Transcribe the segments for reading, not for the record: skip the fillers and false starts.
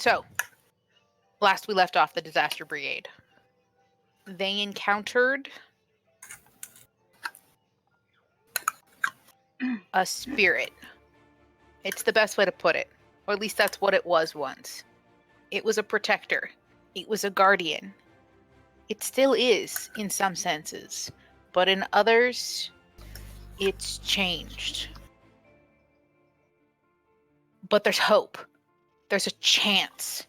So, last we left off the Disaster Brigade. They encountered a spirit. It's the best way to put it. Or at least that's what it was once. It was a protector. It was a guardian. It still is, in some senses. But in others, it's changed. But there's hope. There's a chance.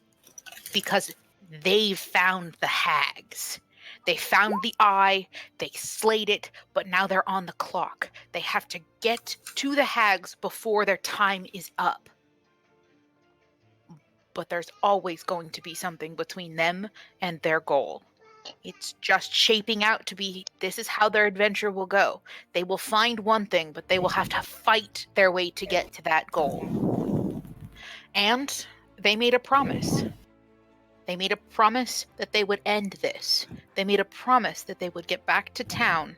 Because they've found the hags. They found the eye, they slayed it, but now they're on the clock. They have to get to the hags before their time is up. But there's always going to be something between them and their goal. It's just shaping out to be, this is how their adventure will go. They will find one thing, but they will have to fight their way to get to that goal. And they made a promise. They made a promise that they would end this. They made a promise that they would get back to town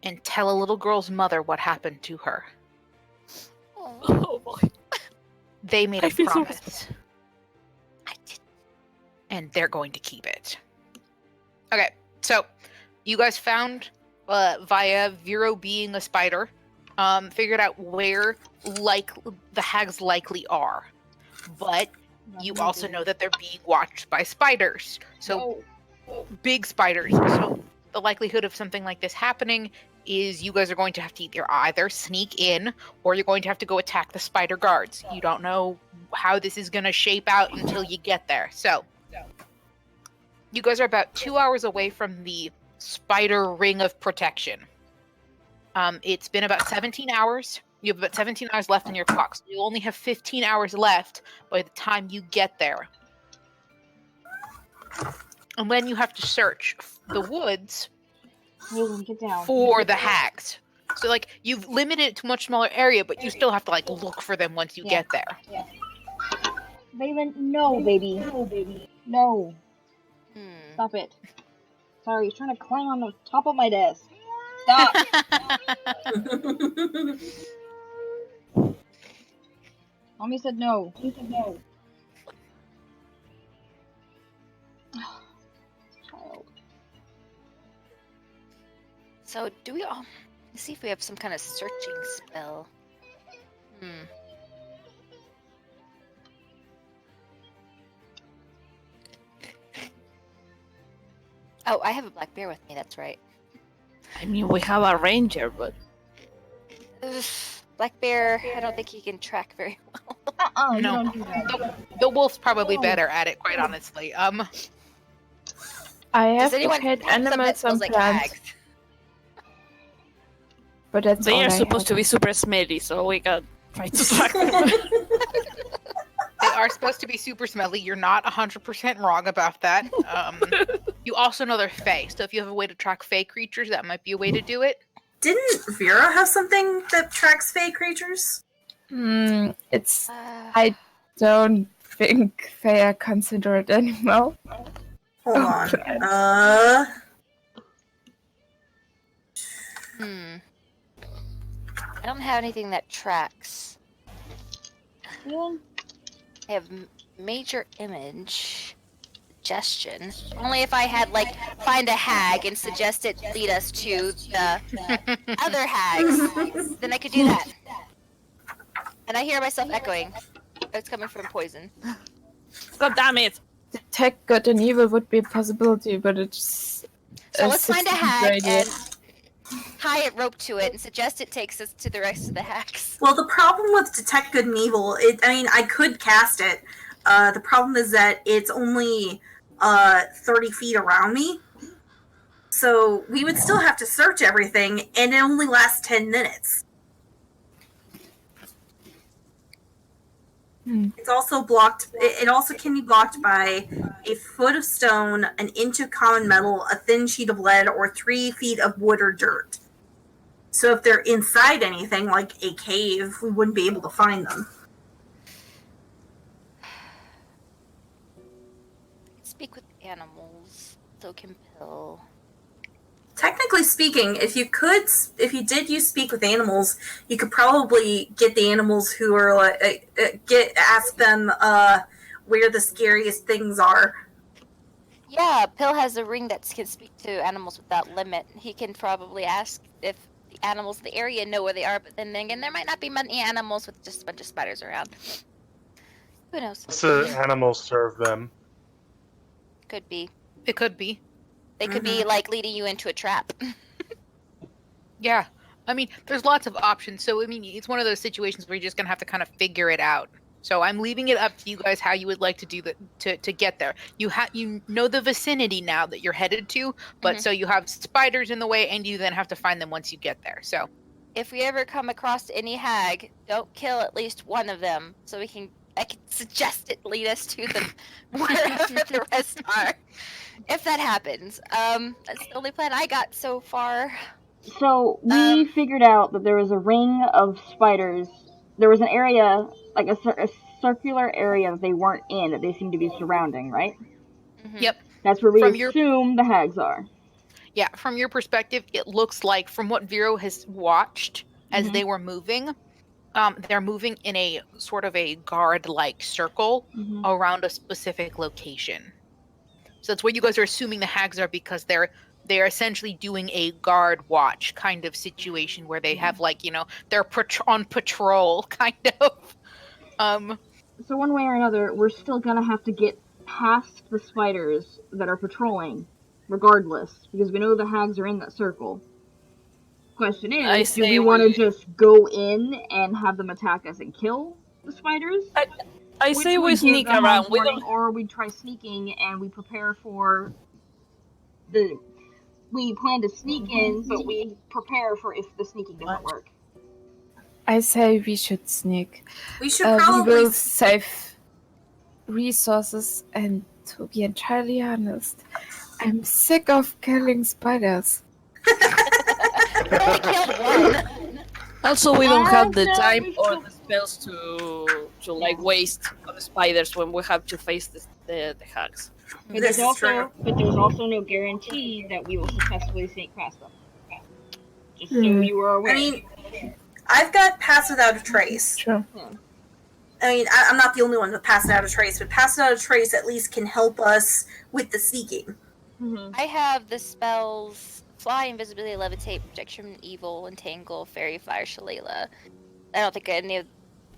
and tell a little girl's mother what happened to her. Oh boy. They made a promise. So... I did. And they're going to keep it. Okay, so you guys found, via Vero being a spider, figured out where the hags likely are. But you also know that they're being watched by spiders. So, big spiders. So, the likelihood of something like this happening is you guys are going to have to either sneak in or you're going to have to go attack the spider guards. You don't know how this is going to shape out until you get there. So, you guys are about 2 hours away from the spider ring of protection. It's been about 17 hours. You have about 17 hours left on your clock, so you only have 15 hours left by the time you get there. And then you have to search the woods for the hags. So, you've limited it to a much smaller area, but you still have to, look for them once you get there. Yeah. Raven, no, baby. No, baby. No. Stop it. Sorry, he's trying to climb on the top of my desk. Stop! Mommy said no. He said no. Child. So, do we all... Let's see if we have some kind of searching spell. Oh, I have a black bear with me, that's right. I mean, we have a ranger, but... Black bear, I don't think he can track very well. No. Don't do that. The wolf's probably better at it, quite honestly. I have to hit animals and like plants. hags? But that's They all are I supposed have. to be super smelly, so we can try to track them. They are supposed to be super smelly. You're not 100% wrong about that. You also know they're fae, so if you have a way to track fae creatures, that might be a way to do it. Didn't Vera have something that tracks fae creatures? It's... I don't think they are considered animal. Hold on. I don't have anything that tracks. Yeah. I have major image, suggestion. Only if I had, find a hag and suggest it lead us to the other hags. Then I could do that. And I hear myself echoing. It's coming from poison. God damn it! Detect good and evil would be a possibility, but it's... So let's find a hag radius. and tie a rope to it and suggest it takes us to the rest of the hags. Well, the problem with Detect Good and Evil, I could cast it. The problem is that it's only 30 feet around me. So we would still have to search everything, and it only lasts 10 minutes. It's also blocked. It also can be blocked by a foot of stone, an inch of common metal, a thin sheet of lead, or 3 feet of wood or dirt. So if they're inside anything, like a cave, we wouldn't be able to find them. Speak with animals, so compel. Technically speaking, if you did use speak with animals, you could probably get the animals who are ask them where the scariest things are. Yeah, Pill has a ring that can speak to animals without limit. He can probably ask if the animals in the area know where they are, but then again, there might not be many animals with just a bunch of spiders around. Who knows? What's the animals serve them? Could be. It could be. They could be like leading you into a trap. Yeah. I mean, there's lots of options. So, I mean, it's one of those situations where you're just going to have to kind of figure it out. So I'm leaving it up to you guys how you would like to do that to get there. You know the vicinity now that you're headed to, but so you have spiders in the way, and you then have to find them once you get there. So if we ever come across any hag, don't kill at least one of them, so I can suggest it lead us to them wherever the rest are. If that happens, that's the only plan I got so far. So we figured out that there was a ring of spiders. There was an area, like a circular area that they weren't in, that they seemed to be surrounding, right? Yep. That's where we assume the hags are. Yeah, from your perspective, it looks like, from what Vero has watched as they were moving, they're moving in a sort of a guard-like circle around a specific location. So that's where you guys are assuming the hags are, because they're essentially doing a guard watch kind of situation where they have, like, you know, they're on patrol kind of. So one way or another, we're still gonna have to get past the spiders that are patrolling, regardless, because we know the hags are in that circle. Question is, do we want to just go in and have them attack us and kill the spiders? I say we sneak around. Or we try sneaking and we prepare for the... We plan to sneak in, but we prepare for if the sneaking doesn't work. I say we should sneak. We should probably... We will save resources, and to be entirely honest, I'm sick of killing spiders. Only killed one. Also, we don't have the time or the spells to like waste on the spiders when we have to face the hags. But there's also no guarantee that we will successfully sneak past them. Just so you are aware. I mean, I've got Pass Without a Trace. Sure. I mean, I'm not the only one with Pass Without a Trace, but Pass Without a Trace at least can help us with the sneaking. I have the spells Fly, Invisibility, Levitate, Protection from Evil, Entangle, Fairy Fire, Shillelagh. I don't think any of...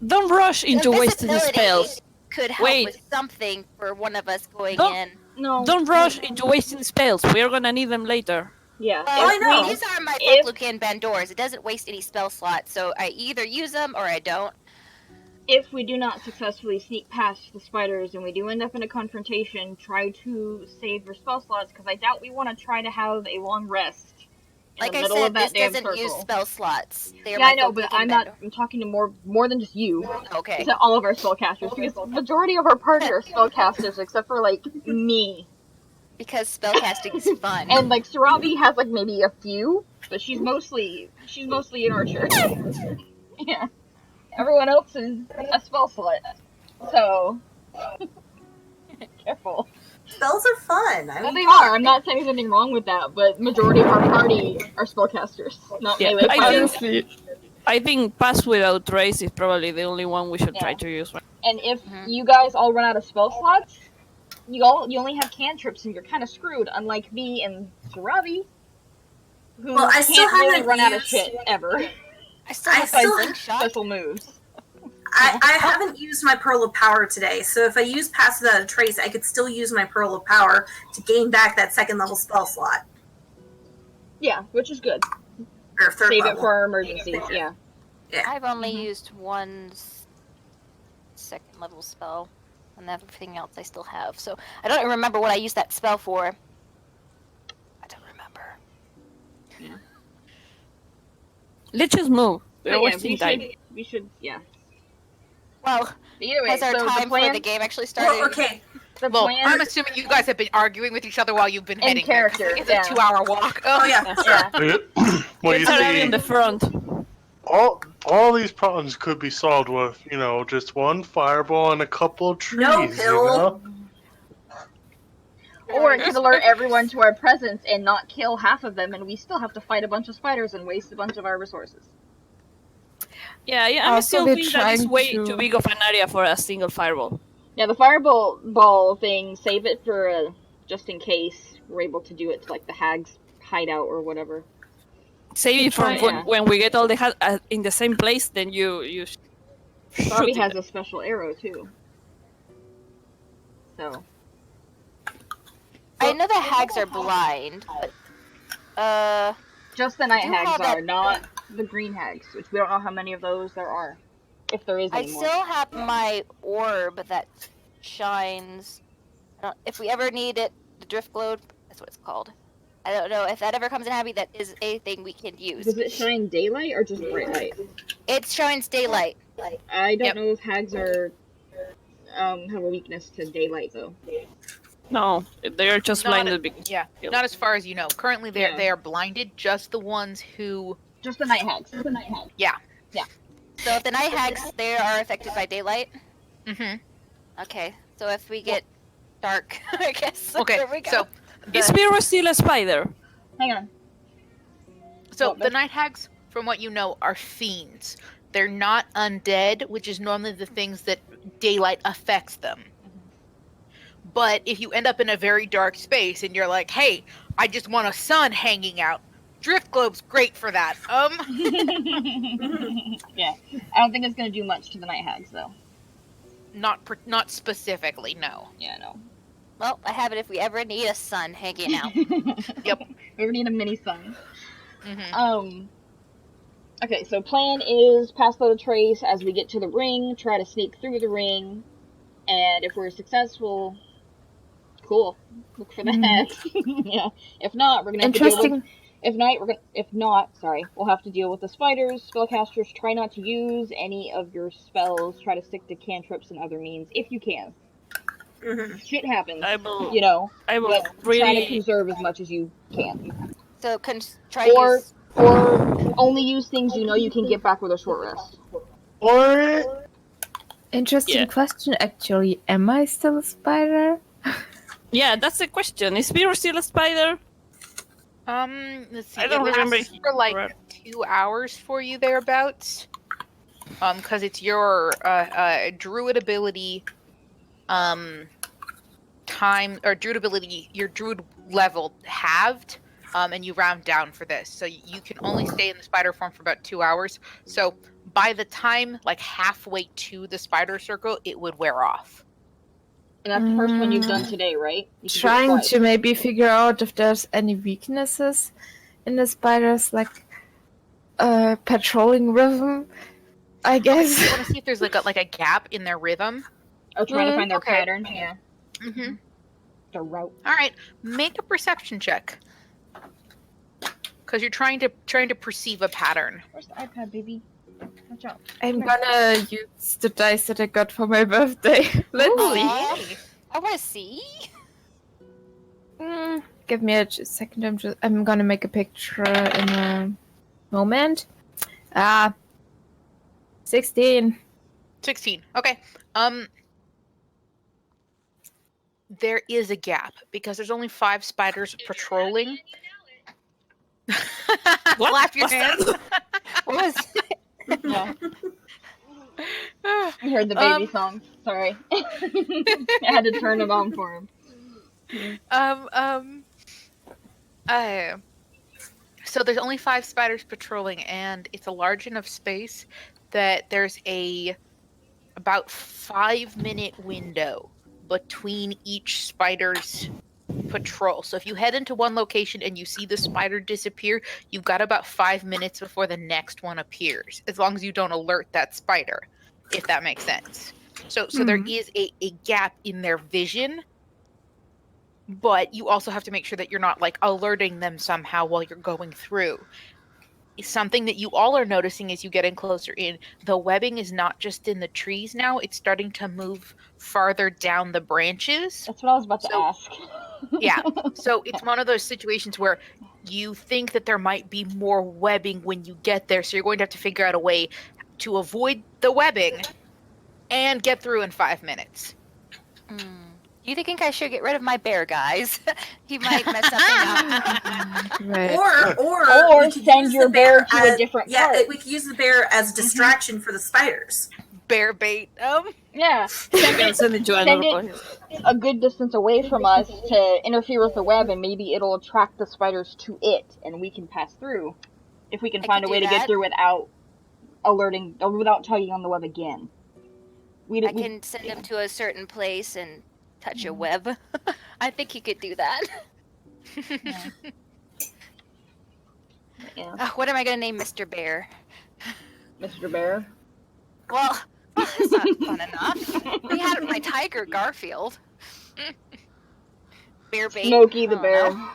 Don't rush into wasting the spells. Could help with something for one of us going in. No. Don't rush into wasting spells. We're gonna need them later. Yeah. I know. These are my Fluke Bandors. It doesn't waste any spell slots, so I either use them or I don't. If we do not successfully sneak past the spiders and we do end up in a confrontation, try to save your spell slots, because I doubt we want to try to have a long rest in the middle of that damn circle. This doesn't use spell slots. Yeah, I know, but I'm talking to more than just you. Okay. To all of our spellcasters, because the majority of our party are spellcasters, except for, like, me. Because spellcasting is fun. And, like, Sarabi has, like, maybe a few, but she's mostly an archer. Yeah. Everyone else is a spell slot. So, careful. Spells are fun. Well, they are. I'm not saying there's anything wrong with that, but majority of our party are spellcasters, not melee fighters. I think Pass Without Trace is probably the only one we should try to use. And if you guys all run out of spell slots, you only have cantrips, and you're kind of screwed. Unlike me and Sarabi, who can't really run out of shit ever. I still have special moves. I haven't used my Pearl of Power today, so if I use Pass Without a Trace, I could still use my Pearl of Power to gain back that second level spell slot. Yeah, which is good. Or third Save level. it for our emergencies, yeah. I've only used one second level spell, and everything else I still have. So I don't remember what I used that spell for. I don't remember. Yeah. Let's just move. We're wasting time. We should, yeah. Well, anyway, has our time for the game actually started? Well, okay. I'm assuming you guys have been arguing with each other while you've been heading there. It's a 2-hour walk. Oh, yeah. Well, you see, in the front. All these problems could be solved with, just one fireball and a couple of trees, No, Pill. Or it could alert everyone to our presence and not kill half of them, and we still have to fight a bunch of spiders and waste a bunch of our resources. Yeah, I still think that is way too big of an area for a single fireball. Yeah, the fireball thing, save it for just in case we're able to do it to like the hag's hideout or whatever. Save it for Yeah. when we get all the in the same place. Then you Bobby shoot has it. a special arrow too. So I know the hags are blind, but just the night do hags have are, that- not the green hags, which we don't know how many of those there are, if there is I anymore. still have my orb that shines. If we ever need it, the drift globe. That's what it's called. I don't know if that ever comes in handy. That is a thing we can use. Does it shine daylight or just bright light? It shines daylight. I don't Yep. know if hags are have a weakness to daylight though. No, they're just Not- blinded because Yeah, not as far as you know. Currently, Yeah. they are blinded. Just the ones who. Just the night hags. Yeah. So if the night hags, they are affected by daylight. Mm-hmm. Okay. So if we get dark, I guess. Okay. There we go. So is Spiro still a spider? Hang on. So What, the night hags, from what you know, are fiends. They're not undead, which is normally the things that daylight affects them. But if you end up in a very dark space and you're like, "Hey, I just want a sun hanging out," drift globe's great for that. Yeah, I don't think it's gonna do much to the night hags though. Not specifically, no. Yeah, no. Well, I have it if we ever need a sun hanging out. Yep. We ever need a mini sun. Mm-hmm. Okay, so plan is pass the trace as we get to the ring, try to sneak through the ring, and if we're successful, cool. Look for the hags. Yeah. If not, we're gonna have to deal with. Interesting. If not, we'll have to deal with the spiders. Spellcasters, try not to use any of your spells. Try to stick to cantrips and other means if you can. Mhm. Shit happens, I will. you know. I will But try to really. conserve as much as you can. So try to Or use. only use things you know you can get back with a short rest. Or Interesting Yeah. question, actually. Am I still a spider? Yeah, that's the question. Is Spiro still a spider? Let's see. I don't it remember lasts if for like you- 2 hours for you thereabouts. Because it's your druid ability, time or druid ability, your druid level halved, and you round down for this, so you can only stay in the spider form for about 2 hours. So by the time like halfway to the spider circle, it would wear off. And that's the first one you've done today, right? You can do it Trying twice. to maybe figure out if there's any weaknesses in the spiders, like patrolling rhythm, I guess. You want to see if there's like a gap in their rhythm. Oh, trying to find their okay. pattern. Yeah. Mm-hmm. The route. All right, make a perception check. Because you're trying to perceive a pattern. Where's the iPad, baby? Watch out. I'm gonna use the dice that I got for my birthday. Let's see. Aw, I want to see. Give me a second. I'm gonna make a picture in a moment. 16. 16. Okay. There is a gap because there's only 5 spiders patrolling. What? Clap your What's hands. What was Yeah. I heard the baby song. Sorry. I had to turn it on for him. So there's only 5 spiders patrolling, and it's a large enough space that there's about 5-minute window between each spider's patrol. So if you head into one location and you see the spider disappear, you've got about 5 minutes before the next one appears, as long as you don't alert that spider, if that makes sense. So there is a gap in their vision, but you also have to make sure that you're not like alerting them somehow while you're going through. Something that you all are noticing as you get in closer in, the webbing is not just in the trees now, it's starting to move farther down the branches. That's what I was about to ask. Yeah. So it's one of those situations where you think that there might be more webbing when you get there, so you're going to have to figure out a way to avoid the webbing and get through in 5 minutes. Do you think I should get rid of my bear, guys? He might mess something up. Right. Or we could send use your the bear to a as- different Yeah, part. we could use the bear as a distraction for the spiders. Bear bait. Yeah. I can send it to Send another it one. a good distance away from us to interfere with the web, and maybe it'll attract the spiders to it, and we can pass through. If we can I find could a way do to get that. through without alerting, or without tugging on the web again. I can send him to a certain place and touch a web. I think he could do that. Yeah. What am I gonna name Mr. Bear? Mr. Bear. Well, that's not fun enough. We had my tiger, Garfield. Bear bait. Smokey the I don't Bear. know.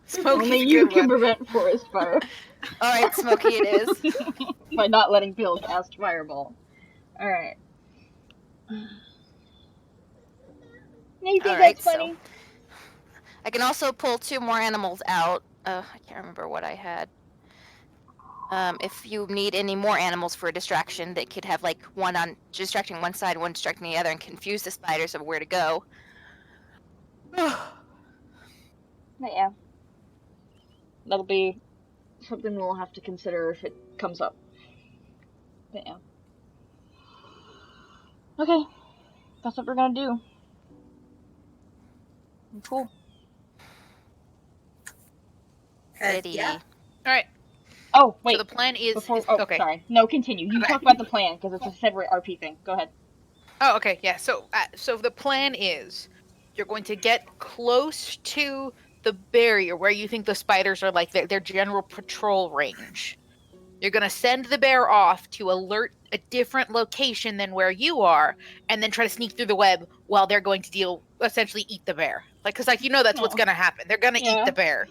Smokey's Only a you good can one. prevent forest fire All right, Smokey, it is. by not letting Bill cast Fireball. Alright. You think All right, that's funny? so I can also pull 2 more animals out. I can't remember what I had. If you need any more animals for a distraction, that could have like one on distracting one side, one distracting the other, and confuse the spiders of where to go. But yeah. That'll be something we'll have to consider if it comes up. But yeah. Okay. That's what we're gonna do. Cool. Ready. Yeah. All right. Oh, wait. So the plan is. Before, Okay. sorry. No, continue. You Okay. talk about the plan, because it's a separate RP thing. Go ahead. Oh, okay. Yeah. So the plan is, you're going to get close to the barrier where you think the spiders are, like their general patrol range. You're going to send the bear off to alert a different location than where you are, and then try to sneak through the web while they're going to essentially eat the bear. Like, because that's what's Oh. going to happen. They're going to Yeah. eat the bear.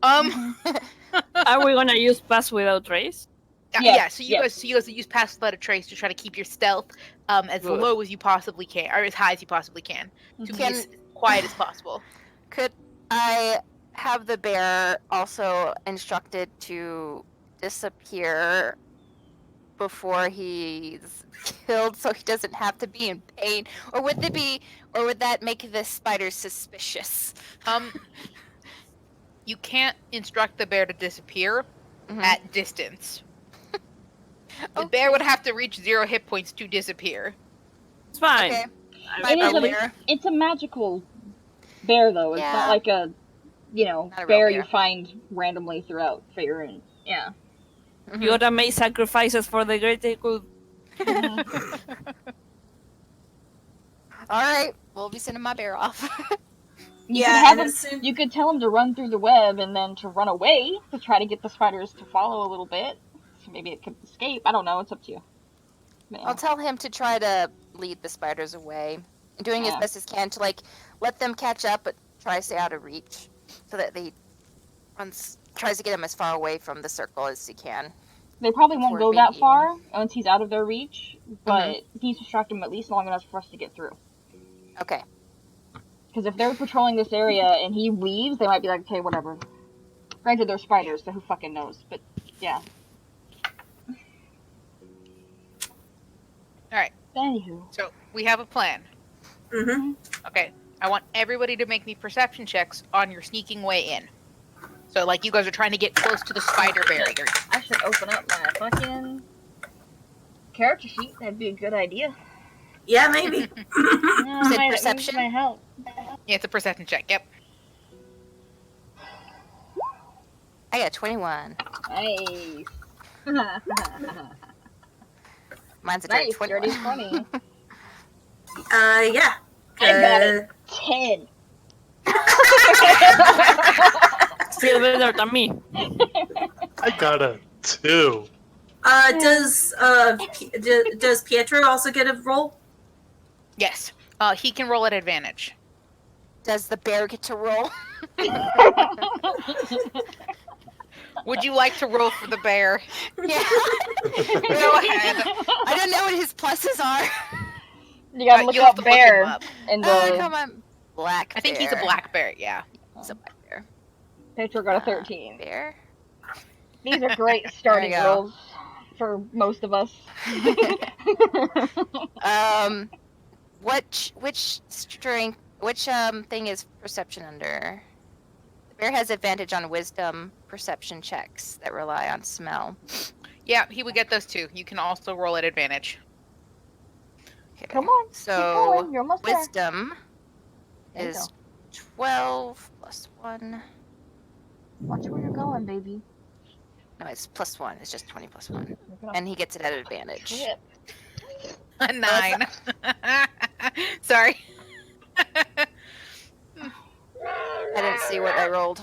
Are we gonna use pass without trace? Yes, Yeah. So you yes. guys use pass without a trace to try to keep your stealth as Good. low as you possibly can, or as high as you possibly can, to be Can- as quiet as possible. Could I have the bear also instructed to disappear before he's killed, so he doesn't have to be in pain? Or would that make the spiders suspicious? You can't instruct the bear to disappear Mhm. at distance. The bear would have to reach 0 hit points to disappear. It's fine. Okay. I- It is I- bear. It's a magical bear, though. It's Yeah. not like a, Not a real bear you bear. find randomly throughout Faerun. Yeah. Mhm. You gotta make sacrifices for the greater good. All right, we'll be sending my bear off. You Yeah, could have and him, as soon- you could tell him to run through the web and then to run away to try to get the spiders to follow a little bit. So maybe it could escape. I don't know. It's up to you. But, yeah. I'll tell him to try to lead the spiders away, doing his Yeah. best as can to let them catch up, but try to stay out of reach, so that he tries to get him as far away from the circle as he can. They probably won't before go being that eaten. far once he's out of their reach, but he's distracted them at least long enough for us to get through. Okay. Because if they're patrolling this area and he leaves, they might be like, okay, whatever. Granted, they're spiders, so who fucking knows? But, yeah. Alright, Anywho. so we have a plan. Mhm. Okay, I want everybody to make me perception checks on your sneaking way in. So, like, you guys are trying to get close to the spider barrier. I should open up my fucking character sheet. That'd be a good idea. Yeah, maybe. No, Is it might perception? need my help. Yeah, it's a perception check, yep. I got 21. Nice. Mine's a dirty Nice, 21. dirty 20. Yeah. I got it. 10. Still better than me. I got a 2. Does Pietro also get a roll? Yes. He can roll at advantage. Does the bear get to roll? Would you like to roll for the bear? Yeah. Go ahead. I don't know what his pluses are. You gotta look You'll have up to bear him up. in Oh, the come on. Black I think he's a bear. black bear, yeah. He's a black bear. picture. Got a 13. Bear? These are great starting go. rolls for most of us. Which strength? Which thing is perception under? The bear has advantage on wisdom perception checks that rely on smell. Yeah, he would get those too. You can also roll at advantage. Okay. Come on, keep So going. You're almost there. wisdom There you is 12 plus 1. Watch where you're going, baby. No, it's plus 1. It's just 20 plus 1. You're gonna And he gets it at advantage. trip. A 9. Sorry. I didn't see what I rolled.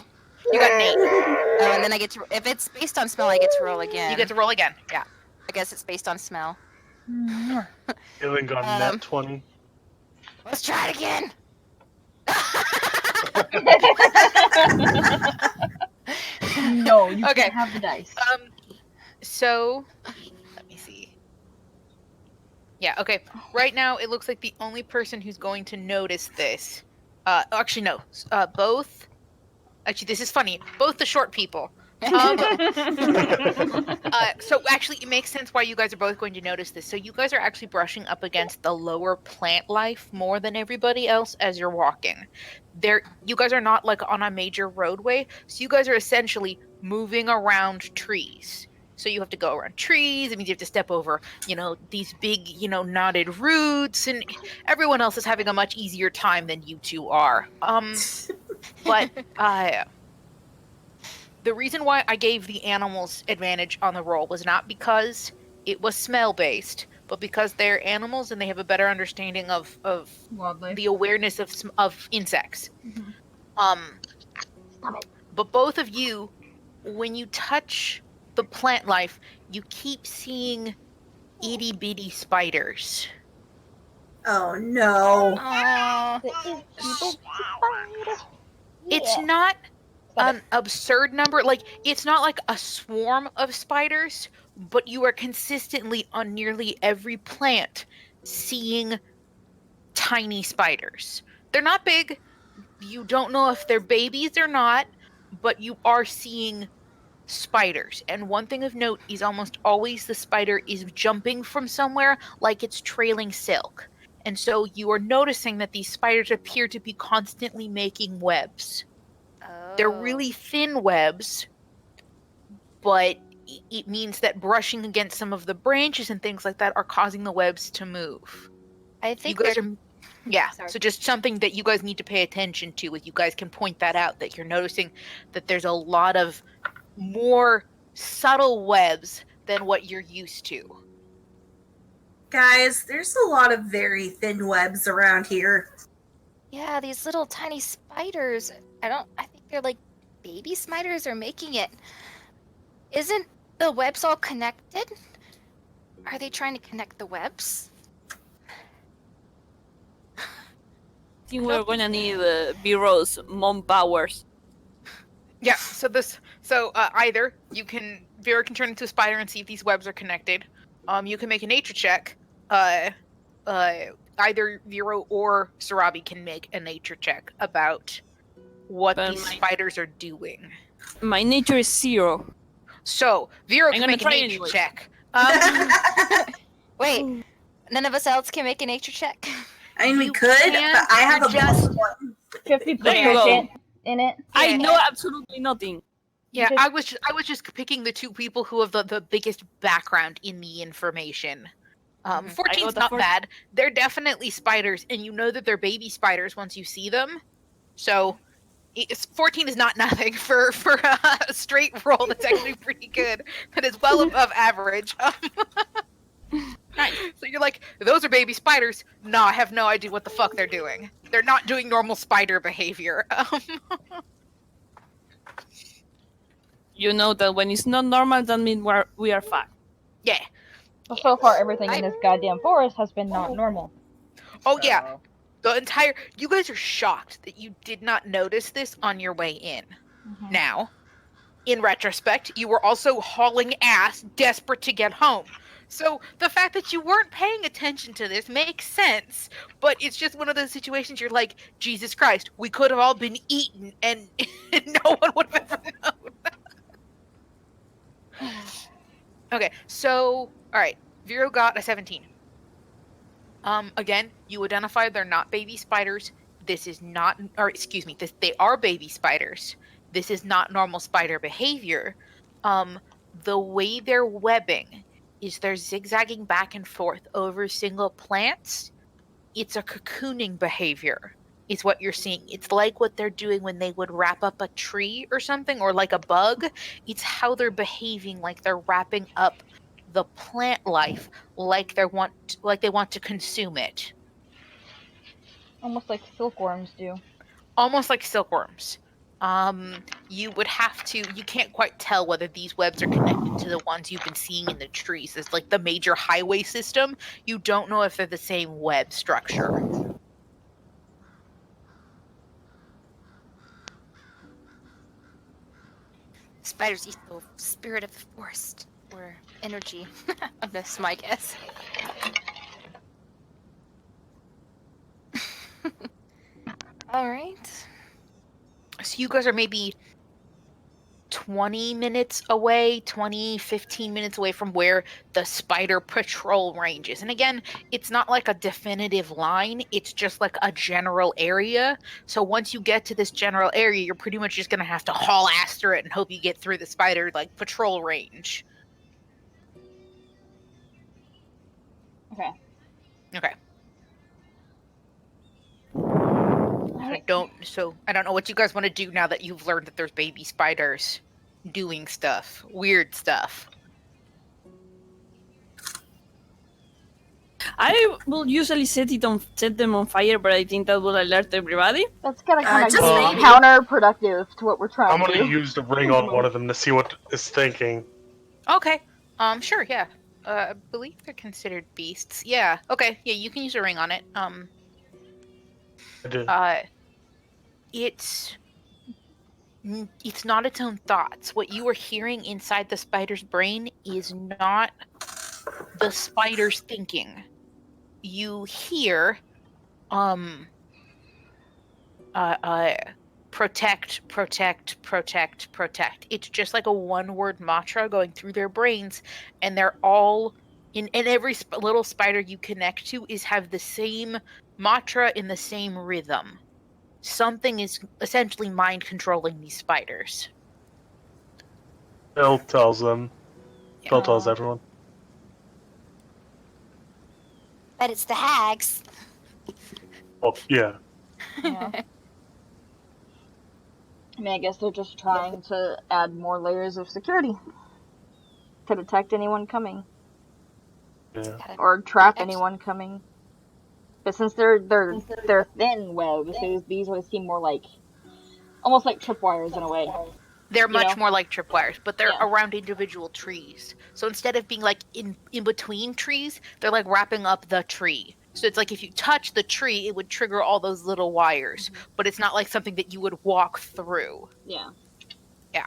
You got an 8. Oh, and then I get to. If it's based on smell, I get to roll again. You get to roll again. Yeah. I guess it's based on smell. Gillen got net 20. Let's try it again. No, you Okay. can't have the dice. So let me see. Yeah, okay. Right now it looks like the only person who's going to notice this. Actually no. Both. Actually, this is funny. Both the short people. So actually, it makes sense why you guys are both going to notice this. So you guys are actually brushing up against the lower plant life more than everybody else as you're walking. You guys are not like on a major roadway, so you guys are essentially moving around trees. So you have to go around trees. It means you have to step over, these big, knotted roots, and everyone else is having a much easier time than you two are. But the reason why I gave the animals advantage on the roll was not because it was smell based, but because they're animals and they have a better understanding of Wildlife. the awareness of insects. Stop it. But both of you, when you touch the plant life, you keep seeing itty bitty spiders. Oh no. Aw. It's not an absurd number. Like, it's not like a swarm of spiders, but you are consistently on nearly every plant seeing tiny spiders. They're not big. You don't know if they're babies or not, but you are seeing spiders. And one thing of note is almost always the spider is jumping from somewhere like it's trailing silk. And so you are noticing that these spiders appear to be constantly making webs. They're really thin webs, but it means that brushing against some of the branches and things like that are causing the webs to move. I think You guys they're- are, yeah. Sorry. So just something that you guys need to pay attention to. Is you guys can point that out, that you're noticing that there's a lot of more subtle webs than what you're used to. Guys, there's a lot of very thin webs around here. Yeah, these little tiny spiders. I think they're like baby spiders are making it. Isn't the webs all connected? Are they trying to connect the webs? I think we're gonna need Bureau's mom powers. Yeah. So either Vera can turn into a spider and see if these webs are connected. You can make a nature check. Either Vera or Sarabi can make a nature check about what But these spiders are doing. My nature is 0. So Vera I'm can gonna make a try nature anyways. check. Wait, none of us else can make a nature check? I mean, we You could, can, but I have a you're just- +1. 50% There you go. in it. I Yeah. know absolutely nothing. Yeah, Just- I was just picking the two people who have the biggest background in the information. Mhm. 14's the not 14. bad. They're definitely spiders, and you know that they're baby spiders once you see them. So 14 is not nothing for a straight roll. That's actually pretty good. That is well above average. So you're like, those are baby spiders. No, I have no idea what the fuck they're doing. They're not doing normal spider behavior. You know that when it's not normal, that means we are fat. Yeah. Well, so far, everything in this goddamn forest has been not normal. Oh yeah. So- You guys are shocked that you did not notice this on your way in. Mhm. Now, in retrospect, you were also hauling ass, desperate to get home. So the fact that you weren't paying attention to this makes sense, but it's just one of those situations you're like, Jesus Christ, we could have all been eaten and no one would have ever known. Okay, so, alright, Vero got a 17. Again, you identify they're not baby spiders. This is not, or excuse me, they are baby spiders. This is not normal spider behavior. The way they're webbing is they're zigzagging back and forth over single plants. It's a cocooning behavior, is what you're seeing. It's like what they're doing when they would wrap up a tree or something, or like a bug. It's how they're behaving, like they're wrapping up the plant life, like they want to consume it. Almost like silkworms do. Almost like silkworms. You can't quite tell whether these webs are connected to the ones you've been seeing in the trees. It's like the major highway system. You don't know if they're the same web structure. Spiders eat the spirit of the forest, or energy of this, my guess. All right. So you guys are maybe 20 minutes away, 15 minutes away from where the spider patrol range is. And again, it's not like a definitive line, it's just like a general area. So once you get to this general area, you're pretty much just going to have to haul ass through it and hope you get through the spider like patrol range. Okay. Okay. I don't know what you guys want to do now that you've learned that there's baby spiders doing stuff, weird stuff. I will usually set them on fire, but I think that will alert everybody. That's kind of just maybe. counterproductive to what we're trying I'm to gonna do. use the ring on one of them to see what it's thinking. Okay. Sure, yeah. I believe they're considered beasts. Yeah. Okay. Yeah, you can use a ring on it. I did. It's not its own thoughts. What you are hearing inside the spider's brain is not the spider's thinking. You hear protect, protect, protect, protect. It's just like a one-word mantra going through their brains, and they're all in every little spider you connect to have the same mantra in the same rhythm. Something is essentially mind controlling these spiders. Phil tells them. Phil tells everyone. But it's the hags. Well, yeah. Yeah. I mean, I guess they're just trying to add more layers of security to detect anyone coming Yeah. or trap anyone coming. But since they're thin webs, these always seem more like almost like tripwires in a way. They're much more like tripwires, but they're Yeah. around individual trees. So instead of being like in between trees, they're like wrapping up the tree. So it's like if you touch the tree, it would trigger all those little wires, but it's not like something that you would walk through. Yeah. Yeah.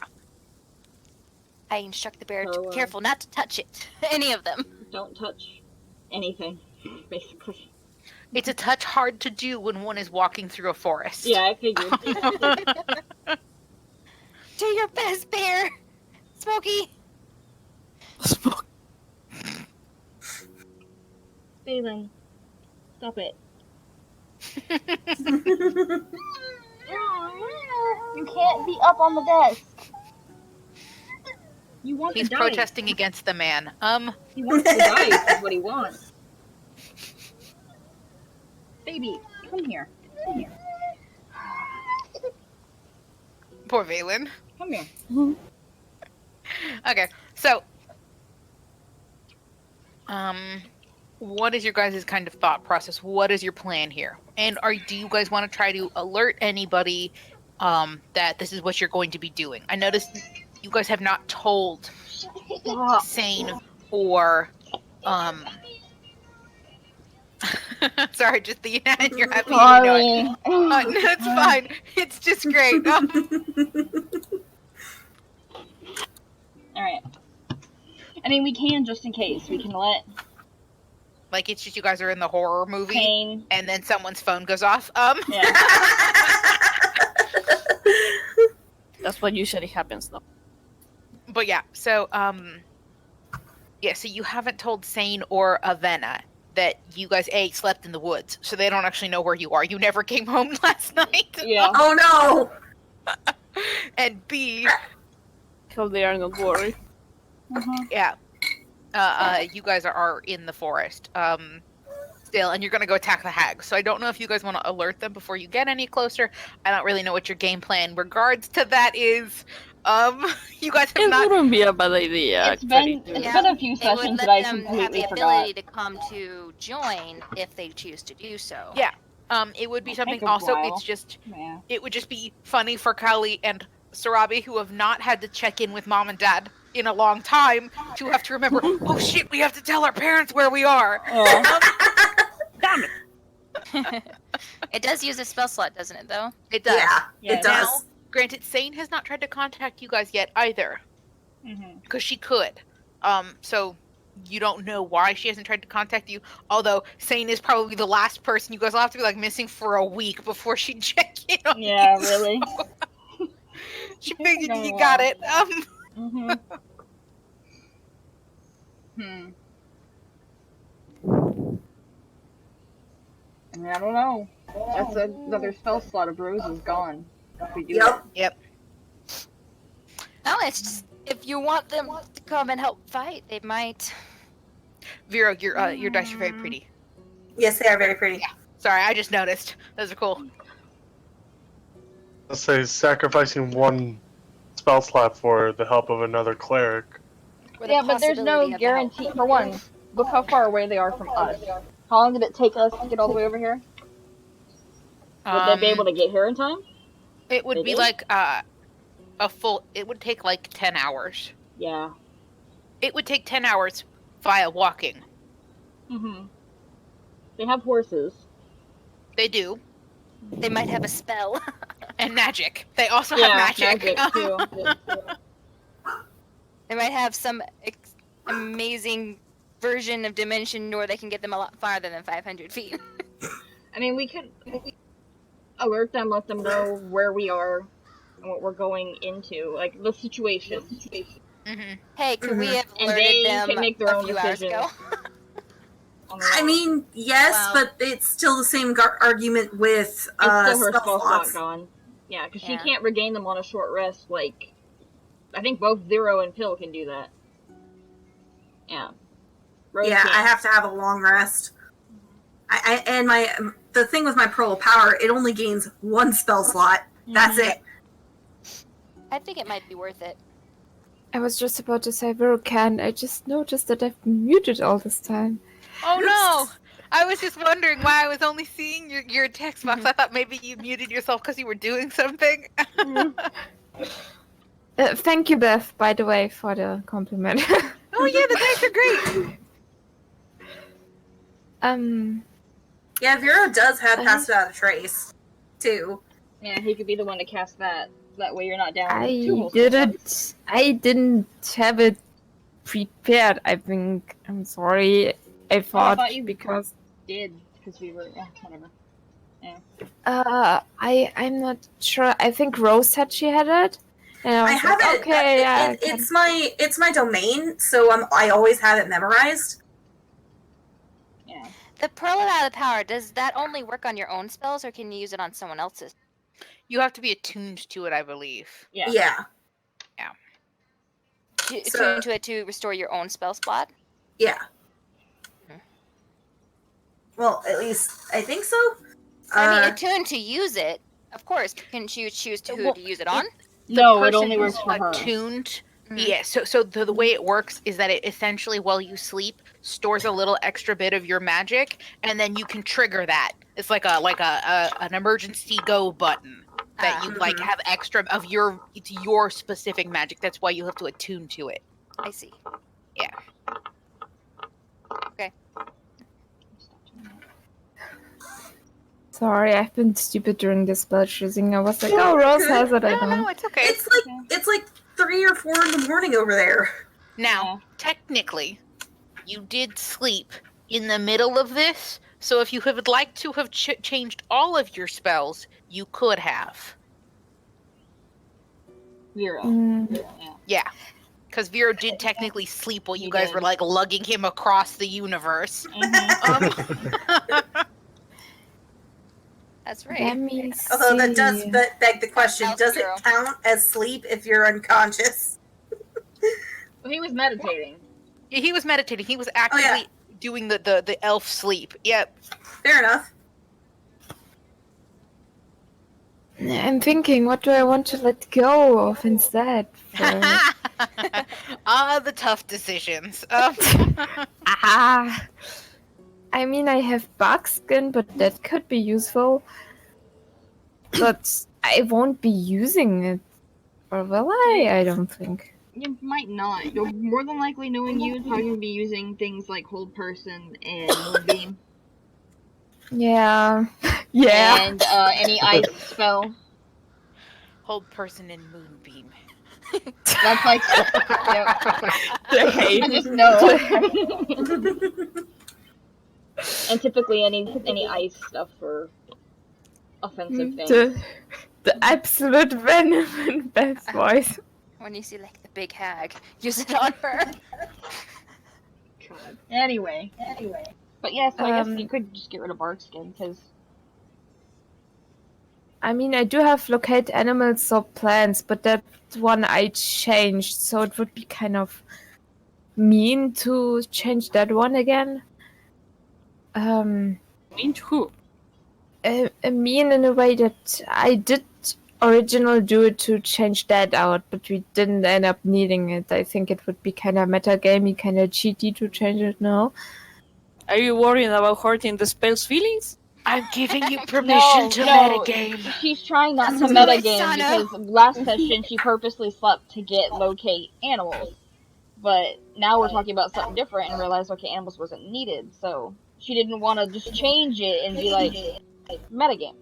I instruct the bear to So, be careful not to touch it. Any of them. Don't touch anything, basically. It's a touch hard to do when one is walking through a forest. Yeah, I figured. Do your best, bear. Smokey. Phelan, stop it. You can't be up on the desk. You want He's the dice. protesting against the man. He wants the dice is what he wants. Baby, come here. Come here. Poor Valen. Come here. Okay, so what is your guys' kind of thought process? What is your plan here? And do you guys want to try to alert anybody that this is what you're going to be doing? I noticed you guys have not told Sane or sorry, just the and you're happy. Sorry. You know it. No, it's fine. It's just great. Alright. I mean, we can just in case. We can let Like it's just you guys are in the horror movie, Kane. and then someone's phone goes off. Yeah. That's what usually happens, though. But yeah, so so you haven't told Sane or Avena that you guys slept in the woods, so they don't actually know where you are. You never came home last night. Yeah. Oh no! And B, Hope they are not worried. Uh-huh. yeah. you guys are in the forest still, and you're going to go attack the hags. So I don't know if you guys want to alert them before you get any closer. I don't really know what your game plan regards to that is. You guys have It not. wouldn't be a bad idea. It's been a few It would sessions let that I them have completely the forgot. ability to come to join if they choose to do so. Yeah. It would be It'll something. take a Also, while. it's just. Yeah. It would just be funny for Kali and Sarabi, who have not had to check in with mom and dad in a long time, to have to remember, oh shit, we have to tell our parents where we are. Damn it. It does use a spell slot, doesn't it, though? It does. Yeah, it does. Now, granted, Sane has not tried to contact you guys yet either, Mhm. because she could. So you don't know why she hasn't tried to contact you. Although Sane is probably the last person you guys will have to be like missing for a week before she check in on Yeah, you. really. She figured Going you well. got it. Mhm. I mean, I don't know. That's another spell slot of Rose is gone. If we do Yep. Yep. No, it's just if you want them to come and help fight, they might. Vero, your dice are very pretty. Yes, they are very pretty. Sorry, I just noticed. Those are cool. Let's say sacrificing one spell slot for the help of another cleric. Or the Yeah, but there's no possibility of help. guarantee. For one, look how far away they are from us. How long did it take us to get all the way over here? Would they be able to get here in time? It would They be do? like a full. It would take like 10 hours. Yeah. It would take 10 hours via walking. Mhm. They have horses. They do. They might have a spell. And magic. They also Yeah, have magic. too. They might have some amazing version of dimension door that can get them a lot farther than 500 feet. I mean, we could alert them, let them know where we are and what we're going into, like the situation. hmm Hey, could we have And alerted they them can make their a own few hours decision. ago? On the I road. mean, yes, Wow. but it's still the same argument with It's still her spell spell slot slots. gone. Yeah, because she Yeah. can't regain them on a short rest. Like, I think both Zero and Pill can do that. Yeah. Rose Yeah, can't. I have to have a long rest. And the thing with my Pearl of Power, it only gains one spell slot. That's it. I think it might be worth it. I was just about to say Vero can. I just noticed that I've been muted all this time. Oh no! I was just wondering why I was only seeing your text box. I thought maybe you muted yourself because you were doing something. Thank you, Beth, by the way, for the compliment. Oh yeah, the dice are great. Yeah, Vero does have Pass Without a Trace, too. Yeah, he could be the one to cast that. That way you're not down. I two whole spell slots. didn't have it prepared. I think. I'm sorry. I thought you because Did because we were whatever. I'm not sure. I think Rose said she had it. And I I was have like, it. okay, yeah. It's my domain, so I always have it memorized. Yeah. The Pearl of Out of Power, does that only work on your own spells, or can you use it on someone else's? You have to be attuned to it, I believe. Yeah. Yeah. So- Tune to it to restore your own spell slot? Yeah. Hmm. Well, at least I think so. I mean, attuned to use it, of course. Can you choose who Well, to use it on? No, it person only works who's for her. Attuned. Mhm. Yeah. So the way it works is that it essentially, while you sleep, stores a little extra bit of your magic, and then you can trigger that. It's like an emergency go button that you like have extra of your specific magic. That's why you have to attune to it. I see. Sorry, I've been stupid during this spell choosing. I was like, oh, Rose has it. I No, don't. it's okay. It's like 3 or 4 in the morning over there. Now, technically, you did sleep in the middle of this, so if you would like to have changed all of your spells, you could have. Zero. Yeah. Because Vero did technically sleep while you He guys did. were like lugging him across the universe. That's right. Let me Although that see. does beg the question: House does it Hero. count as sleep if you're unconscious? Well, he was meditating. He was meditating. He was actively doing the elf sleep. Yep. Fair enough. I'm thinking, what do I want to let go of instead? The tough decisions. I mean, I have buckskin, but that could be useful. But I won't be using it. Or will I? I don't think. You might not. You'll more than likely, knowing you, probably gonna be using things like Hold Person and Moonbeam. Yeah. Yeah. And any ice spell. Hold person in Moonbeam. That's like. The hate. I just know. And typically any ice stuff for offensive things. The absolute venom in Beth's voice. When you see like the big hag, use it on her. God. Anyway. But yeah, so I guess you could just get rid of Barkskin, because... I mean, I do have locate animals or plants, but that one I changed, so it would be kind of mean to change that one again. Mean to who? Mean in a way that I did originally do it to change that out, but we didn't end up needing it. I think it would be kind of metagamey, kind of cheaty to change it now. Are you worried about hurting the spell's feelings? I'm giving you permission to metagame. She's trying not to metagame because last session she purposely slept to get locate animals. But now we're talking about something different and realized okay, animals wasn't needed, so she didn't want to just change it and be like metagame.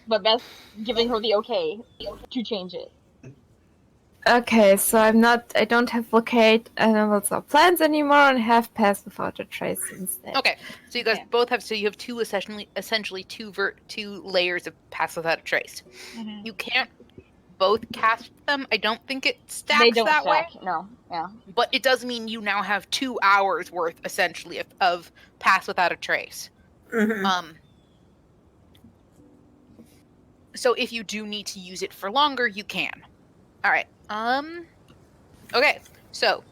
But Beth's giving her the okay to change it. Okay, so I don't have locate animals or plants anymore and have pass without a trace instead. Okay, so you guys both have, so you have essentially two layers of pass without a trace. Mm-hmm. You can't both cast them. I don't think it stacks They don't that stack. way. No, yeah. But it does mean you now have 2 hours worth, essentially, of pass without a trace. Mm-hmm. So if you do need to use it for longer, you can. All right. Okay. So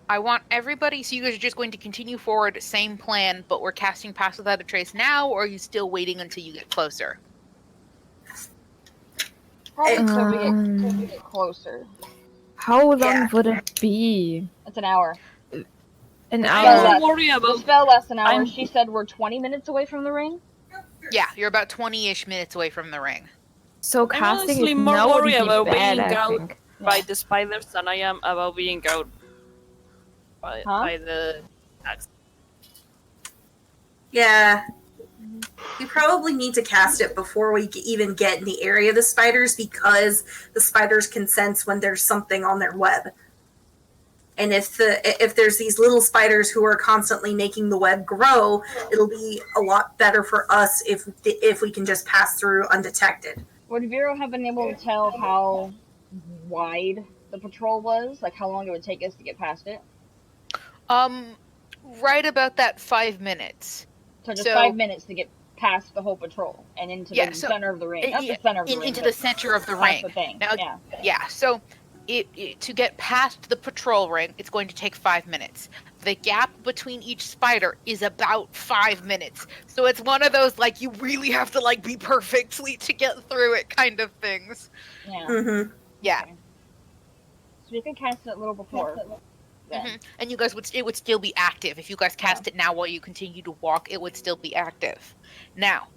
I want everybody. So you guys are just going to continue forward, same plan, but we're casting Pass Without a Trace now, or are you still waiting until you get closer? Probably until we get closer. How long would it be? It's an hour. An The hour? spell Don't worry about. The spell lasts an hour. She said we're 20 minutes away from the ring. Yeah, you're about 20-ish minutes away from the ring. So I'm casting honestly is more now worried would be about bad, being I out think. by the spiders than I am about being out by the attacks. Yeah. We probably need to cast it before we even get in the area of the spiders, because the spiders can sense when there's something on their web. And if there's these little spiders who are constantly making the web grow, it'll be a lot better for us if we can just pass through undetected. Would Vero have been able to tell how wide the patrol was? Like how long it would take us to get past it? Right about that 5 minutes. So just 5 minutes to get past the whole patrol and into the center of the ring. Not the center of the ring. Into the center of the ring. The thing. Now, so to get past the patrol ring, it's going to take 5 minutes. The gap between each spider is about 5 minutes. So it's one of those, like, you really have to, like, be perfectly to get through it kind of things. Yeah. Mm-hmm. Yeah. Okay. So we could cast it a little before. And you guys it would still be active. If you guys cast it now while you continue to walk, it would still be active. Now,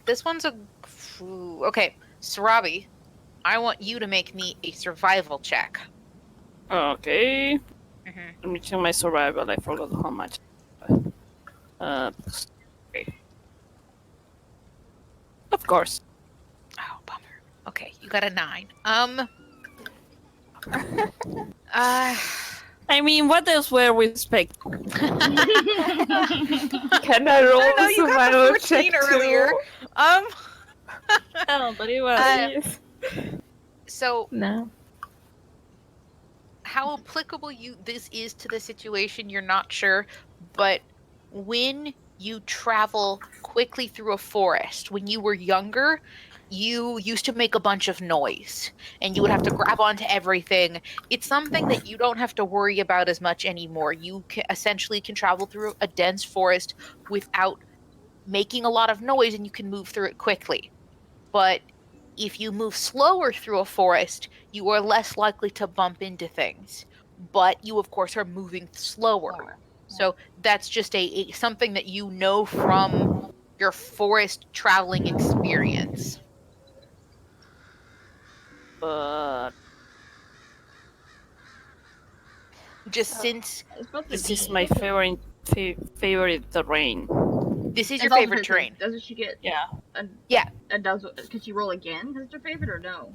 this one's okay. Sarabi, I want you to make me a survival check. Okay. Let me check my survival. I forgot how much. Okay. Of course. Oh, bummer. Okay, you got a 9. I mean, what else were we expecting? Can I roll I know a you got survival 14 check earlier. Oh, but it was. So No. how applicable this is to the situation, you're not sure, but when you travel quickly through a forest, when you were younger, you used to make a bunch of noise and you would have to grab onto everything. It's something that you don't have to worry about as much anymore. You essentially can travel through a dense forest without making a lot of noise, and you can move through it quickly. But if you move slower through a forest, you are less likely to bump into things. But you, of course, are moving slower. So that's just a something that you know from your forest traveling experience. But Just since It's supposed to this be. is my favorite terrain. this is It's your also favorite her- terrain. Doesn't she get? Yeah. Can she roll again? Because it's her favorite, or no?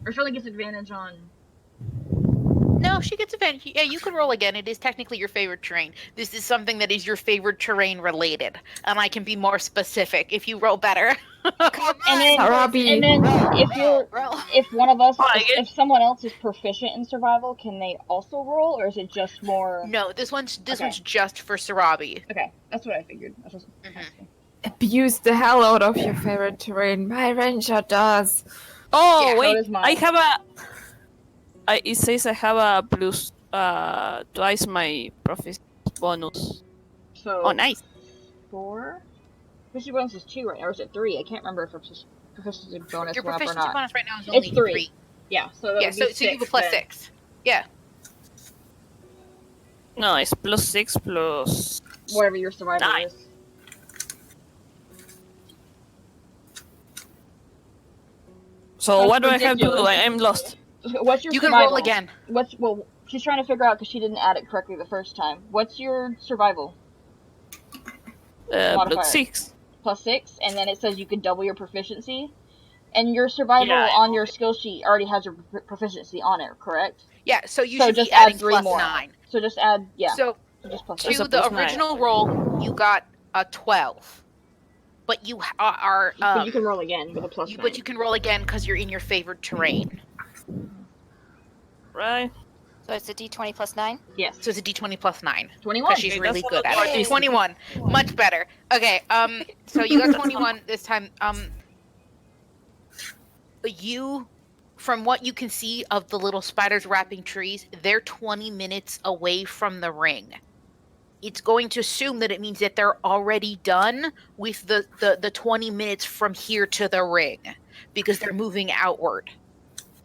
Or she only gets advantage on. No, she gets advantage. Yeah, you can roll again. It is technically your favorite terrain. This is something that is your favorite terrain related, and I can be more specific if you roll better. And then, Sarabi. and then if one of us, I if someone else is proficient in survival, can they also roll, or is it just more? No, this one's Okay. just for Sarabi. Okay, that's what I figured. That's what Mhm. asking. Abuse the hell out of your favorite terrain. My ranger does. Oh Yeah, so wait, does mine. I have a. It says I have a plus twice my proficiency bonus. So. Oh, nice. 4. Proficiency bonus is 2, right? Or is it 3? I can't remember if proficiency bonus Your went up or proficiency not. bonus right now is It's only 3. 3. Yeah, so that Yeah, would so be so you have a 6 plus then. 6. Yeah. No, it's plus 6 plus. Whatever your survival 9. is. So That's what do I have to do? ridiculous. I'm lost. What's your You can survival? roll again. Well, she's trying to figure out because she didn't add it correctly the first time. What's your survival? Modifier. Plus 6. Plus 6, and then it says you can double your proficiency. And your survival Yeah, on your skill sheet already has your proficiency on it, correct? Yeah, so you So should just be adding add 3 plus more. 9. So just add, yeah. So So just plus There's to a the plus 9. original roll, you got a 12. But you are but you can roll again with a plus 9. but you can roll again because you're in your favored terrain. Right? So it's a d20 plus 9? Yes. So it's a d20 plus 9. 21. Because she's Okay, really that's good a at lot it. decent. 21. Much better. Okay, so you got 21 this time. You, from what you can see of the little spiders wrapping trees, they're 20 minutes away from the ring. It's going to assume that it means that they're already done with the 20 minutes from here to the ring because they're moving outward.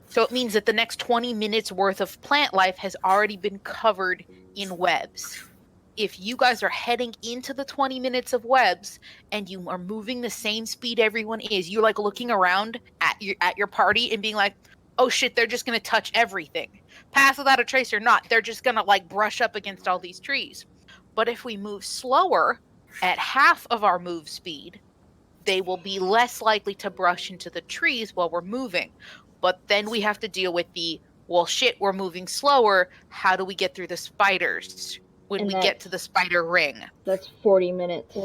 So it means that the next 20 minutes worth of plant life has already been covered in webs. If you guys are heading into the 20 minutes of webs and you are moving the same speed everyone is, you're like looking around at your party and being like, oh shit, they're just going to touch everything. Pass without a trace or not, they're just going to like brush up against all these trees. But if we move slower at half of our move speed, they will be less likely to brush into the trees while we're moving. But then we have to deal with well, shit, we're moving slower. How do we get through the spiders when And we get to the spider ring? That's 40 minutes.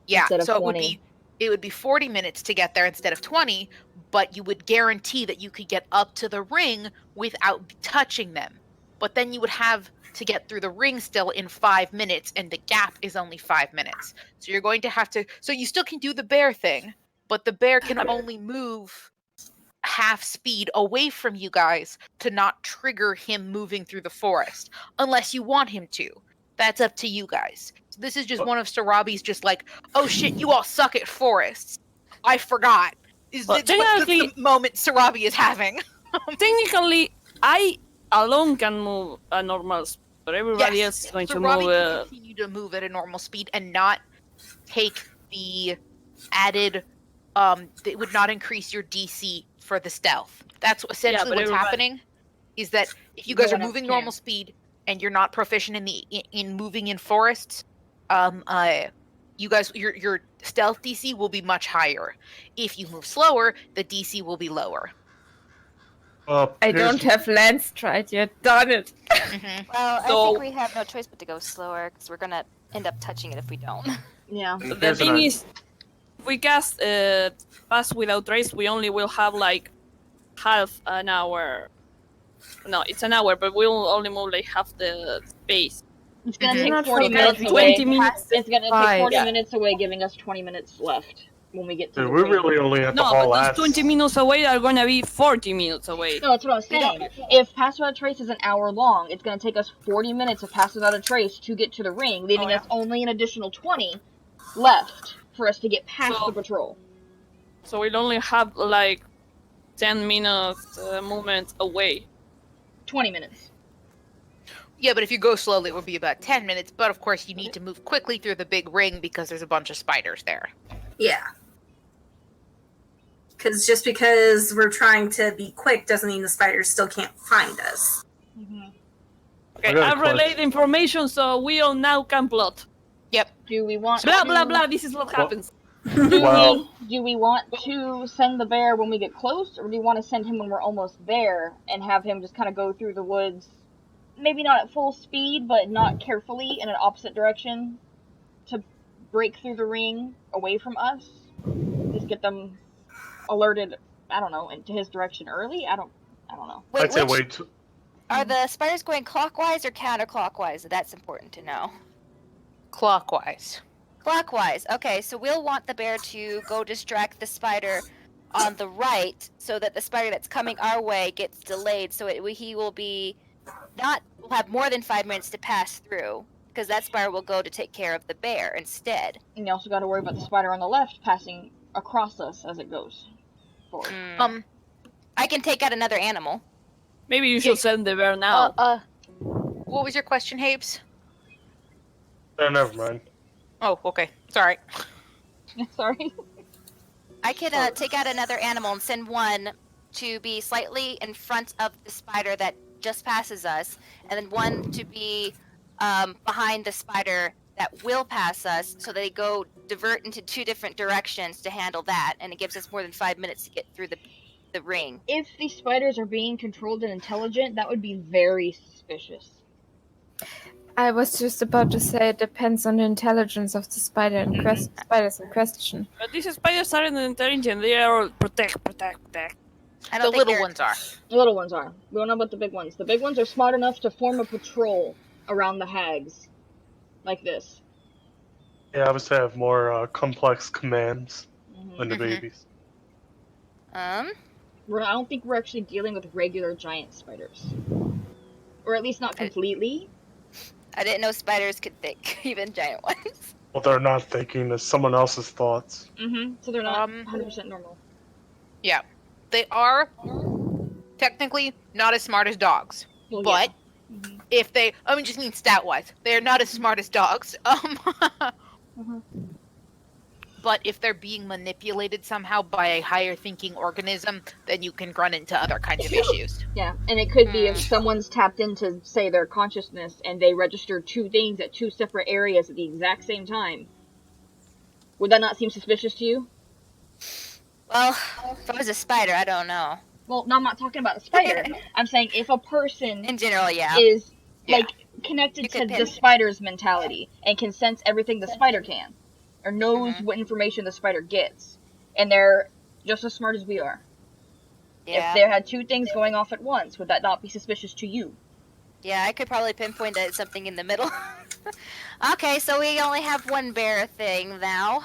Yeah, Instead of so 20. it would be 40 minutes to get there instead of 20, but you would guarantee that you could get up to the ring without touching them. But then you would have to get through the ring still in 5 minutes, and the gap is only 5 minutes. So you're going to have to. So you still can do the bear thing, but the bear can only move half speed away from you guys to not trigger him moving through the forest, unless you want him to. That's up to you guys. So this is just one of Sarabi's just like, oh shit, you all suck at forests. I forgot. That's the moment Sarabi is having. Technically, I alone can move a normal speed, but everybody else is going to Sarabi move. can continue to move at a normal speed and not take the added. It would not increase your DC for the stealth. That's essentially what's happening. Is that if you guys are moving normal speed and you're not proficient in moving in forests, you guys your stealth DC will be much higher. If you move slower, the DC will be lower. I don't have land stride yet. Darn it. Mm-hmm. Well, I think we have no choice but to go slower because we're gonna end up touching it if we don't. Yeah. The thing is, if we cast Pass Without Trace, we only will have like half an hour. No, it's an hour, but we'll only move like half the space. It's gonna Mhm. take Not 40 forget minutes away. 20 minutes. It's gonna take Fine. 40 Yeah. minutes away, giving us 20 minutes left. when we get to Dude, the we ring. really only have to No, haul but those ass. 20 minutes away are gonna be 40 minutes away. No, that's what I was saying. If Pass Without a Trace is an hour long, it's going to take us 40 minutes of Pass Without a Trace to get to the ring, leaving us only an additional 20 left for us to get past So- the patrol. So we'll only have like 10 minutes movement away. 20 minutes. Yeah, but if you go slowly, it would be about 10 minutes. But of course, you need to move quickly through the big ring because there's a bunch of spiders there. Yeah. Because just because we're trying to be quick doesn't mean the spiders still can't find us. Okay, I got a I've relayed question. information, so we all now can plot. Do we want Blah to... blah blah. This is what happens. Well, Do we want to send the bear when we get close, or do you want to send him when we're almost there and have him just kind of go through the woods, maybe not at full speed, but not carefully in an opposite direction to break through the ring away from us? Just get them alerted, I don't know, into his direction early? I don't know. Wait, I'd say which, wait. are the spiders going clockwise or counterclockwise? That's important to know. Clockwise. Clockwise. Okay, so we'll want the bear to go distract the spider on the right, so that the spider that's coming our way gets delayed. So he will be will have more than 5 minutes to pass through, because that spider will go to take care of the bear instead. And you also got to worry about the spider on the left passing across us as it goes forward. I can take out another animal. Maybe you should send the bear now. What was your question, Habes? Never mind. Oh, okay. Sorry. Sorry. I could take out another animal and send one to be slightly in front of the spider that just passes us, and then one to be behind the spider that will pass us, so they go divert into 2 different directions to handle that, and it gives us more than 5 minutes to get through the ring. If the spiders are being controlled and intelligent, that would be very suspicious. I was just about to say it depends on the intelligence of the spiders in question. But these spiders aren't intelligent. They are all protect. I The don't think little they're- ones are. The little ones are. We don't know about the big ones. The big ones are smart enough to form a patrol around the hags. Like this. Yeah, I would say I have more complex commands than the Mhm. babies. I don't think we're actually dealing with regular giant spiders. Or at least not completely. I didn't know spiders could think, even giant ones. Well, they're not thinking, it's someone else's thoughts. So they're not 100% 100% normal. Yeah. They are technically not as smart as dogs. Well, But yeah. if they, I mean, just mean stat-wise, they are not as smart as dogs. But if they're being manipulated somehow by a higher-thinking organism, then you can run into other kinds of issues. Yeah, and it could be if someone's tapped into, say, their consciousness and they register 2 things at 2 separate areas at the exact same time. Would that not seem suspicious to you? Well, if I was a spider, I don't know. Well, no, I'm not talking about a spider. I'm saying if a person In general, yeah. is, Yeah. like, connected You to could the pin- spider's mentality and can sense everything the spider can, or knows what information the spider gets, and they're just as smart as we are. Yeah. If they had 2 things going off at once, would that not be suspicious to you? Yeah, I could probably pinpoint that it's something in the middle. Okay, so we only have 1 bear thing now.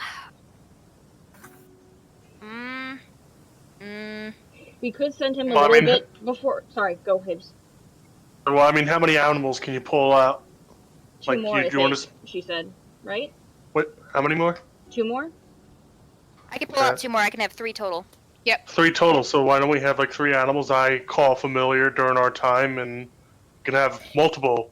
We could send him a Well, I little mean- bit before. Sorry, go Hibbs. Well, I mean, how many animals can you pull out? 2 Like, more, you I do want think, to... she said. Right? What? How many more? 2 more? I can pull out 2 more. I can have 3 total. 3 total, so why don't we have like 3 animals I call familiar during our time and can have multiple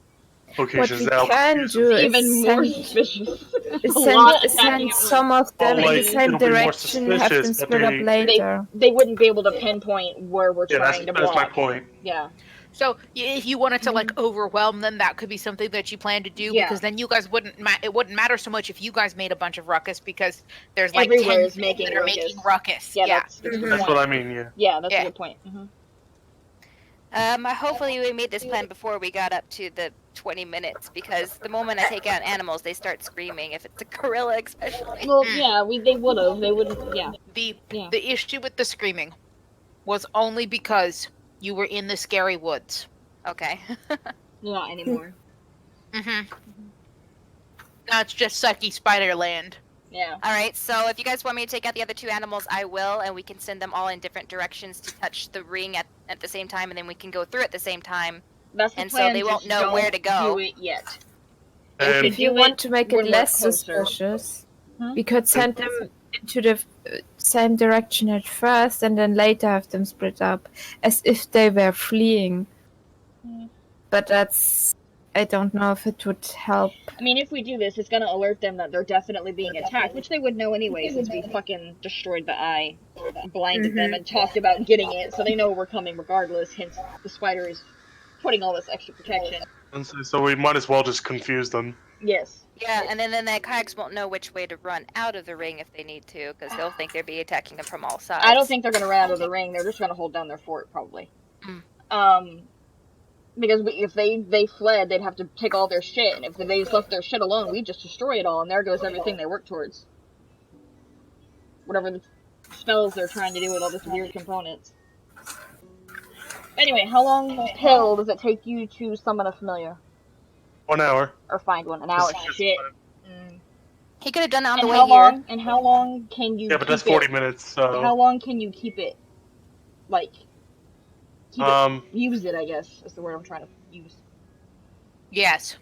What locations. we Now, can do Even more is suspicious. send, A lot is attacking send at some of them Well, in like, the same it'll be more direction, have them suspicious that split up they- later. They wouldn't be able to pinpoint where we're yeah, trying to that's block. my point. Yeah. So if you wanted to like overwhelm them, that could be something that you plan to do Yeah. because then you guys wouldn't. It wouldn't matter so much if you guys made a bunch of ruckus because there's like Everywhere 10 is making that are ruckus. making ruckus. Yeah, Yeah. that's a good That's point. what I mean, yeah. Yeah, that's Yeah. a good point. Hopefully we made this plan before we got up to the 20 minutes, because the moment I take out animals, they start screaming, if it's a gorilla especially. Well, yeah, they would have. They wouldn't. Yeah. The Yeah. the issue with the screaming was only because you were in the scary woods. Okay. Not anymore. Mm-hmm. Now it's just sucky Spiderland. Yeah. All right. So if you guys want me to take out the other 2 animals, I will, and we can send them all in different directions to touch the ring at the same time, and then we can go through at the same time. That's the And so plan. they won't just know don't where to go. Do it yet. And If you do want it to make it when we're less closer. suspicious, Huh? we could send them into the same direction at first and then later have them split up as if they were fleeing. Hmm. But I don't know if it would help. I mean, if we do this, it's gonna alert them that they're definitely being attacked, which they would know anyway since we fucking destroyed the eye, blinded them, and talked about getting it, so they know we're coming regardless, hence the spider is putting all this extra protection. so we might as well just confuse them. Yes. Yeah, and then the kayaks won't know which way to run out of the ring if they need to, because they'll think they'll be attacking them from all sides. I don't think they're gonna run out of the ring, they're just gonna hold down their fort, probably. Because if they fled, they'd have to take all their shit, and if they just left their shit alone, we'd just destroy it all, and there goes everything they work towards. Whatever the spells they're trying to do with all this weird components. Anyway, how long till does it take you to summon a familiar? 1 hour. Or find one? An hour? Shit. He could have done that on And the way how here. long? And how long can you? Yeah, but keep that's 40 it? minutes. So. How long can you keep it? Like, keep it, use it. I guess is the word I'm trying to use. Yes.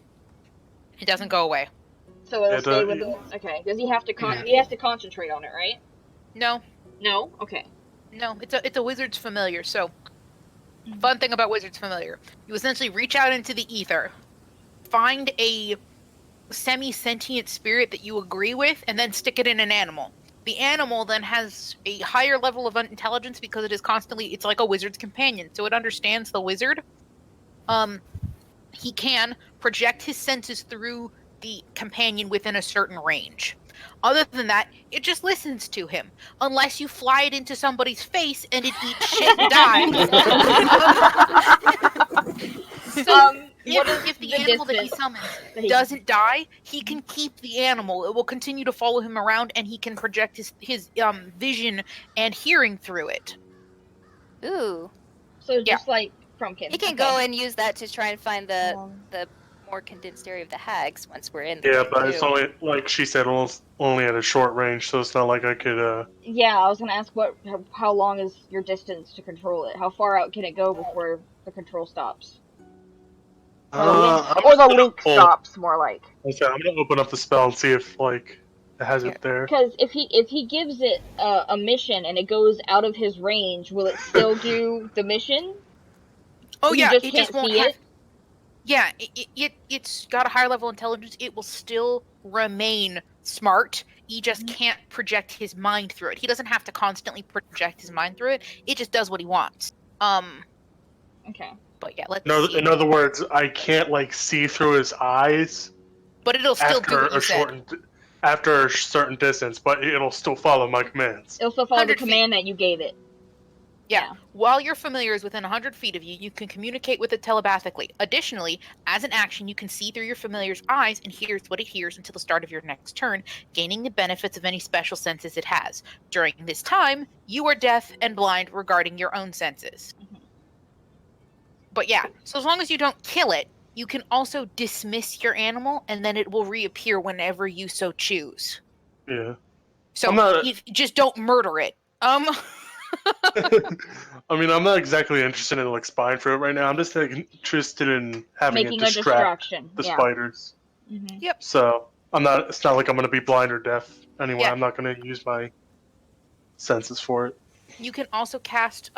It doesn't go away. So it'll stay with the. Okay. Does he have to? He has to concentrate on it, right? No. No. Okay. No. It's a wizard's familiar. So, fun thing about wizard's familiar: you essentially reach out into the ether, find a semi-sentient spirit that you agree with, and then stick it in an animal. The animal then has a higher level of intelligence because it is constantly. It's like a wizard's companion, so it understands the wizard. He can project his senses through the companion within a certain range. Other than that, it just listens to him. Unless you fly it into somebody's face and it eats shit and dies. If the animal that he summons doesn't die, he can keep the animal. It will continue to follow him around, and he can project his vision and hearing through it. Ooh. So just like Frumpkin. He can go and use that to try and find the more condensed area of the hags once we're in the Yeah, ring, but too. it's only, like she said, only at a short range, so it's not like I could, Yeah, I was gonna ask how long is your distance to control it? How far out can it go before the control stops? Or the link stops, more like. Okay, I'm gonna open up the spell and see if, like, it has it there. Because if he gives it a mission and it goes out of his range, will it still do the mission? Oh You yeah, just it can't just won't see have. it? Yeah, it's got a higher level of intelligence. It will still remain smart. He just can't project his mind through it. He doesn't have to constantly project his mind through it. It just does what he wants. Okay. But yeah, let's see. In other words, I can't, like, see through his eyes. But it'll still do what you said. After a certain distance, but it'll still follow my commands. It'll still follow the 100 feet. command that you gave it. Yeah. While your familiar is within 100 feet of you, you can communicate with it telepathically. Additionally, as an action, you can see through your familiar's eyes and hear what it hears until the start of your next turn, gaining the benefits of any special senses it has. During this time, you are deaf and blind regarding your own senses. But yeah, so as long as you don't kill it, you can also dismiss your animal, and then it will reappear whenever you so choose. Yeah. So you just don't murder it. I mean, I'm not exactly interested in, like, spying for it right now. I'm just, like, interested in having Making it a distraction. the spiders. Yep. So it's not like I'm gonna be blind or deaf anyway. Yeah. I'm not gonna use my senses for it. You can also cast,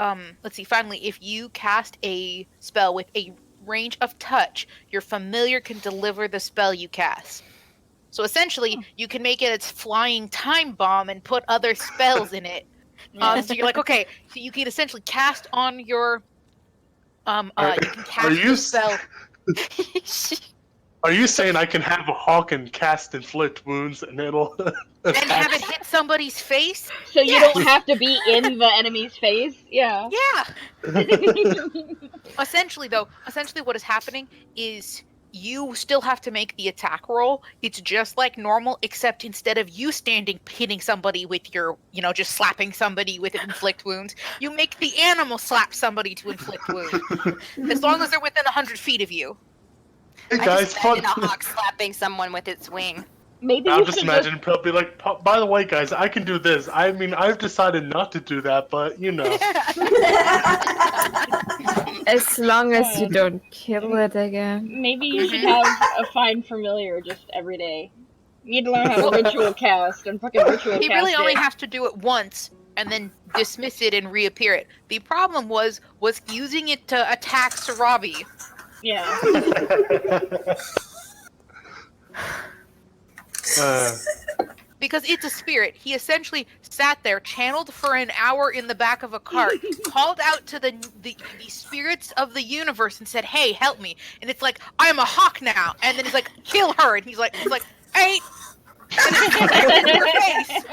let's see, finally, if you cast a spell with a range of touch, your familiar can deliver the spell you cast. So essentially, you can make it its flying time bomb and put other spells in it. So you're like, okay, so you can essentially cast on your, you can cast the spell. Are you saying I can have a hawk and cast inflict wounds and it'll and have it hit somebody's face? So you don't have to be in the enemy's face? Yeah. Yeah. Essentially what is happening is you still have to make the attack roll. It's just like normal, except instead of you hitting somebody with your, just slapping somebody with inflict wounds, you make the animal slap somebody to inflict wounds. As long as they're within 100 feet of you. Hey I guys, just imagine a hawk slapping someone with its wing. Maybe I'll you just should imagine Pill be like, by the way, guys, I can do this. I mean, I've decided not to do that, but you know. As long as you Uh, don't kill it again. Maybe you should have a find familiar just every day. You need to learn how to ritual cast and fucking ritual He cast really only it. has to do it once and then dismiss it and reappear it. The problem was using it to attack Sarabi. Yeah. Because it's a spirit. He essentially sat there, channeled for an hour in the back of a cart, called out to the spirits of the universe and said, "Hey, help me!" And it's like, "I'm a hawk now." And then he's like, "Kill her!" And he's like, "Hey!" And it's in your face.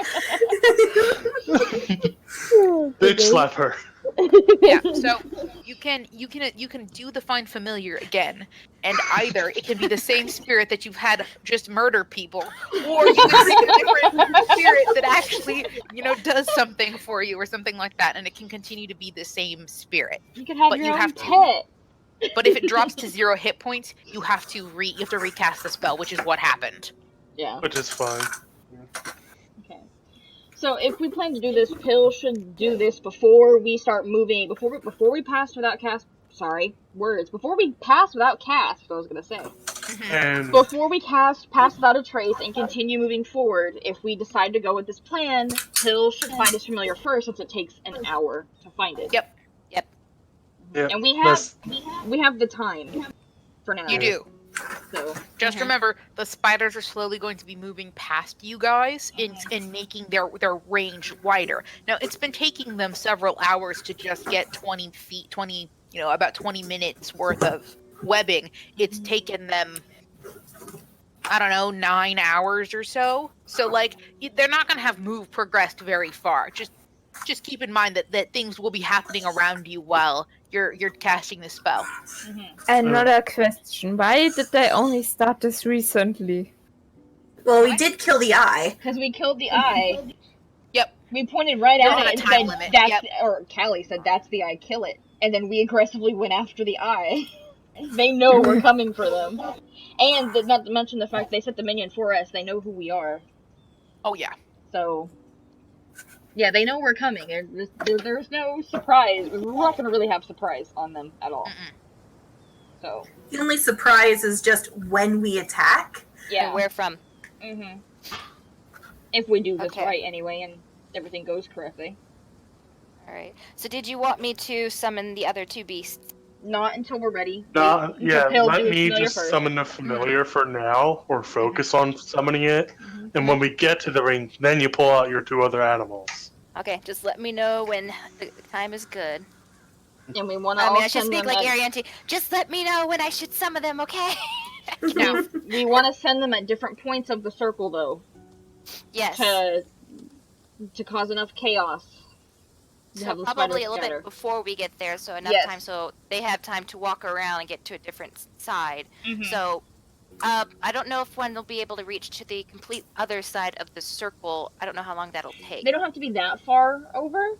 Bitch slap her. Yeah. So you can do the find familiar again, and either it can be the same spirit that you've had just murder people, or you can pick a different spirit that actually does something for you or something like that, and it can continue to be the same spirit. You can have But your you own have to- pet. But if it drops to 0 hit points, you have to recast the spell, which is what happened. Yeah. Which is fine. Okay. So if we plan to do this, Pill should do this before we start moving. Before we pass without cast. Sorry, words. Before we pass without cast, I was gonna say. And Before we pass without a trace and continue moving forward, if we decide to go with this plan, Pill should find his familiar first, since it takes an hour to find it. Yep. yeah, And we that's- have the time for now. You do. So Just remember, the spiders are slowly going to be moving past you guys and making their range wider. Now, it's been taking them several hours to just get 20 feet, about 20 minutes worth of webbing. It's taken them, I don't know, 9 hours or so. So, they're not going to have progressed very far. Just keep in mind that things will be happening around you while you're casting the spell. Another question. Why did they only start this recently? Well, we did kill the eye. because we killed the eye. Yep. We pointed right There at was it a and time said, limit, "That's," yep. or Callie said, "That's the eye. Kill it." And then we aggressively went after the eye. They know we're coming for them, and not to mention the fact they set the minion for us. They know who we are, Oh, yeah. so yeah, they know we're coming. There's no surprise. We're not gonna really have surprise on them at all. So The only surprise is just when we attack. yeah, Where from? if we do this Okay. right anyway, and everything goes correctly. All right. So did you want me to summon the other 2 beasts? Not until we're ready. Nah, Until yeah, Pill let do his me familiar just first. summon the familiar for now, or focus on summoning it. And when we get to the ring, then you pull out your 2 other animals. Okay, just let me know when the time is good. And we want to I all should send speak them like at, Arianti. Just let me know when I should summon them, okay? Now, we want to send them at different points of the circle, though, Yes. to cause enough chaos. To So have the probably spiders a little scatter. bit before we get there, so enough Yes. time so they have time to walk around and get to a different side. Mhm. So I don't know if one will be able to reach to the complete other side of the circle. I don't know how long that'll take. They don't have to be that far over,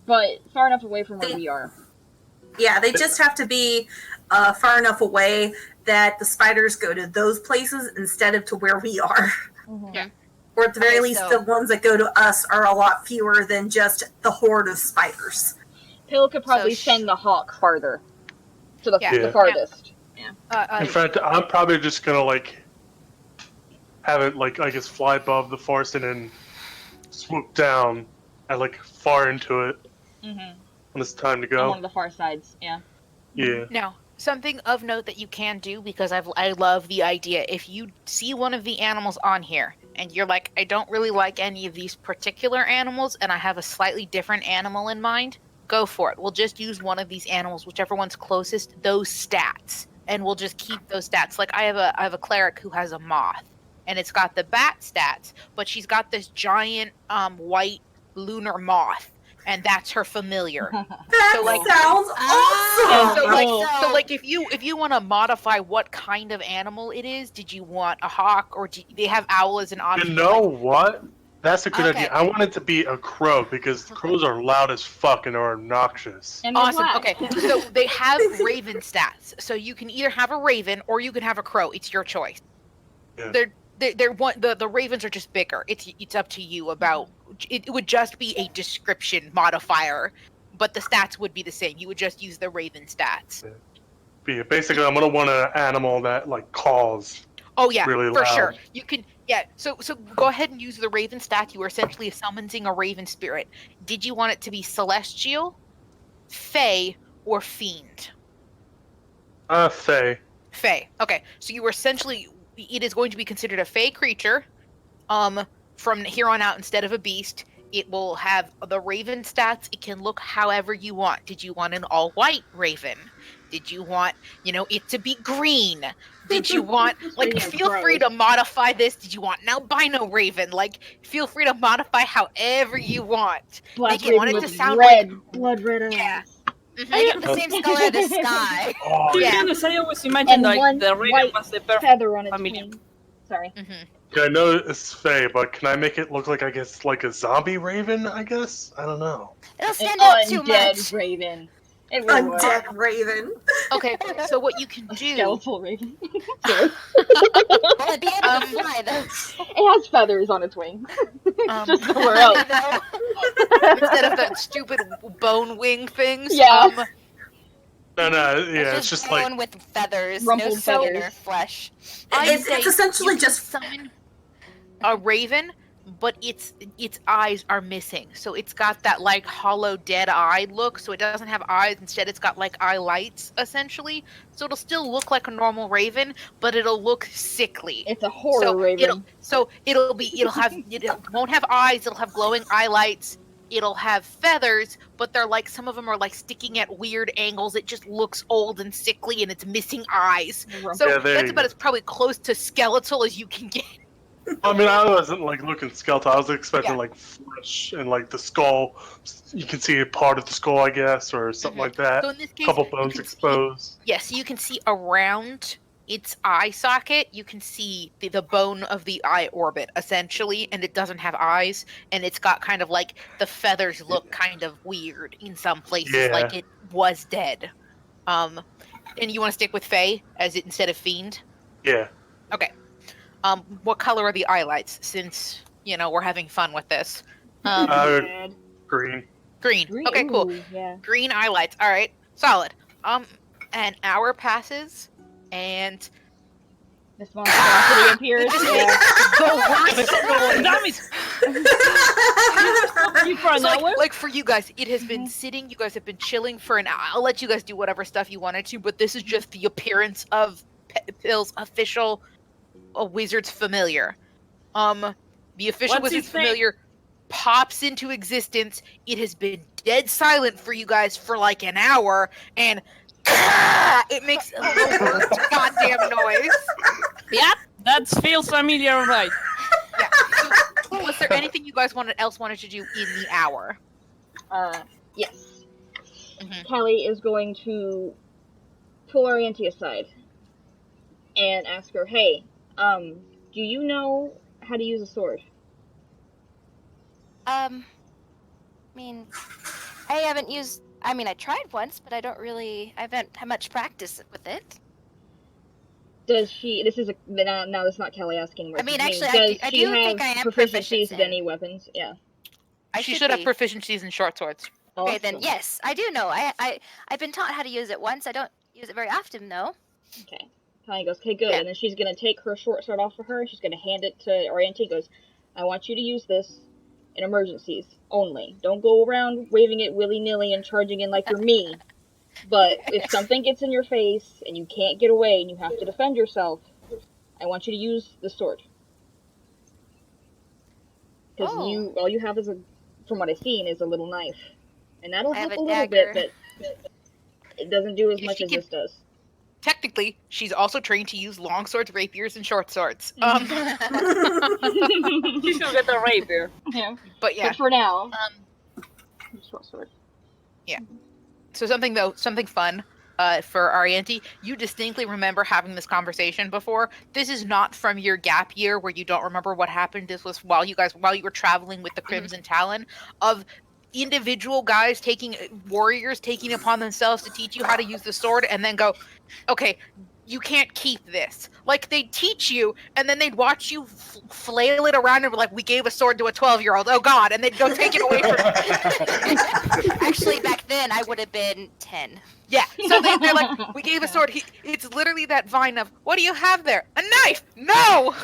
but far enough away from where we are. Yeah, they just have to be far enough away that the spiders go to those places instead of to where we are. Yeah. Or at the very Okay, least, so- the ones that go to us are a lot fewer than just the horde of spiders. Pill could probably sh- send the hawk farther. To the, Yeah. the farthest. In fact, I'm probably just gonna have it I guess fly above the forest and then swoop down at far into it Mm-hmm. when it's time to On one go. of the far sides, yeah. Yeah. Now, something of note that you can do, because I love the idea, if you see one of the animals on here, and you're like, I don't really like any of these particular animals, and I have a slightly different animal in mind, go for it. We'll just use one of these animals, whichever one's closest, those stats, and we'll just keep those stats. Like I have a cleric who has a moth, and it's got the bat stats, but she's got this giant white lunar moth, and that's her familiar. That So, sounds awesome! So if you want to modify what kind of animal it is, did you want a hawk or they have owl as an option? You know what? That's a good Okay. idea. I want it to be a crow because crows are loud as fuck and are obnoxious. And they're Awesome. black. Okay, so they have raven stats, so you can either have a raven or you can have a crow. It's your choice. Yeah. the ravens are just bigger. It's up to you about it would just be a description modifier, but the stats would be the same. You would just use the raven stats. Basically, I'm gonna want an animal that like calls Oh yeah, really for loud. sure. You can so go ahead and use the raven stat. You are essentially summoning a raven spirit. Did you want it to be celestial, fey, or fiend? Fey. Fey. Okay. So you were essentially it is going to be considered a fey creature. From here on out, instead of a beast, it will have the raven stats. It can look however you want. Did you want an all white raven? Did you want, it to be green? Did you want feel free to modify this? Did you want an albino raven? Like, feel free to modify however you want. Black They want raven it to with sound red, blood red eyes. Yeah. Make it the same color of the sky. Oh, To be Yeah. honest, I always imagined And one the raven white was the perfect feather on its family. wing. Sorry. yeah, I know it's Fey, but can I make it look like like a zombie raven? I guess I don't know. It'll An stand out too undead much. raven. It really was. Undead raven. Okay, so what you can do Skeletal raven. Sorry. Will it be able to fly though? It has feathers on its wing. Um, Just somewhere else. instead of that stupid bone wing things. Yeah. No, yeah, it's just like bone with feathers, Rumpled no skin or feathers. flesh. It's essentially you can just summon a raven, but its eyes are missing. So it's got that like hollow dead eye look. So it doesn't have eyes. Instead, it's got like eye lights essentially. So it'll still look like a normal raven, but it'll look sickly. It's a horror raven. It won't have eyes. It'll have glowing eye lights. It'll have feathers, but they're like some of them are like sticking at weird angles. It just looks old and sickly, and it's missing eyes. So Yeah, there that's you about go. as probably close to skeletal as you can get. I mean, I wasn't like looking skeletal. I was expecting Yeah. like flesh and like the skull. You can see a part of the skull, I guess, or something like that. So in this case, Couple you bones can exposed. Yes, you can see around its eye socket. You can see the bone of the eye orbit essentially, and it doesn't have eyes, and it's got kind of like the feathers look kind of weird in some places, like Yeah. it was dead. And you want to stick with Fey as it instead of Fiend? Yeah. Okay. What color are the eye lights? Since we're having fun with this. Red. Green. Green. Okay, cool. Ooh, yeah. Green eye lights. All right, solid. An hour passes, and This monstrosity appears. Yeah. Damn it! You for an so hour? like for you guys, it has been sitting. You guys have been chilling for an hour. I'll let you guys do whatever stuff you wanted to, but this is just the appearance of Pill's official wizard's familiar. The official What's his wizard's name? familiar pops into existence. It has been dead silent for you guys for like an hour, and it makes a little goddamn noise. Yep, that feels familiar, right? Yeah. So, was there anything you guys wanted to do in the hour? Yes. Mhm. Kelly is going to pull Oriente aside and ask her, "Hey, do you know how to use a sword?" I mean, I haven't used. I mean, I tried once, but I haven't had much practice with it. Does she? This is now. This is not Kelly asking. What I mean, this actually, means. I Does do she have think I am proficiencies proficient with in. any weapons? Yeah. She should have be. proficiencies in short swords. Okay, then Awesome. yes, I do know. I've been taught how to use it once. I don't use it very often though. Okay. Kelly goes, "Okay, good." Yeah. And then she's gonna take her short sword off of her. She's gonna hand it to Oriente. Goes, "I want you to use this in emergencies only. Don't go around waving it willy-nilly and charging in like you're me. But if something gets in your face and you can't get away and you have to defend yourself, I want you to use the sword. Because Oh. all you have is from what I've seen, is a little knife. And that'll I have help a a little dagger. bit, but it doesn't do as Yeah, much she as can- this does. Technically, she's also trained to use long swords, rapiers, and short swords. You should get a rapier. Yeah. But yeah. But for now, short sword. So something fun for Arianti. You distinctly remember having this conversation before. This is not from your gap year where you don't remember what happened. This was while you were traveling with the Crimson Talon, of individual warriors taking upon themselves to teach you how to use the sword, and then go, okay, you can't keep this. Like, they'd teach you, and then they'd watch you flail it around and be like, we gave a sword to a 12-year-old. Oh, God. And they'd go take it away from you. Actually, back then, I would have been 10. Yeah. So they're like, we gave a sword. It's literally that vine of, what do you have there? A knife! No!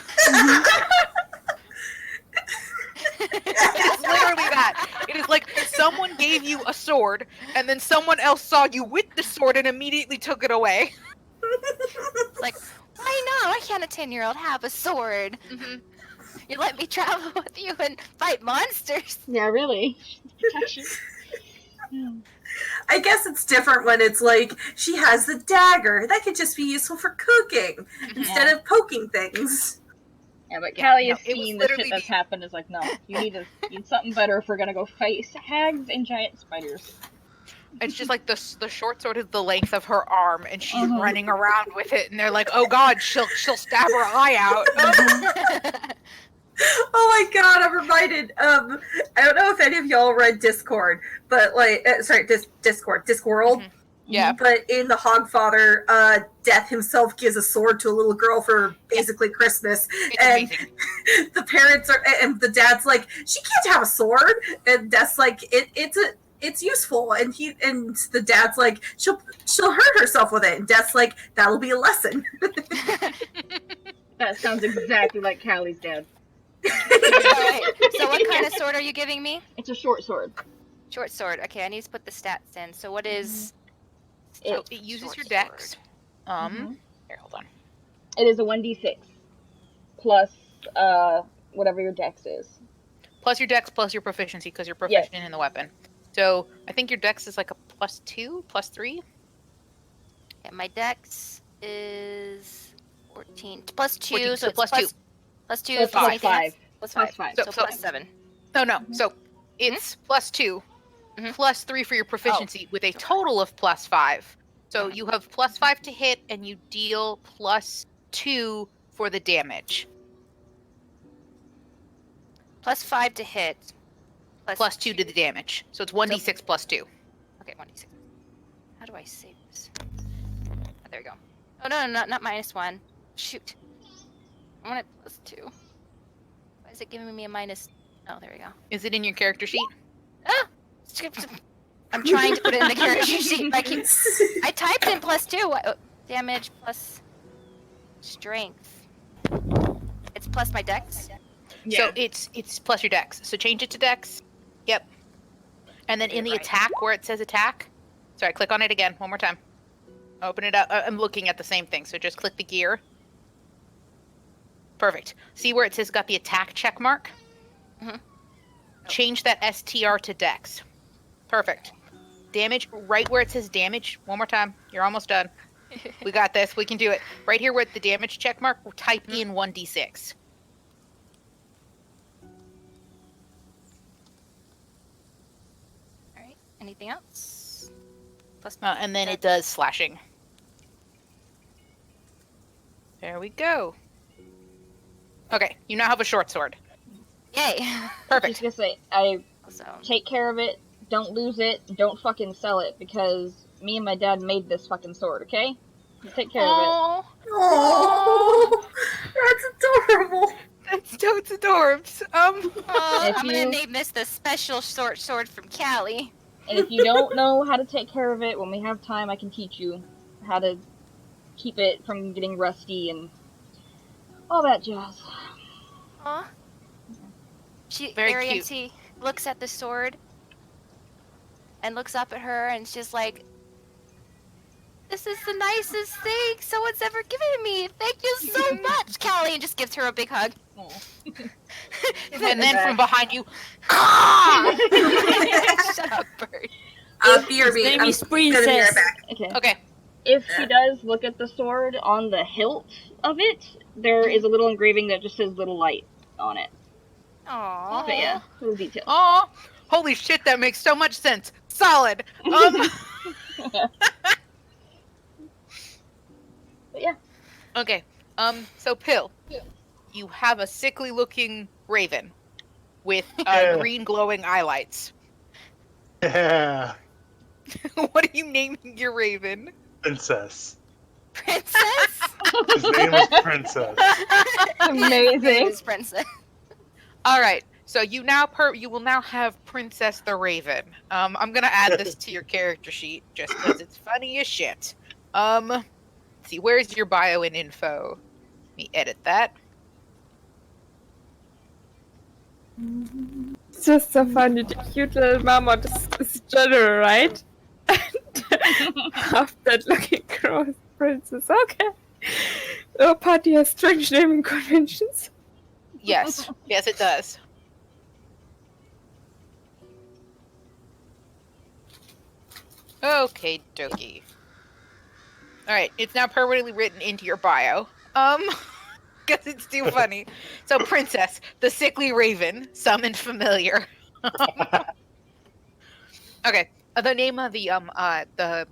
It's literally that. It is like someone gave you a sword, and then someone else saw you with the sword and immediately took it away. It's like, why not? Why can't a 10-year-old have a sword? Mm-hmm. You let me travel with you and fight monsters. Yeah, really. Protection. I guess it's different when it's like she has the dagger. That could just be useful for cooking instead of poking things. Yeah, but Callie no, has it was seen the shit literally that's happened. Is like, no, you need something better if we're gonna go face hags and giant spiders. It's just like the short sword is the length of her arm, and she's running around with it, and they're like, "Oh God, she'll stab her eye out." Oh my god, I'm reminded. I don't know if any of y'all read Discord, but like, Discworld. Yeah. But in the Hogfather, Death himself gives a sword to a little girl for basically Christmas, It's and amazing. the parents are, and the dad's like, she can't have a sword, and Death's like, it's useful, and the dad's like, she'll hurt herself with it, and Death's like, that'll be a lesson. That sounds exactly like Callie's dad. So what kind of sword are you giving me? It's a short sword. Short sword. Okay, I need to put the stats in. So what is... So it uses short your dex. Mhm. Here, hold on. It is a 1d6 plus whatever your dex is. Plus your dex, plus your proficiency, because you're proficient in the weapon. So I think your dex is like a +2, +3. Yeah, my dex is 14. Plus 2, 14, so so it's plus 2. Plus 2 So it's for plus anything else? 5. Plus Plus 5. 5. So, So- plus 7. No. So it's +2, Mhm. +3 for your proficiency, with a total of +5. So you have +5 to hit, and you deal +2 for the damage. Plus 5 to hit. +2 to the damage. So it's 1d6 +2. Okay, 1d6. How do I save this? Oh, there we go. Oh, no, not -1. Shoot. I want it +2. Why is it giving me a minus? Oh, there we go. Is it in your character sheet? Ah! I'm trying to put it in the character sheet. I typed in +2. Damage plus strength. It's plus my dex. So it's plus your dex. So change it to dex. Yep. And then in the Right. attack, where it says attack, sorry, click on it again one more time. Open it up. I'm looking at the same thing, so just click the gear. Perfect. See where it says got the attack check mark? Mhm. Change that STR to dex. Perfect. Damage, right where it says damage, one more time. You're almost done. We got this. We can do it. Right here where the damage check mark, we'll type in 1d6. All right. Anything else? Plus And then it does slashing. There we go. Okay, you now have a short sword. Yay. Just Perfect. gonna say, I So take care of it, don't lose it, don't fucking sell it, because me and my dad made this fucking sword, okay? You take care of Oh, Oh, that's adorable. that's totes adorbs. If I'm gonna you- name this the special short sword from Callie. it. And if you don't know how to take care of it, when we have time, I can teach you how to keep it from getting rusty and all that jazz. Aw. She Very Arianty looks at the sword and looks up at her and she's like, "This is the nicest thing someone's ever given me. Thank you so much, Callie," and just gives her a big hug. And then from behind you, "Ah!" Shut up, Bird. BRB, name I'm is gonna be right Princess. back. Okay. Okay. If she does look at the sword, on the hilt of it, there is a little engraving that just says "little light" on it. Aww. But yeah, little detail. Oh, holy shit, that makes so much sense. Solid. But yeah. Okay. So Pill, you have a sickly looking raven with green glowing eyelights. Yeah. What are you naming your raven? Princess. Princess? His name is Princess. Amazing. Name is Princess. All right. So you will now have Princess the Raven. I'm gonna add this to your character sheet just because it's funny as shit. Let's see, where's your bio and info? Let me edit that. It's just so funny. The cute little marmot is general, right? And half that looking cross princess. Okay. Our party has strange naming conventions. Yes, yes, it does. Okay, dokie. All right, it's now permanently written into your bio. Because it's too funny. So, Princess, the sickly raven, summoned familiar. Okay, the name of the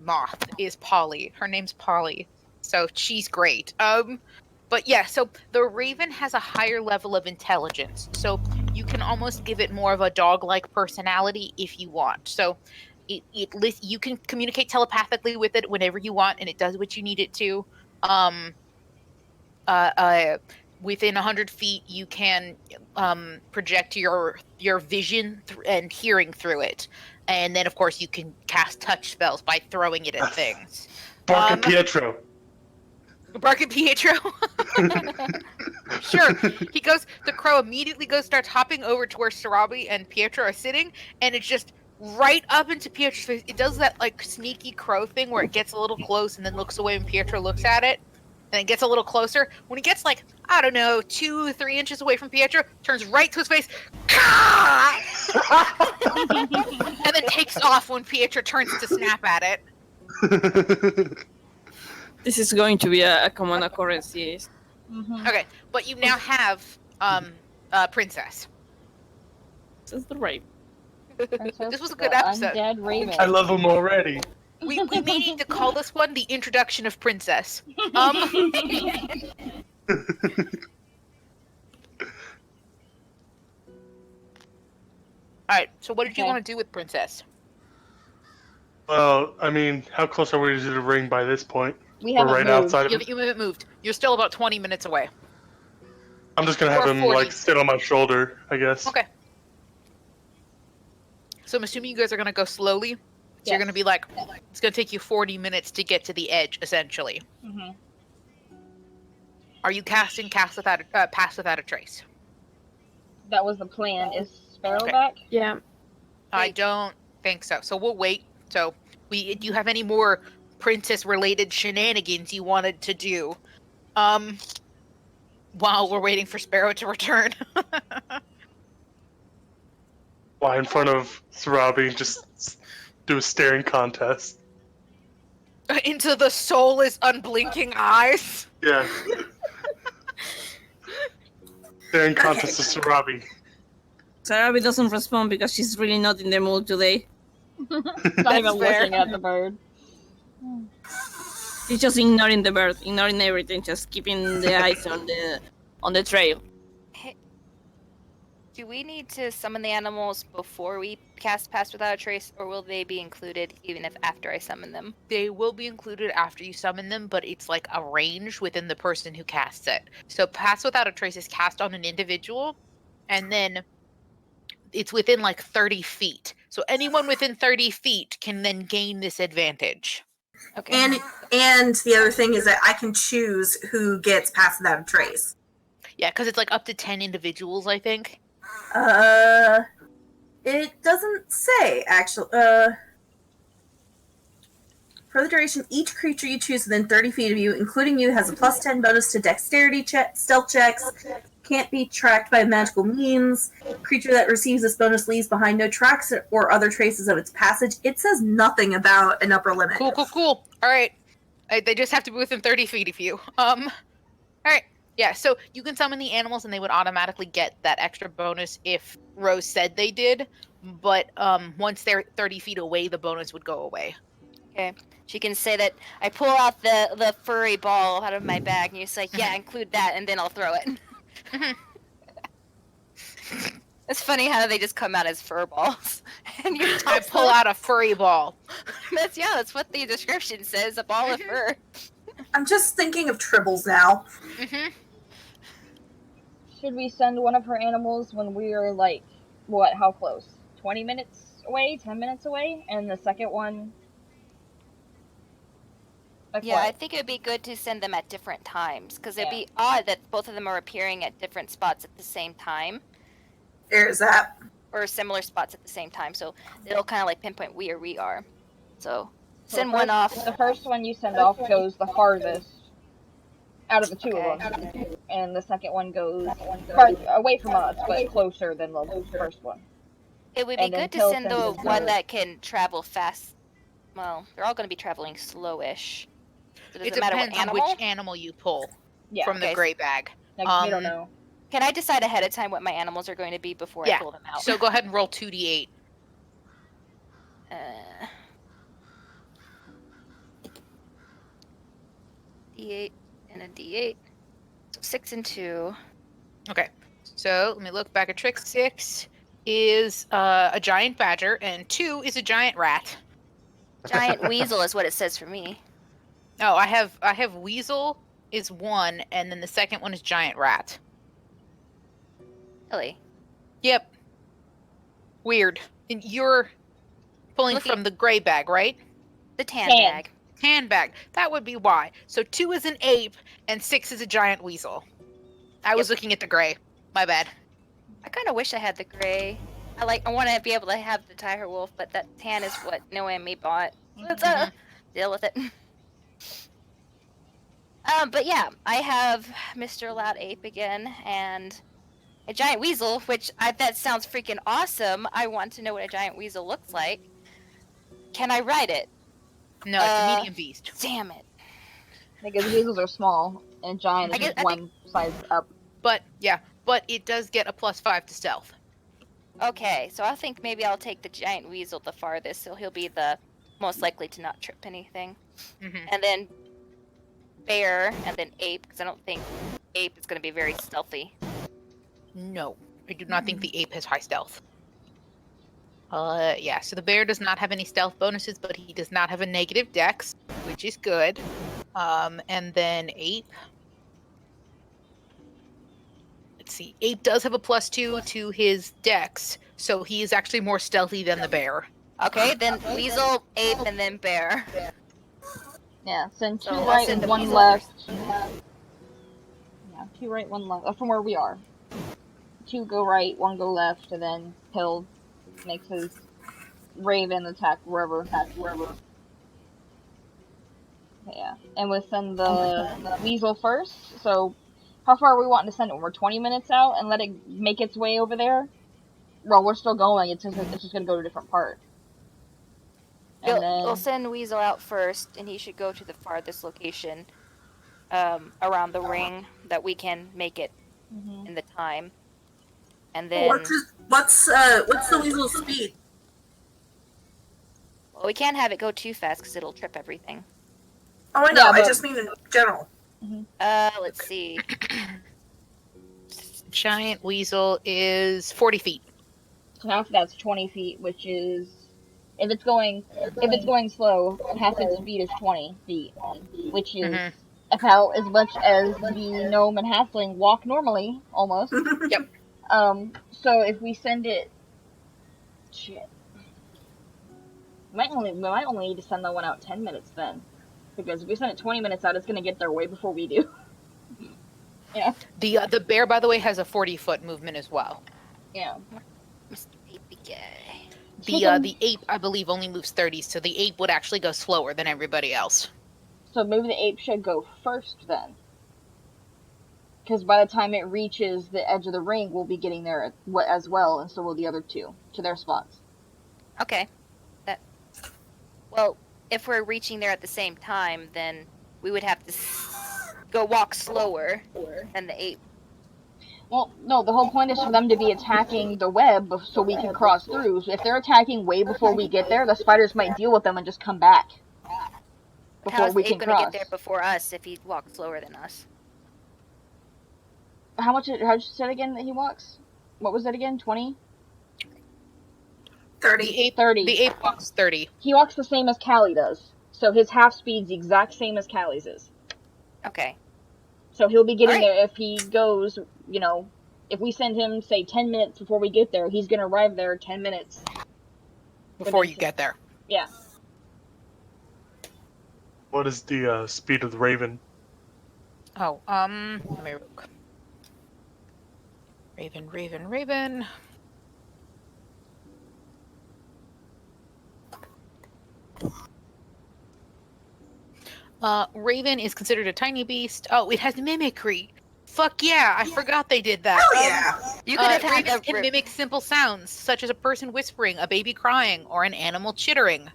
moth is Polly. Her name's Polly, so she's great. But yeah, so the raven has a higher level of intelligence, so you can almost give it more of a dog-like personality if you want. So you can communicate telepathically with it whenever you want, and it does what you need it to. Within 100 feet, you can project your vision and hearing through it, and then of course you can cast touch spells by throwing it at things. Bark at Pietro. Bark at Pietro. Sure. He goes. The crow immediately starts hopping over to where Sarabi and Pietro are sitting, and it's just right up into Pietro's face. It does that like sneaky crow thing where it gets a little close and then looks away when Pietro looks at it. And it gets a little closer. When he gets like, I don't know, 2-3 inches away from Pietro, turns right to his face, and then takes off when Pietro turns to snap at it. This is going to be a common occurrence, yes. Okay, but you now have Princess. This is the rape. This was a good episode. Undead Raven. I love him already. We may need to call this one the introduction of Princess. Alright, so what did you Okay. want to do with Princess? Well, I mean, how close are we to the ring by this point? We We're haven't right moved. outside of it. You haven't moved. You're still about 20 minutes away. I'm just gonna have Or him 40. like sit on my shoulder, I guess. Okay. So I'm assuming you guys are going to go slowly. So you're Yes. going to be like, it's going to take you 40 minutes to get to the edge, essentially. Mhm. Are you casting Pass Without a Trace? That was the plan. Is Sparrow Okay. back? Yeah. I don't think so. So we'll wait. So do you have any more princess-related shenanigans you wanted to do? While we're waiting for Sparrow to return. Fly in front of Sarabi and just do a staring contest. Into the soulless, unblinking eyes. Yeah. Staring contest to Sarabi. Sarabi doesn't respond because she's really not in the mood today. Not even fair. looking at the bird. She's just ignoring the bird, ignoring everything, just keeping the eyes on the trail. Do we need to summon the animals before we cast Pass Without a Trace, or will they be included even if after I summon them? They will be included after you summon them, but it's like a range within the person who casts it. So Pass Without a Trace is cast on an individual, and then it's within like 30 feet. So anyone within 30 feet can then gain this advantage. Okay. And the other thing is that I can choose who gets Pass Without a Trace. Yeah, because it's like up to 10 individuals, I think. It doesn't say, actually. For the duration, each creature you choose within 30 feet of you, including you, has a plus 10 bonus to dexterity stealth checks. Can't be tracked by magical means. Creature that receives this bonus leaves behind no tracks or other traces of its passage. It says nothing about an upper limit. Cool. All right. They just have to be within 30 feet of you. All right. Yeah, so you can summon the animals and they would automatically get that extra bonus if Rose said they did. But once they're 30 feet away, the bonus would go away. Okay. She can say that I pull out the furry ball out of my bag, and you say, yeah, include that, and then I'll throw it. It's funny how they just come out as fur balls. And you I pull out a furry ball. That's what the description says, a ball of fur. I'm just thinking of tribbles now. Mm-hmm. Should we send one of her animals when we're like, what? How close? 20 minutes away? 10 minutes away? And the second one. Like Yeah, I what? think it would be good to send them at different times because it'd Yeah. be odd that both of them are appearing at different spots at the same time There's that. or similar spots at the same time. So it'll kind of like pinpoint where we are. So So send one off. The first one you send off goes the farthest out of the two Okay. of them, and the second one goes away from us, but closer than the first one. It would be And then good to Till send the sends one her- that can travel fast. Well, they're all going to be traveling slowish. So does It it matter what depends on animal? which animal you pull Yeah, from the Okay. gray bag. like, we don't um, know. Can I decide ahead of time what my animals are going to be before I Yeah. pull them out? So go ahead and roll 2d8. D8 and a D8. So 6 and 2. Okay. So let me look back at trick. 6 is a giant badger, and 2 is a giant rat. Giant weasel is what it says for me. Oh, I have weasel is 1, and then the second one is giant rat. Really? Yep. Weird. And you're pulling Looking- from the gray bag, right? The tan Tan. bag. Tan bag. That would be why. So 2 is an ape, and 6 is a giant weasel. I was looking at the gray. My bad. I kind of wish I had the gray. I want to be able to have the tiger wolf, but that tan is what Noemi bought. Let's deal with it. But yeah, I have Mr. Loud Ape again and a giant weasel, which that sounds freaking awesome. I want to know what a giant weasel looks like. Can I ride it? No, it's a medium beast. Damn it. Because weasels are small, and giant is I just one size up. But it does get a +5 to stealth. Okay, so I think maybe I'll take the giant weasel the farthest, so he'll be the most likely to not trip anything. Mhm. And then bear, and then ape, because I don't think ape is going to be very stealthy. No, I do not think the ape has high stealth. Yeah, so the bear does not have any stealth bonuses, but he does not have a negative dex, which is good. And then ape. Let's see, ape does have a +2 to his dex, so he is actually more stealthy than the bear. Okay, then weasel, ape, and then bear. Yeah, send 2 So I'll right send and the 1 weasel left. Yeah, 2 right, 1 left. From where we are. 2 go right, 1 go left, and then Hill makes his raven attack wherever. Yeah, and we'll send the weasel first. So, how far are we wanting to send it? We're 20 minutes out and let it make its way over there? Well, we're still going. It's just gonna go to a different part. And We'll then send Weasel out first, and he should go to the farthest location around the ring that we can make it in the time. And then What's the weasel's speed? well, we can't have it go too fast because it'll trip everything. Oh, I know. Yeah, I but- just mean in general. Let's see. Giant weasel is 40 feet. so half of that's 20 feet, which is if it's going slow, half its speed is 20 feet, which is Mhm. about as much as the gnome and halfling walk normally, almost. Yep. So if we send it, shit, we might only need to send that one out 10 minutes then, because if we send it 20 minutes out, it's gonna get there way before we do. Yeah. The bear, by the way, has a 40-foot movement as well. Yeah. Mr. Baby Guy. The ape, I believe, only moves 30, so the ape would actually go slower than everybody else. So maybe the ape should go first then. Because by the time it reaches the edge of the ring, we'll be getting there as well, and so will the other 2 to their spots. Okay. Well, if we're reaching there at the same time, then we would have to go walk slower than the ape. Well, no, the whole point is for them to be attacking the web so we can cross through. So if they're attacking way before we get there, the spiders might deal with them and just come back How before is we the can ape going to cross. get there before us if he walks slower than us? How did you say again that he walks? What was it again? 20? 30. The ape 30. The ape walks 30. He walks the same as Callie does. So his half speed's the exact same as Callie's is. Okay. So he'll be getting Alright. there if he goes, you know, if we send him, say, 10 minutes before we get there, he's going to arrive there 10 minutes. Before within you 10 get there. Yeah. What is the speed of the Raven? Oh, let me look. Raven. Raven is considered a tiny beast. Oh, it has mimicry. Fuck yeah, I forgot they did that. Hell yeah. You could have had Ravens the can mimic simple sounds, such as a person whispering, a baby crying, or an animal chittering.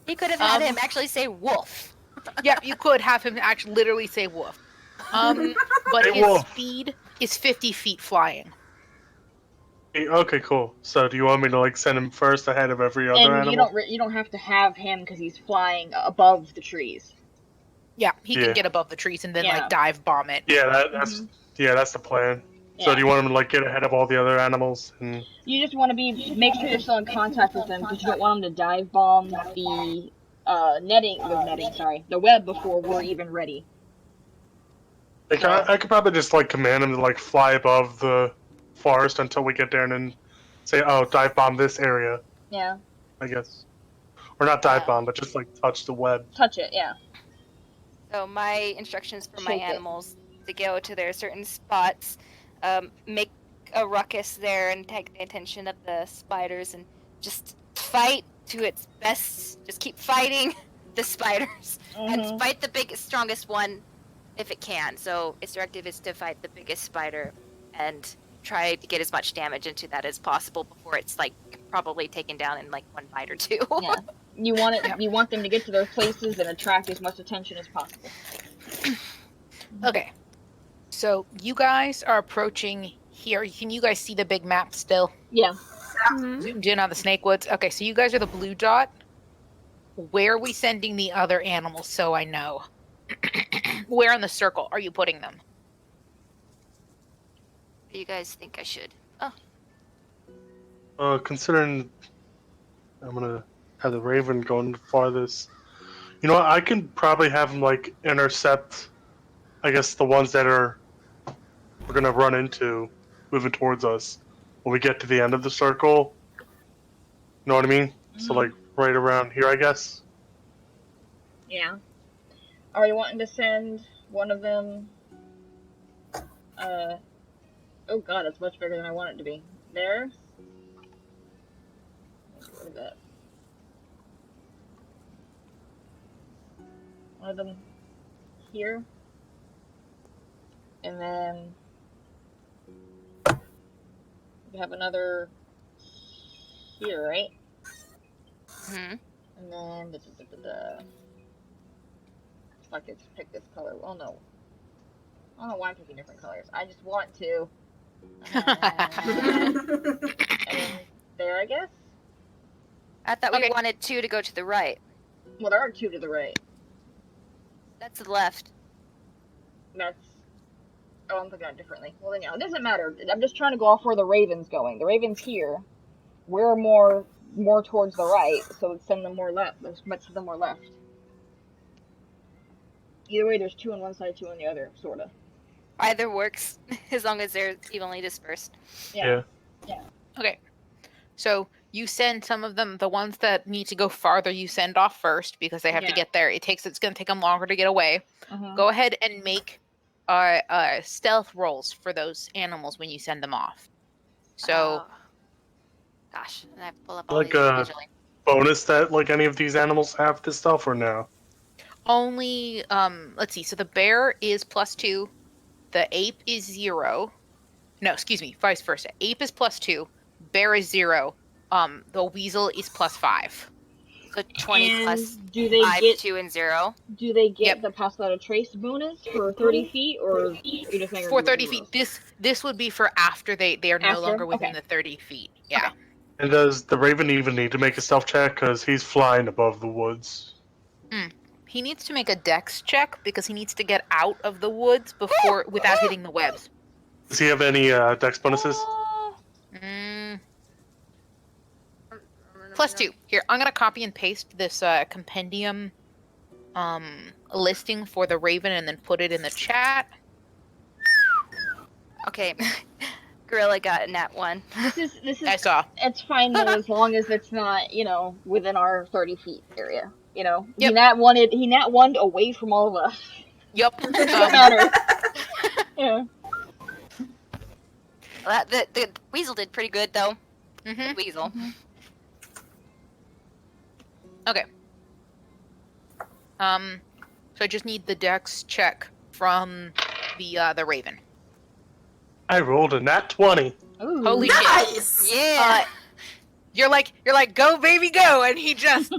You could have had Um, him actually say wolf. Yeah, you could have him actually literally say woof. But Hey, his wolf. speed is 50 feet flying. Hey, okay, cool. So do you want me to like send him first ahead of every other And animal? you don't have to have him because he's flying above the trees. Yeah, he Yeah. can get above the trees and then Yeah. like dive bomb it. Yeah, that's that's the plan. So Yeah. do you want him to like get ahead of all the other animals? And You just want to make sure you're still in contact with them because you don't want him to dive bomb the the web before we're even ready. like, So- I could probably just like command him to like fly above the forest until we get there, and then say, "Oh, dive bomb this area." Yeah. I guess, or not dive Yeah. bomb, but just like touch the web. Touch it, yeah. So my instructions for my Shake it. animals to go to their certain spots, make a ruckus there and take the attention of the spiders and just fight to its best. Just keep fighting the spiders and Mhm. fight the biggest, strongest one if it can. So its directive is to fight the biggest spider and try to get as much damage into that as possible before it's like probably taken down in like one bite or two. Yeah. You want it. Yeah. You want them to get to those places and attract as much attention as possible. Okay. So you guys are approaching here. Can you guys see the big map still? Yeah. Zoomed in on the snake woods. Okay, so you guys are the blue dot. Where are we sending the other animals so I know? Where in the circle are you putting them? You guys think I should? Considering I'm gonna have the Raven going farthest, you know what? I can probably have him like intercept. I guess the ones that we're gonna run into moving towards us when we get to the end of the circle. You know what I mean? So like right around here, I guess. Yeah. Are you wanting to send one of them? Oh god, it's much bigger than I want it to be. There. What is that? One of them here. And then we have another here, right? Hmm. And then fuck it, just pick this color. Well, no. I don't know why I'm picking different colors. I just want to. And then there, I guess. I thought we Okay. wanted two to go to the right. Well, there are two to the right. That's the left. That's. Oh, I'm thinking of it differently. Well, then, yeah, it doesn't matter. I'm just trying to go off where the Raven's going. The Raven's here. We're more towards the right, so let's send them more left. Let's send them more left. Either way, there's two on one side, two on the other, sorta. Either works as long as they're evenly dispersed. Yeah. Okay. So you send some of them, the ones that need to go farther, you send off first because they have to Yeah. get there. It's going to take them longer to get away. Uh-huh. Go ahead and make stealth rolls for those animals when you send them off. So Oh. Gosh, and I have to pull up all Like these individually. bonus that like any of these animals have this stuff or no? only let's see. So the bear is +2, the ape is 0. No, excuse me, vice versa. Ape is +2, bear is 0. The weasel is +5. So 20 And plus do they 5, get 2, and 0. Yep. the pass without a trace bonus for 30 feet, or you're just saying For 30 feet, this would be for after they are no After? longer within Okay. the 30 feet. Yeah. Okay. And does the Raven even need to make a stealth check because he's flying above the woods? He needs to make a dex check because he needs to get out of the woods before without hitting the webs. Does he have any dex bonuses? +2. Here, I'm gonna copy and paste this compendium listing for the Raven and then put it in the chat. Okay. Gorilla got a nat 1. This is. I saw. It's fine though, as long as it's not, within our 30 feet area. Yep. He nat 1'd away from all of us. Yep. Doesn't matter. Yeah. Well, the weasel did pretty good, though. Mhm. Weasel. Okay. So I just need the dex check from the Raven. I rolled a nat 20. Ooh. Holy shit. Nice! Yeah. You're like, go baby go, and he just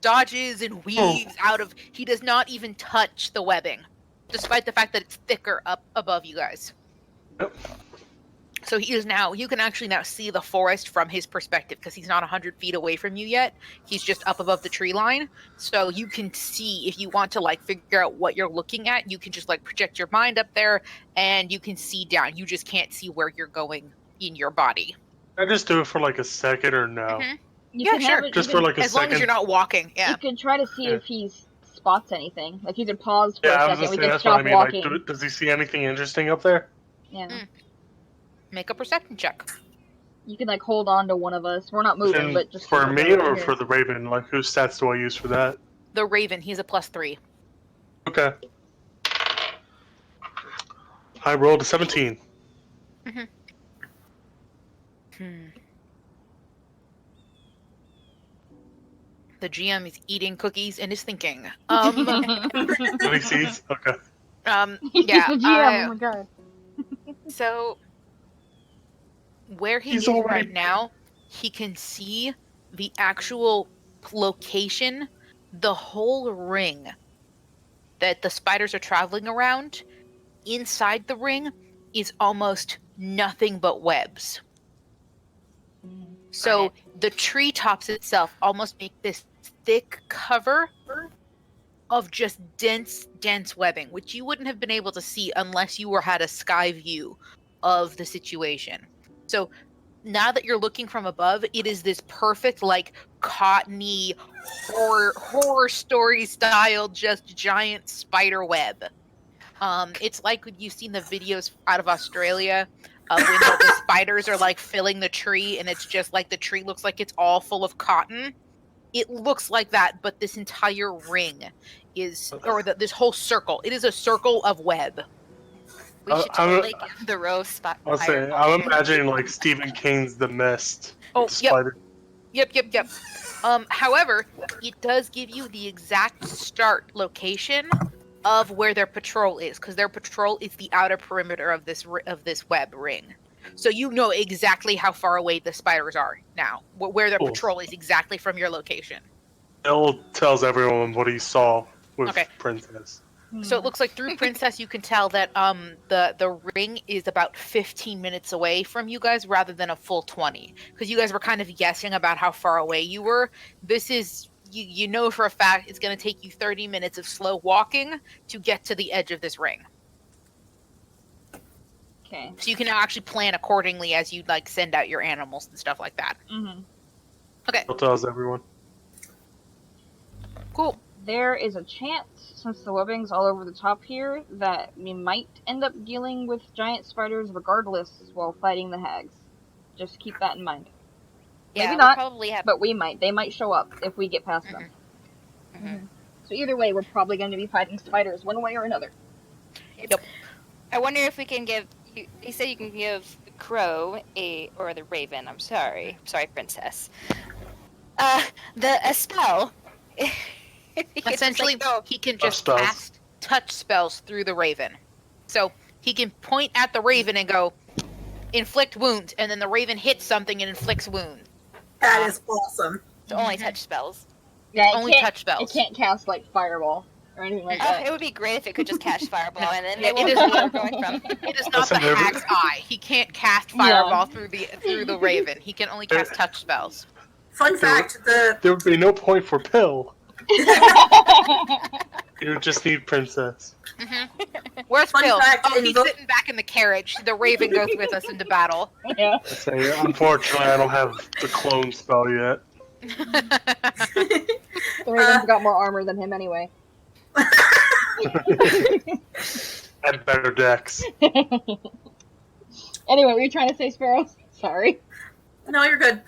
dodges and weaves out of. He does not even touch the webbing, despite the fact that it's thicker up above you guys. Yep. So he is now. You can actually now see the forest from his perspective because he's not 100 feet away from you yet. He's just up above the tree line, so you can see if you want to like figure out what you're looking at. You can just like project your mind up there, and you can see down. You just can't see where you're going in your body. I just do it for like a second or no? Mhm. You Yeah, can have sure. it- Just you for can- like a As second. long as you're not walking, yeah. You could try to see Yeah. if he spots anything. Like, you could pause for Yeah, I a was second. gonna We say can that's what I stop mean. walking. Like, does he see anything interesting up there? Yeah. Make a perception check. You can, like, hold on to one of us. We're not moving, And but just for keep me it over or here. for the Raven? Like, whose stats do I use for that? The Raven, he's a +3. Okay. I rolled a 17. The GM is eating cookies and is thinking. Any seeds? Okay. He's Yeah. the GM. Oh my god. So where he He's is already- right now, he can see the actual location, the whole ring that the spiders are traveling around. Inside the ring is almost nothing but webs. So Right. the treetops itself almost make this thick cover of just dense webbing, which you wouldn't have been able to see unless you had a sky view of the situation. So now that you're looking from above, it is this perfect, like, cottony horror story style, just giant spider web. It's like when you've seen the videos out of Australia when the spiders are like filling the tree, and it's just like the tree looks like it's all full of cotton. It looks like that, but this entire ring is, or this whole circle. It is a circle of web. We should I'm- totally give the rose spot. I'll say, I'm imagining like Stephen King's The Mist. Oh, with the yep. spider. Yep. However, it does give you the exact start location of where their patrol is, because their patrol is the outer perimeter of this web ring. So you know exactly how far away the spiders are now. Where their Cool. patrol is exactly from your location. Bill tells everyone what he saw with Okay. Princess. So it looks like through Princess you can tell that the ring is about 15 minutes away from you guys rather than a full 20, because you guys were kind of guessing about how far away you were. This is you know for a fact it's going to take you 30 minutes of slow walking to get to the edge of this ring. Okay. So you can now actually plan accordingly as you like send out your animals and stuff like that. Mm-hmm. Okay, Bill tells everyone. cool. There is a chance, since the webbing's all over the top here, that we might end up dealing with giant spiders regardless while fighting the hags. Just keep that in mind. Yeah, Maybe we'll not, probably have. But we might. They might show up if we get past them. Mhm. So either way, we're probably going to be fighting spiders one way or another. I wonder if we can give. They say you can give the crow or the raven. I'm sorry, Princess. A spell. Because it's Essentially, like, no. he can Touch just spells. cast touch spells through the raven. So he can point at the raven and go, inflict wounds, and then the raven hits something and inflicts wounds. That is awesome. It's only touch spells. Yeah, Only touch spells. It can't cast, like, fireball or anything like Oh, that. it would be great if it could just cast fireball, and then they It won't is- know where we're going from. It is not the Listen, every- hag's eye. He can't cast Yeah. fireball through the raven. He can only cast touch spells. Fun fact: the There would be no point for Pill. You would just need Princess. Where's Fun Phil? fact, Oh, he's invo- sitting back in the carriage. The raven goes with us into battle. Yeah. I say, unfortunately, I don't have the clone spell yet. The Raven's got more armor than him anyway. And better decks. Anyway, were you trying to say, Sparrow? Sorry. No, you're good.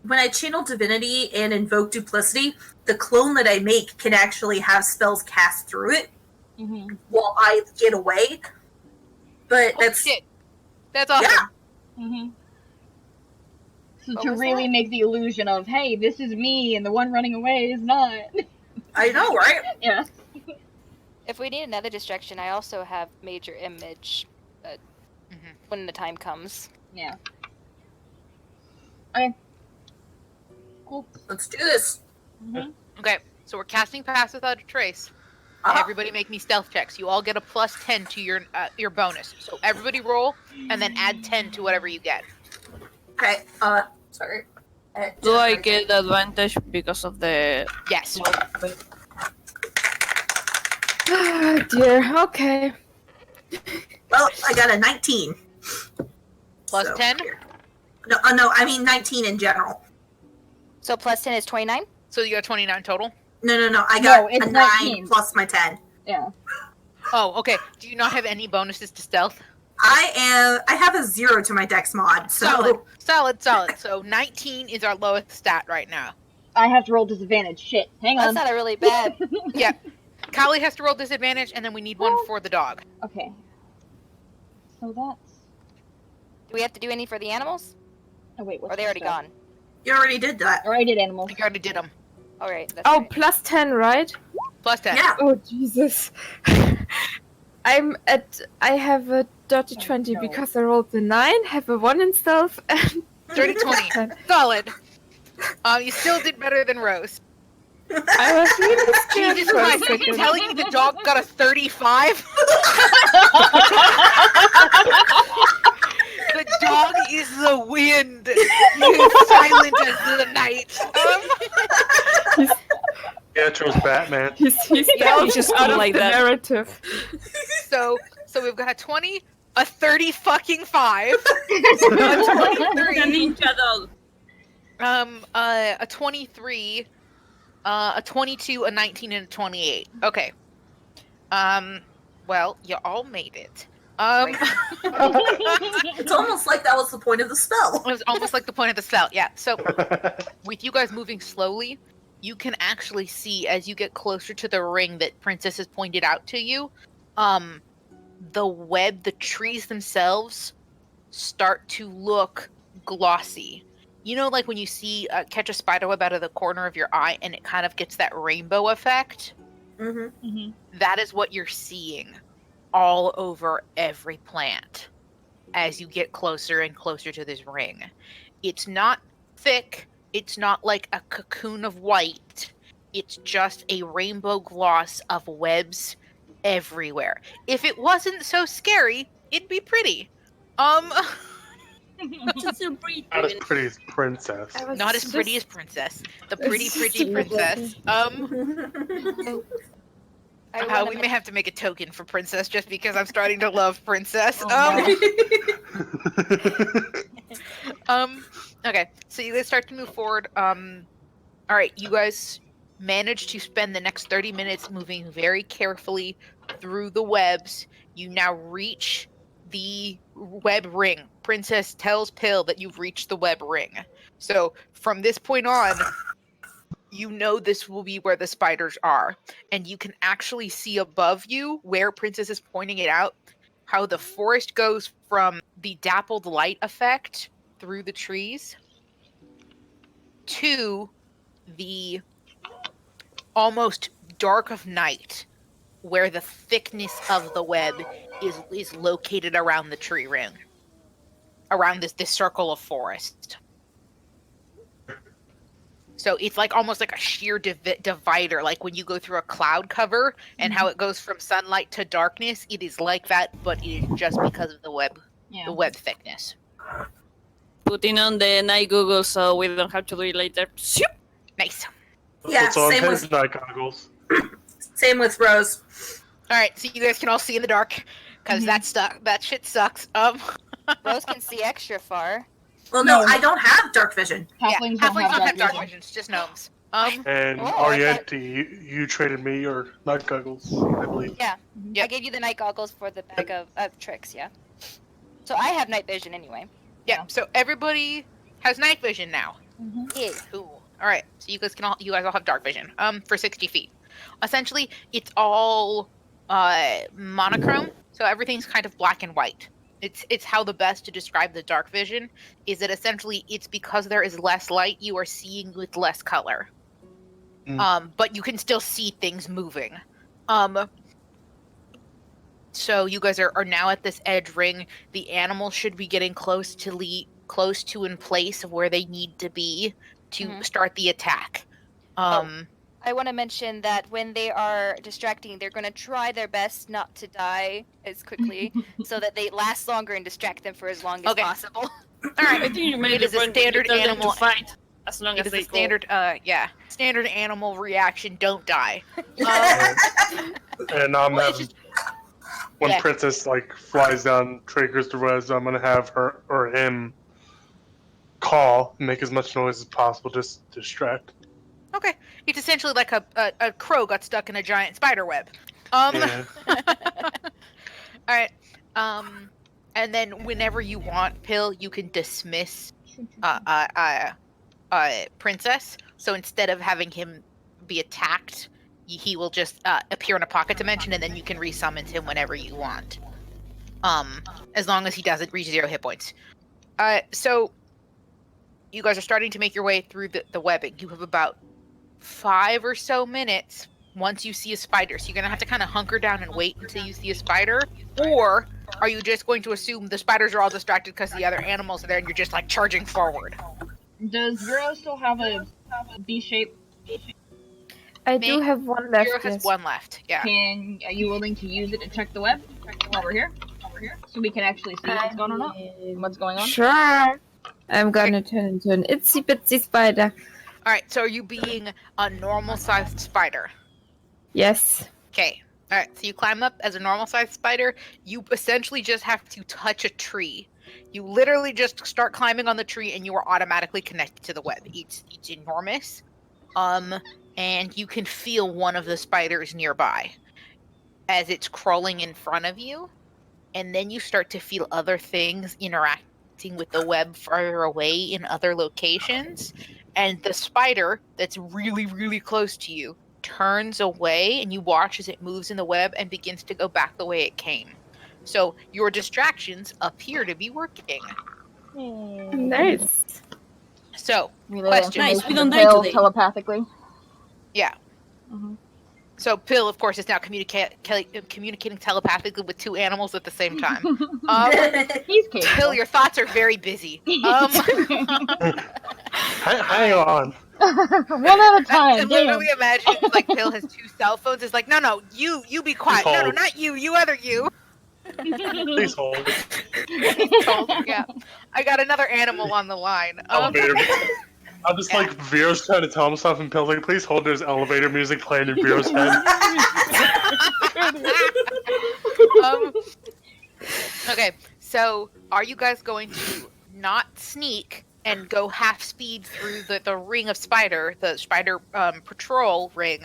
When I channel Divinity and invoke Duplicity, the clone that I make can actually have spells cast through it while I get away. But that's shit. That's awesome. Yeah. So What to was really that? make the illusion of, hey, this is me, and the one running away is not. I know, right? Yeah. If we need another distraction, I also have Major Image when the time comes. Yeah. Okay. Cool. Let's do this. Okay, so we're casting Pass Without a Trace. Uh-huh. Everybody make me stealth checks. You all get a plus 10 to your bonus. So everybody roll, and then add 10 to whatever you get. Okay, sorry. Do I get the advantage because of the... Yes. Oh dear. Okay. Well, I got a 19. Plus So, 10? No, no, I mean 19 in general. So plus 10 is 29? So you got 29 total? No, I got it's a 9 19. plus my 10. Yeah. Oh, okay. Do you not have any bonuses to stealth? I have a 0 to my dex mod, so... Solid. So 19 is our lowest stat right now. I have to roll disadvantage. Shit. Hang That's on. not a really bad. Yeah. Kali has to roll disadvantage, and then we need one for the dog. Okay. So that's... Do we have to do any for the animals? Oh, wait, Or what's are they already this stuff? gone? You already did that. Or I did animals. We already did them. Alright, that's Oh, right. plus 10, right? Plus 10. Yeah. Oh, Jesus. I have a dirty 20 no. because I rolled the 9, have a 1 in stealth, and 30, 20. Solid. You still did better than Rose. I was really scared Jesus for a Christ, are you second. telling me the dog got a 35? The dog is the wind. He is silent as the night. Pietro's Batman. He's Yeah, he's just out of like the that. narrative. So we've got a 20, a 30 fucking 5, a 23, ninja dog. a 23, a 22, a 19, and a 28. Okay. Well, you all made it. It's almost like that was the point of the spell. It was almost like the point of the spell, yeah. So, with you guys moving slowly, you can actually see as you get closer to the ring that Princess has pointed out to you, the web, the trees themselves start to look glossy. You know, like when you see catch a spider web out of the corner of your eye and it kind of gets that rainbow effect? That is what you're seeing all over every plant as you get closer and closer to this ring. It's not thick. It's not like a cocoon of white. It's just a rainbow gloss of webs everywhere. If it wasn't so scary, it'd be pretty. Not as pretty as Princess. Not as pretty as Princess. The pretty Princess. We may have to make a token for Princess just because I'm starting to love Princess. Okay, so you guys start to move forward. Alright, you guys manage to spend the next 30 minutes moving very carefully through the webs. You now reach the web ring. Princess tells Pill that you've reached the web ring. So from this point on, you know this will be where the spiders are. And you can actually see above you, where Princess is pointing it out, how the forest goes from the dappled light effect through the trees to the almost dark of night, where the thickness of the web is located around the tree ring, around this circle of forest. So it's like almost like a sheer divider, like when you go through a cloud cover and how it goes from sunlight to darkness. It is like that, but it is just because of the web thickness. Putting on the night Google so we don't have to do it later. Nice. Yeah, Puts on same his with, night goggles. same with Rose. All right, so you guys can all see in the dark because that shit sucks. Rose can see extra far. Well, no, No. I don't have dark vision. Halflings yeah, don't have dark dark vision. vision. It's just gnomes. And Oh, I Ariente, you traded me your night goggles, I believe. Yeah. Yep. I gave you the night goggles for the bag of tricks, yeah. So I have night vision anyway. Yeah. So everybody has night vision now. Yeah. Cool. All right. So you guys all have dark vision. For 60 feet. Essentially, it's all monochrome. So everything's kind of black and white. It's how the best to describe the dark vision is that essentially it's because there is less light, you are seeing with less color. But you can still see things moving. So you guys are now at this edge ring. The animals should be getting close to in place of where they need to be to start the attack. I want to mention that when they are distracting, they're going to try their best not to die as quickly so that they last longer and distract them for as long as Okay. possible. All I right. think you made It the is a point when you standard tell them animal. to fight as long It as is they a standard, standard animal reaction. Don't die. And I'm Well, it's having, just- when yeah. Princess like flies down, triggers the res, I'm gonna have her or him call, make as much noise as possible, just distract. Okay. It's essentially like a crow got stuck in a giant spider web. Yeah. All right. And then whenever you want, Pill, you can dismiss Princess. So instead of having him be attacked, he will just appear in a pocket dimension, and then you can resummon him whenever you want. As long as he doesn't reach 0 hit points. So you guys are starting to make your way through the webbing. You have about 5 or so minutes once you see a spider. So you're gonna have to kind of hunker down and wait until you see a spider, or are you just going to assume the spiders are all distracted because the other animals are there and you're just like charging forward? Does Vero still have a B shape? I do Me? have one left. Zero has Yes. one left. Yeah. Are you willing to use it to check the web over here? So we can actually see what's going on. What's going on? Sure. I'm gonna turn into an itsy bitsy spider. All right. So are you being a normal-sized spider? Yes. Okay. All right. So you climb up as a normal-sized spider. You essentially just have to touch a tree. You literally just start climbing on the tree, and you are automatically connected to the web. It's enormous. And you can feel one of the spiders nearby as it's crawling in front of you, and then you start to feel other things interacting with the web farther away in other locations, and the spider that's really, really close to you turns away, and you watch as it moves in the web and begins to go back the way it came. So your distractions appear to be working. Nice. So, Relay Question. Nice, information we don't to die Pill today. telepathically. yeah. Mhm. So Pill, of course, is now communicating telepathically with 2 animals at the same time. He's capable. Pill, your thoughts are very busy. Hang on. One at a time. I literally imagine like Pill has 2 cell phones. It's like, no, you be quiet. No, hold. not you other you. Please hold. Yeah, I got another animal on the line. Elevator. I'm just like Vero's trying to tell himself and Pill's like, please hold. There's elevator music playing in Vero's head. Okay, so are you guys going to not sneak and go half speed through the ring of the spider patrol ring,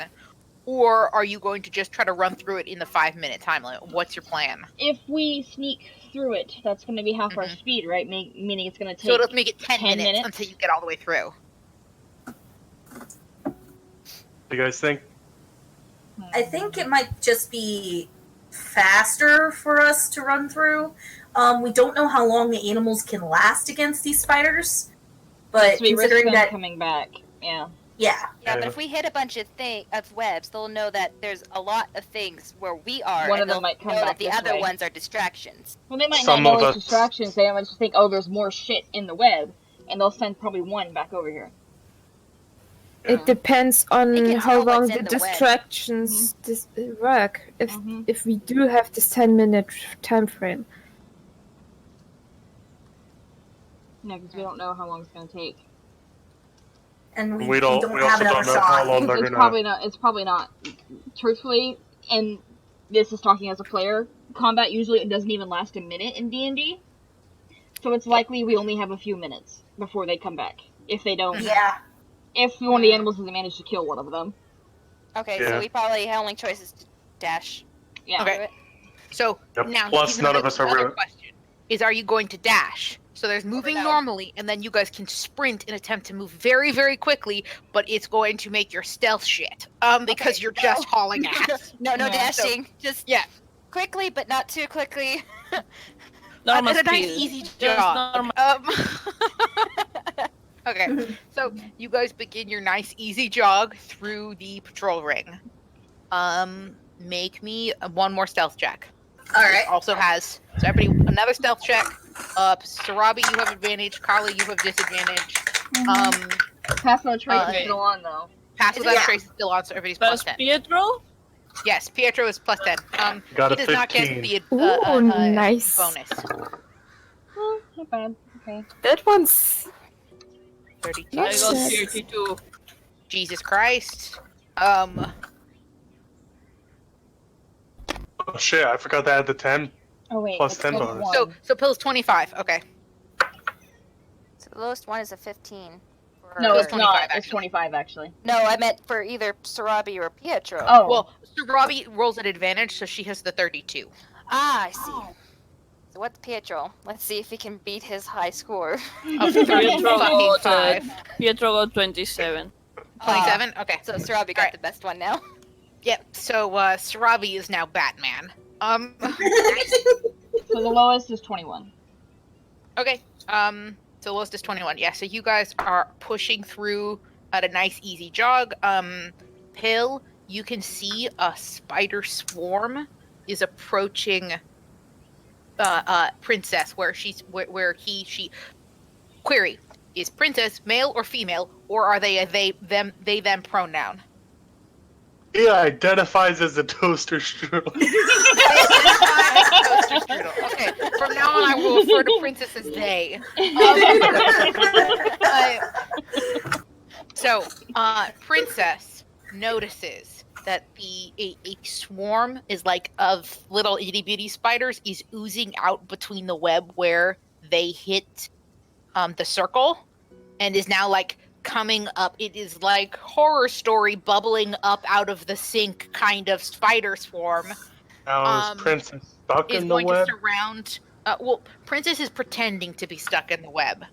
or are you going to just try to run through it in the 5-minute time limit? What's your plan? If we sneak through it, that's going to be half our speed, right? Meaning it's going to take. So it'll make it 10 minutes minutes until you get all the way through. What do you guys think? I think it might just be faster for us to run through. We don't know how long the animals can last against these spiders, but So we risk considering them that, coming back. Yeah. yeah, Yeah, but if we hit a bunch of webs, they'll know that there's a lot of things where we are, One and of them they'll might come know back that the this other way. ones are distractions. Well, they might Some not know of it's us- distractions. They might just think, oh, there's more shit in the web, and they'll send probably one back over here. It depends on They can how tell long what's the in the web. distractions work. Mhm. If we do have this 10-minute time frame. No, because we don't know how long it's going to take. and we We don't, don't. We have also another don't know how shot. long they're It's gonna. probably not. It's probably not. Truthfully, and this is talking as a player. Combat usually doesn't even last a minute in D&D, so it's likely we only have a few minutes before they come back. If they don't, Yeah, if one of the animals doesn't manage to kill one of them. Okay, Yeah. so we probably our only choice is to dash. Yeah. Okay. Do it. So Yep. now Plus, even none of us are another real. question is: are you going to dash? So there's moving no. normally, and then you guys can sprint and attempt to move very, very quickly, but it's going to make your stealth shit. Because Okay, you're no. just hauling ass. No Yeah. dashing. Just Yeah. quickly, but not too quickly. Normal It's a nice, speed. easy Just jog. normal. Okay, so you guys begin your nice, easy jog through the patrol ring. Make me one more stealth check. All It right. also has so everybody another stealth check. Sarabi, you have advantage. Carly, you have disadvantage. Pass without trace is Okay. still on though. Pass without Yeah. trace is still on, so everybody's plus Does 10. Pietro? Yes, Pietro is plus 10. Got He a does not get 15. the Ooh, nice. bonus. Oh, not bad. Okay. That one's 32. Not I got bad. 32. Jesus Christ. Oh shit! I forgot to add the 10. Oh wait. Plus that's 10 plus bonus. one. So Pill's 25. Okay. So the lowest one is a 15. For... No, It's it's 25 not. It's actually. 25 actually. No, I meant for either Sarabi or Pietro. Oh. Well, Sarabi rolls at advantage, so she has the 32. Ah, I see. So what's Pietro? Let's see if he can beat his high score. Of Pietro 35. got, Pietro got 27. 27? Okay. So Sarabi got Alright. the best one now. Yep. So Sarabi is now Batman. So the lowest is 21. Okay. So lowest is 21. Yeah. So you guys are pushing through at a nice, easy jog. Pill, you can see a spider swarm is approaching Princess, where she. Query: is Princess male or female, or are they a they them pronoun? He identifies as a toaster strudel. Toaster strudel. Okay, from now on I will refer to Princess as they. So, Princess notices that a swarm is like of little itty bitty spiders is oozing out between the web where they hit the circle, and is now like coming up. It is like Horror Story bubbling up out of the sink kind of spider swarm. Now is Princess stuck Is in the going web? to surround. Well, Princess is pretending to be stuck in the web.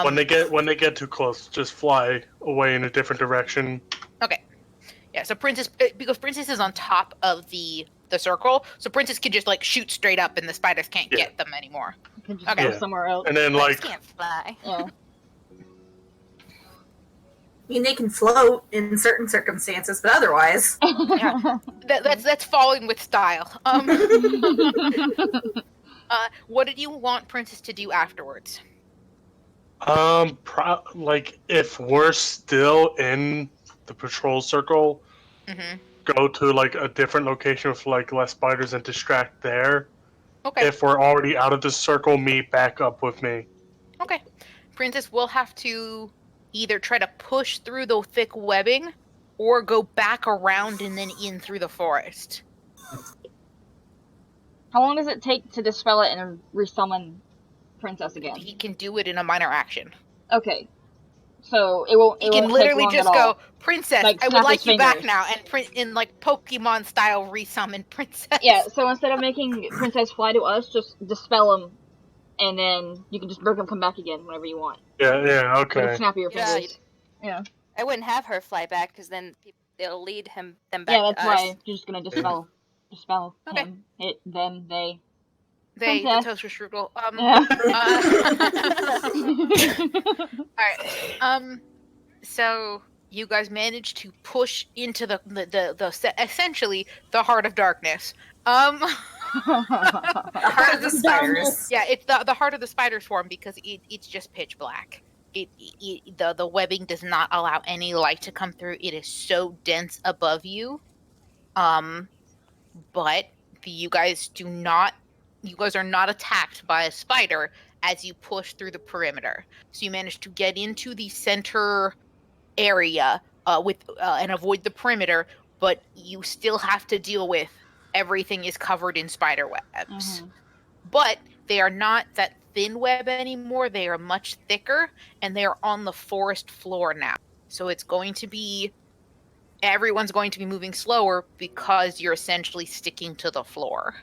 When they get too close, just fly away in a different direction. Okay. Yeah, so Princess, because Princess is on top of the circle, so Princess can just like shoot straight up, and the spiders can't Yeah. get them anymore. You can just Okay. go Yeah. somewhere else. And then Spiders like can't fly. Yeah. I mean, they can float in certain circumstances, but otherwise. That's falling with style. What did you want Princess to do afterwards? like if we're still in the patrol circle, Mm-hmm. go to like a different location with like less spiders and distract there. Okay. If we're already out of the circle, meet back up with me. Okay. Princess will have to either try to push through the thick webbing or go back around and then in through the forest. How long does it take to dispel it and resummon Princess again? He can do it in a minor action. Okay. So it won't. He It can won't literally take long just at all. go, Princess, Like, I would snap like his you back fingers. now, and in like Pokemon style resummon Princess. Yeah. So instead of making Princess fly to us, just dispel him, and then you can just break him, come back again whenever you want. Yeah, With a okay. snap of your Yeah, fingers. Yeah. I wouldn't have her fly back because then it'll lead them back Yeah, to that's us. why you're just gonna dispel Okay. him. It, them, they. They, the Princess. toaster strudel. Yeah. Alright. So you guys managed to push into the essentially the heart of darkness. The heart of the spiders. Yeah, it's the heart of the spider swarm because it's just pitch black. The webbing does not allow any light to come through. It is so dense above you. But you guys are not attacked by a spider as you push through the perimeter. So you manage to get into the center area and avoid the perimeter, but you still have to deal with everything is covered in spider webs. Mhm. But they are not that thin web anymore. They are much thicker, and they are on the forest floor now. So it's going to be everyone's going to be moving slower because you're essentially sticking to the floor.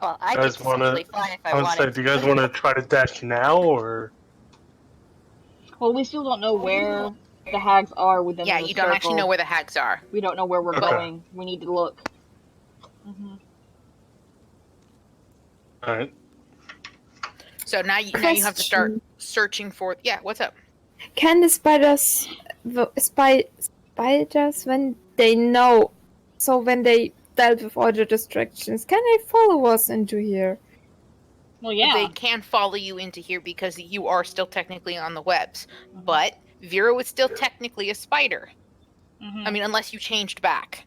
Well, I You could guys wanna- essentially fly if I I would say, wanted do you guys want to try to dash now, or Well, we still don't know where the hags are within Yeah, the you don't actually circle. know where the hags are. We don't know where we're Okay. going. We need to look. all right? So now you have to start searching for. Yeah, what's up? Can the spiders, spiders, when they know, so when they dealt with all the distractions, can they follow us into here? Well, yeah. They can follow you into here because you are still technically on the webs, Mhm. but Vero is still technically a spider. Mhm. I mean, unless you changed back.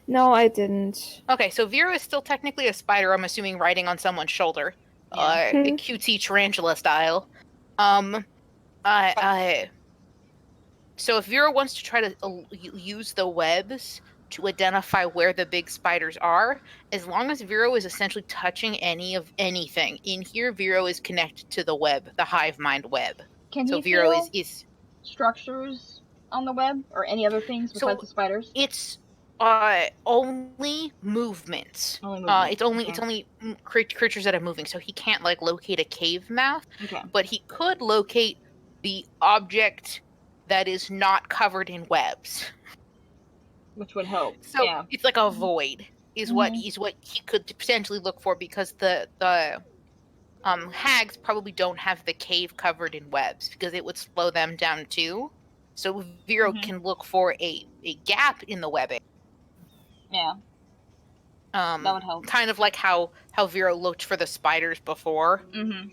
No, I didn't. Okay, so Vero is still technically a spider. I'm assuming riding on someone's shoulder, Yeah. QT tarantula style. So if Vero wants to try to use the webs to identify where the big spiders are, as long as Vero is essentially touching anything in here, Vero is connected to the web, the hive mind web. Can So he Vero feel is structures on the web or any other things So- besides the spiders? it's only movements. Only movement. It's only creatures that are moving. So he can't like locate a cave mouth, Okay. but he could locate the object that is not covered in webs. Which would help. So Yeah. it's like a void is what Mhm. he could potentially look for, because the hags probably don't have the cave covered in webs because it would slow them down too. So Vero Mhm. can look for a gap in the webbing. Yeah. That would help. Kind of like how Vero looked for the spiders before. Mhm.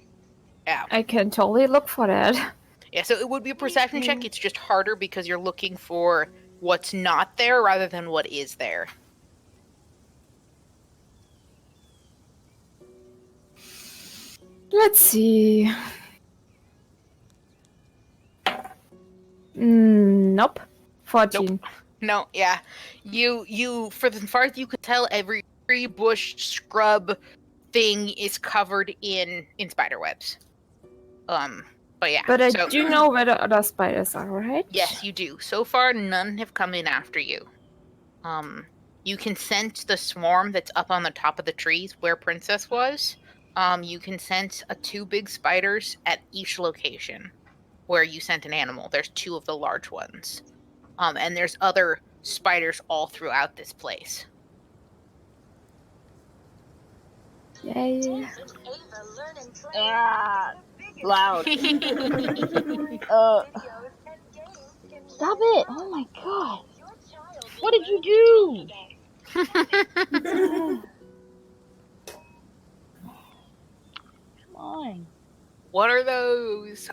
Yeah. I can totally look for that. Yeah, so it would be a perception check. It's just harder because you're looking for what's not there rather than what is there. Let's see. Nope. 14. No, yeah. You for as far as you can tell, every tree, bush, scrub thing is covered in spider webs. But yeah. But I so, do know where the other spiders are, right? Yes, you do. So far, none have come in after you. You can sense the swarm that's up on the top of the trees where Princess was. You can sense two big spiders at each location where you sent an animal. There's 2 of the large ones. And there's other spiders all throughout this place. Yay. Ah, loud. Stop it! Oh my god! What did you do? Come on. What are those?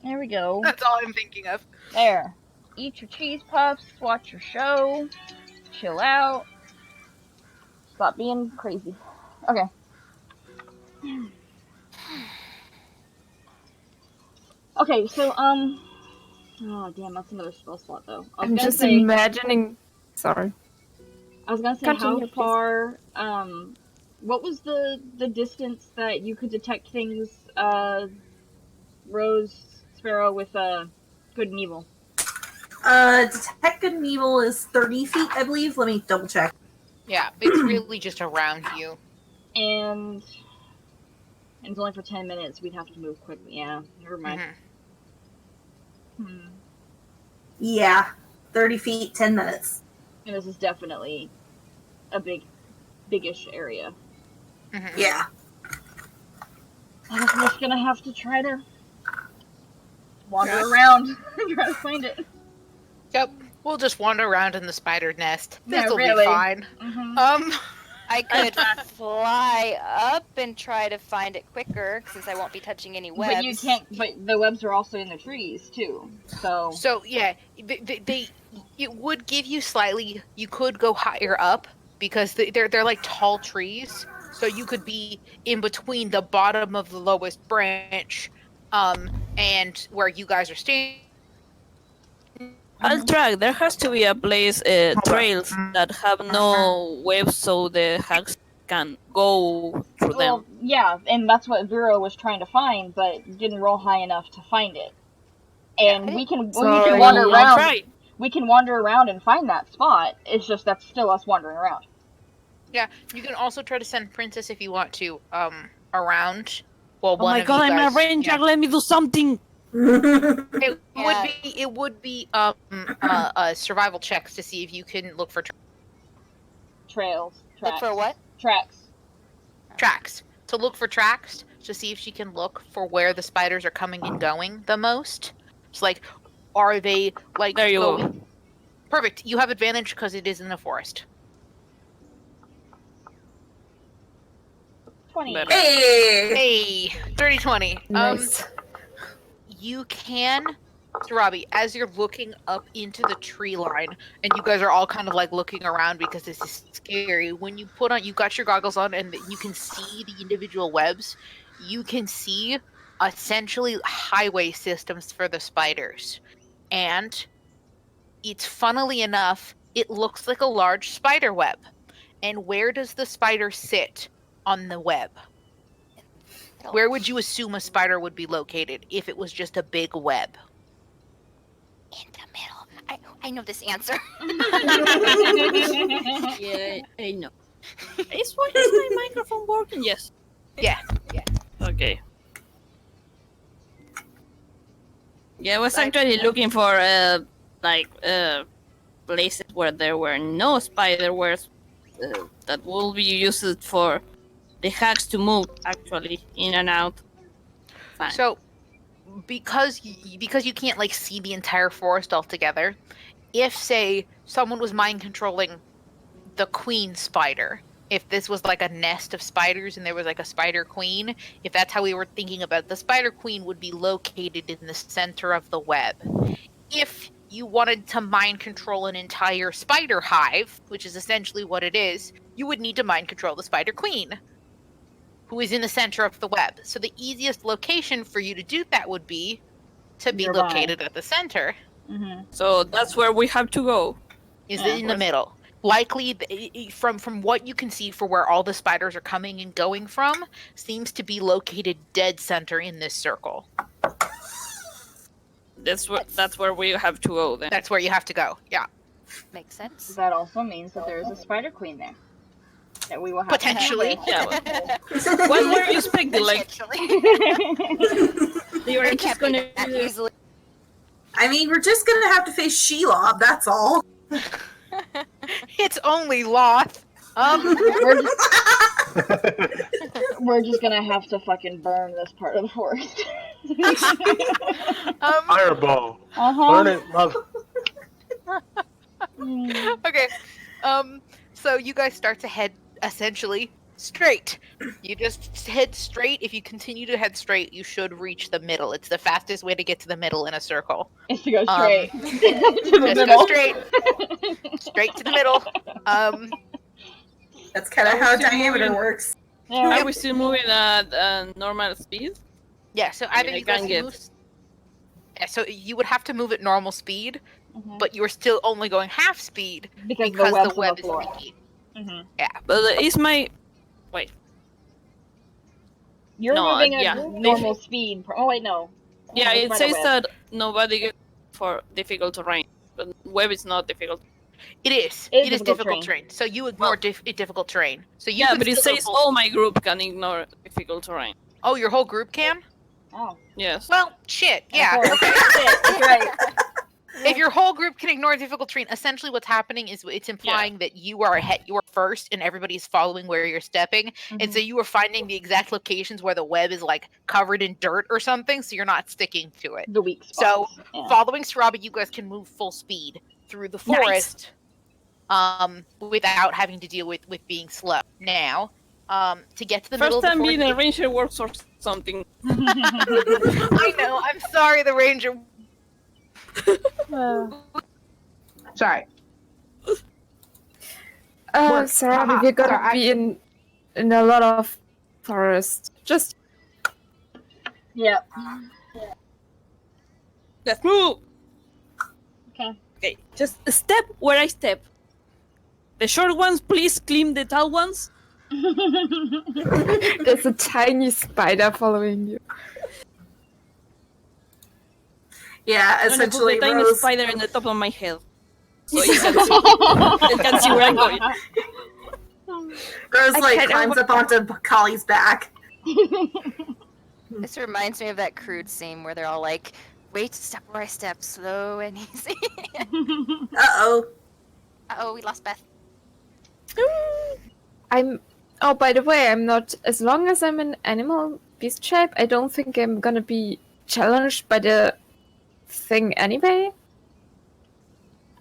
There we go. That's all I'm thinking of. There. Eat your cheese puffs, watch your show, chill out. Stop being crazy. Okay. Okay, so, oh, damn, that's another spell slot, though. I'm just imagining. Sorry. I was gonna say, Continue, how far, what was the distance that you could detect things, Rose Sparrow, with, good and evil? Detect good and evil is 30 feet, I believe. Let me double check. Yeah, it's really just around you. And it's only for 10 minutes. We'd have to move quickly. Yeah, never mind. Mhm. Yeah, 30 feet, 10 minutes. And this is definitely a biggish area. Mhm. Yeah. I guess I'm just gonna have to try to wander around and try to find it. Yep, we'll just wander around in the spider nest. Yeah, This'll really. be fine. Mm-hmm. I could fly up and try to find it quicker since I won't be touching any webs. But you can't. But the webs are also in the trees too. So Yeah, it would give you slightly. You could go higher up because they're like tall trees, so you could be in between the bottom of the lowest branch, and where you guys are standing. I'll track. There has to be a place, trails that have no webs so the hags can go through well, them. yeah, and that's what Vero was trying to find, but didn't roll high enough to find it. And Yeah. we can Sorry. wander I'll around. try. We can wander around and find that spot. It's just that's still us wandering around. Yeah, you can also try to send Princess if you want to, around. Well, Oh one my of god, you I'm guys. a ranger. Yeah. Let me do something. Yeah. It would be survival checks to see if you can look for Trails. Look for what? Tracks. tracks. To look for tracks to see if she can look for where the spiders are coming and going the most. It's like, are they like There you going? go. Perfect. You have advantage because it is in the forest. 20. Better. Hey! Hey, 30-20. Nice. You can, Sarabi, as you're looking up into the tree line, and you guys are all kind of like looking around because this is scary. When you you got your goggles on, and you can see the individual webs. You can see essentially highway systems for the spiders, and it's funnily enough, it looks like a large spider web. And where does the spider sit on the web? Middle. Where would you assume a spider would be located if it was just a big web? In the middle. I know this answer. Yeah, I know. Is my microphone working? Yes. Yeah. Okay. Yeah, I was Right. actually looking for places where there were no spider webs that will be used for the hags to move actually in and out. Fine. So, because you can't like see the entire forest altogether, if say someone was mind controlling the queen spider, if this was like a nest of spiders and there was like a spider queen, if that's how we were thinking about it, the spider queen would be located in the center of the web. If you wanted to mind control an entire spider hive, which is essentially what it is, you would need to mind control the spider queen, who is in the center of the web. So the easiest location for you to do that would be to be Nearby. located at the center. Mm-hmm. So that's where we have to go. Is Yeah. in the middle. Likely, from what you can see for where all the spiders are coming and going from, seems to be located dead center in this circle. That's where we have to go then. That's where you have to go. Yeah, Makes sense. That also means that there is a spider queen there. That we will have Potentially. Yeah. What were you expecting? Like you were It just can't be gonna that easily. I mean, we're just gonna have to face Shelob, that's all. it's only Loth. We're just gonna have to fucking burn this part of the forest. Fireball. Uh-huh. Learn it, love. Okay. So you guys start to head essentially straight. You just head straight. If you continue to head straight, you should reach the middle. It's the fastest way to get to the middle in a circle. It's to go straight. to the Just middle. go straight. Straight to the middle. That's kind of how diameter works. Yeah. Are we still moving at normal speed? Yeah, so I either mean, I you guys can can get- move. Yeah, so you would have to move at normal speed, Mhm. but you're still only going half speed because because the the web's web on the is floor. leaky. Mhm. But is my You're No, moving at yeah. normal speed. Oh wait, no. yeah? Oh, It spider says web. that nobody gets for difficult terrain, but web is not difficult. It is. It is It is difficult difficult terrain. So you ignore difficult terrain. So you Yeah, can but it still go says full- all my group can ignore difficult terrain. Oh, your whole group can? Oh. Yes. Well, shit. Of Yeah. course. That's right. If your whole group can ignore difficult terrain, essentially what's happening is it's implying that you are ahead, you are first, and everybody's following where you're stepping. And so you are finding the exact locations where the web is like covered in dirt or something, so you're not sticking to it. The weak So, spots. Yeah. Following Sarabi, you guys can move full speed through the forest, without having to deal with being slow. Now, to get to the middle First of the time forest. being a ranger works or something. I know. I'm sorry, the ranger. Sorry. Sorry, we're gonna Sorry, be in a lot of forest. Just Yeah. Let's move. Okay. Okay, just step where I step. The short ones, please climb the tall ones. there's a tiny spider following you. Yeah, I'm gonna put essentially, the tiny Rose. spider in the top of my head. So you can see, you can see where I'm going. Rose, I like, kinda climbs up onto Kali's back. This reminds me of that crude scene where they're all like, wait, step where I step, slow and easy. Uh-oh. Uh-oh, we lost Beth. Oh, by the way, I'm not. As long as I'm in animal beast shape, I don't think I'm gonna be challenged by the thing anyway.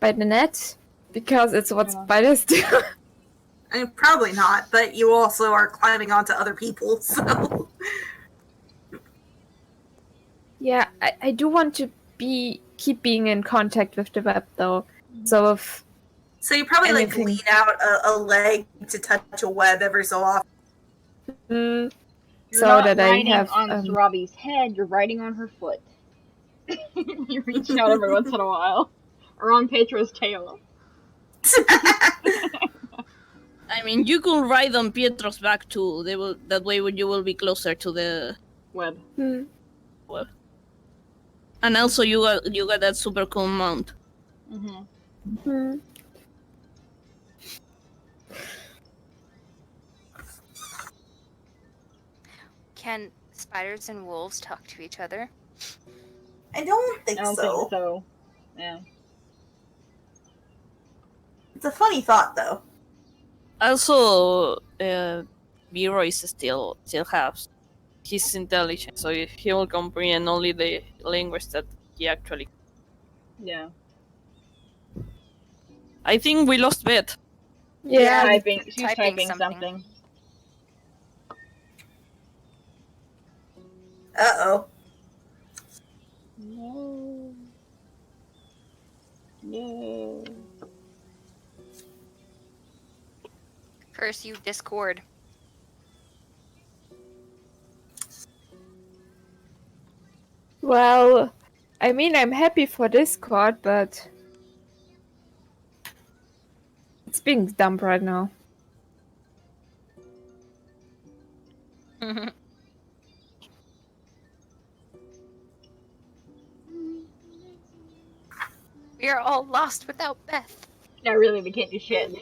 By the net. Because it's what Yeah. spiders do. I mean, probably not, but you also are climbing onto other people, so... Yeah, I do want to keep being in contact with the web though. So if So you probably, like, anything- lean out a leg to touch a web every so often. You're so not that I riding have on Sarabi's head, you're riding on her foot. You reach out every once in a while. Or on Petro's tail. I mean, you could ride on Pietro's back too. They will. That way, you will be closer to the Web. web. And also, you got that super cool mount. Mm-hmm. Can spiders and wolves talk to each other? I don't think I don't so. think so. Yeah. It's a funny thought, though. Also, Leroy still has his intelligence, so he will comprehend only the language that he actually. Yeah. I think we lost Beth. Yeah, She's typing something. Uh-oh. No. No. Curse you, Discord. well, I mean I'm happy for Discord, but it's being dumped right now. We are all lost without Beth. Yeah, really, we can't do shit.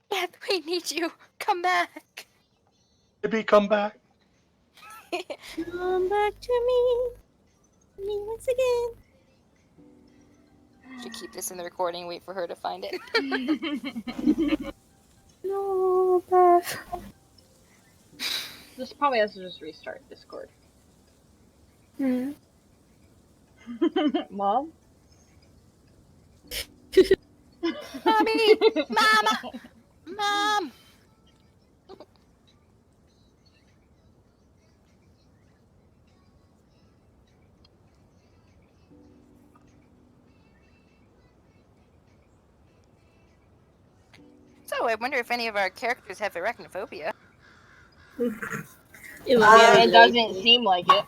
Beth, we need you. Come back. Maybe come back. Come back to me once again. Should keep this in the recording. Wait for her to find it. No, Beth. This probably has to just restart Discord. Mom? Mommy! Mama! Mom! So, I wonder if any of our characters have arachnophobia. It doesn't seem like it.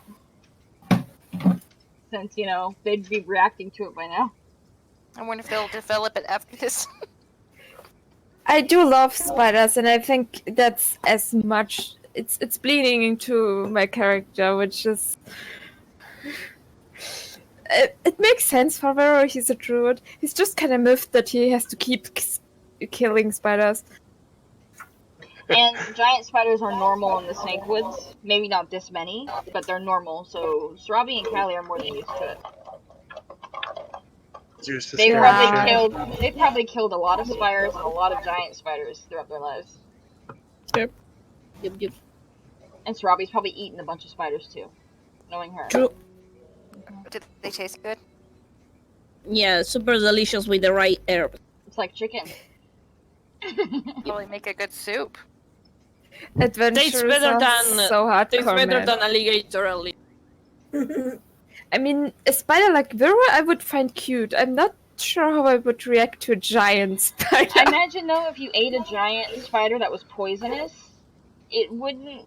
Since, they'd be reacting to it by now. I wonder if they'll develop it after this. I do love spiders, and I think that's as much. It's bleeding into my character, which is. It makes sense for Vero. He's a druid. He's just kind of miffed that he has to keep killing spiders. And giant spiders are normal in the snake woods. Maybe not this many, but they're normal. So Sarabi and Callie are more than used to it. They probably killed a lot of spiders and a lot of giant spiders throughout their lives. Yep. And Sarabi's probably eaten a bunch of spiders too, knowing her. True. Did they taste good? Yeah, super delicious with the right herb. It's like chicken. Probably make a good soup. Adventure Tastes better than so hardcore, tastes better man. than alligator at least. I mean, a spider like Vero I would find cute. I'm not sure how I would react to a giant spider. I imagine though, if you ate a giant spider that was poisonous, it wouldn't.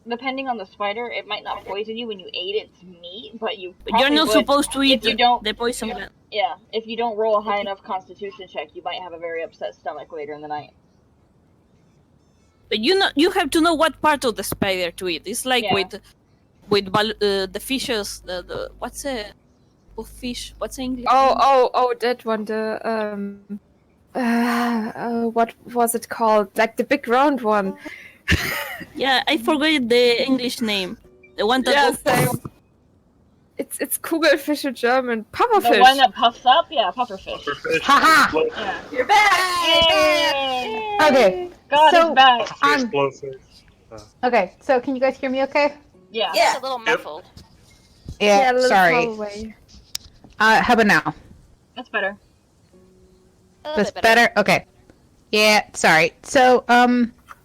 Depending on the spider, it might not poison you when you ate its meat, but you. You're not would, supposed to eat you don't, the poison plant. Yeah, if you don't roll a high enough Constitution check, you might have a very upset stomach later in the night. But you have to know what part of the spider to eat. It's like Yeah. with the fishes. The what's a fish? What's the English? name? Oh, that one. What was it called? Like the big round one. Yeah, I forgot the English name. The one that Yeah, goes. same. It's Kugelfish in German. Pufferfish. The one that puffs up? Yeah, pufferfish. Pufferfish. Haha! Yeah. You're back. Yay! Okay. God So- is back. Pufferfish, blowfish. Okay, so can you guys hear me okay? Yeah. Yeah, a little muffled. Yeah, a little sorry. far away. How about now? That's better. A little That's bit better. better? Okay. Yeah, sorry. So,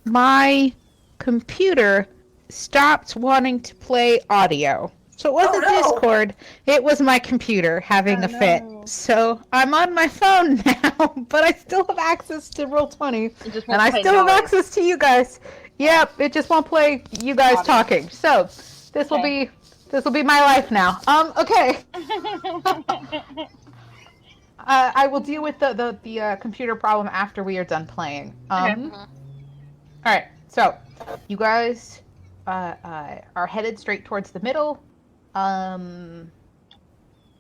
my computer stopped wanting to play audio. So it wasn't Oh, no. Discord, it was my computer having a fit. no. So I'm on my phone now, but I still have access to Roll20. It just And won't I play still have noise. access to you guys. Yep, it just won't play you guys Audio. talking. So this will Okay. be my life now. Okay. I will deal with the computer problem after we are done playing. Okay. All right. So, you guys are headed straight towards the middle.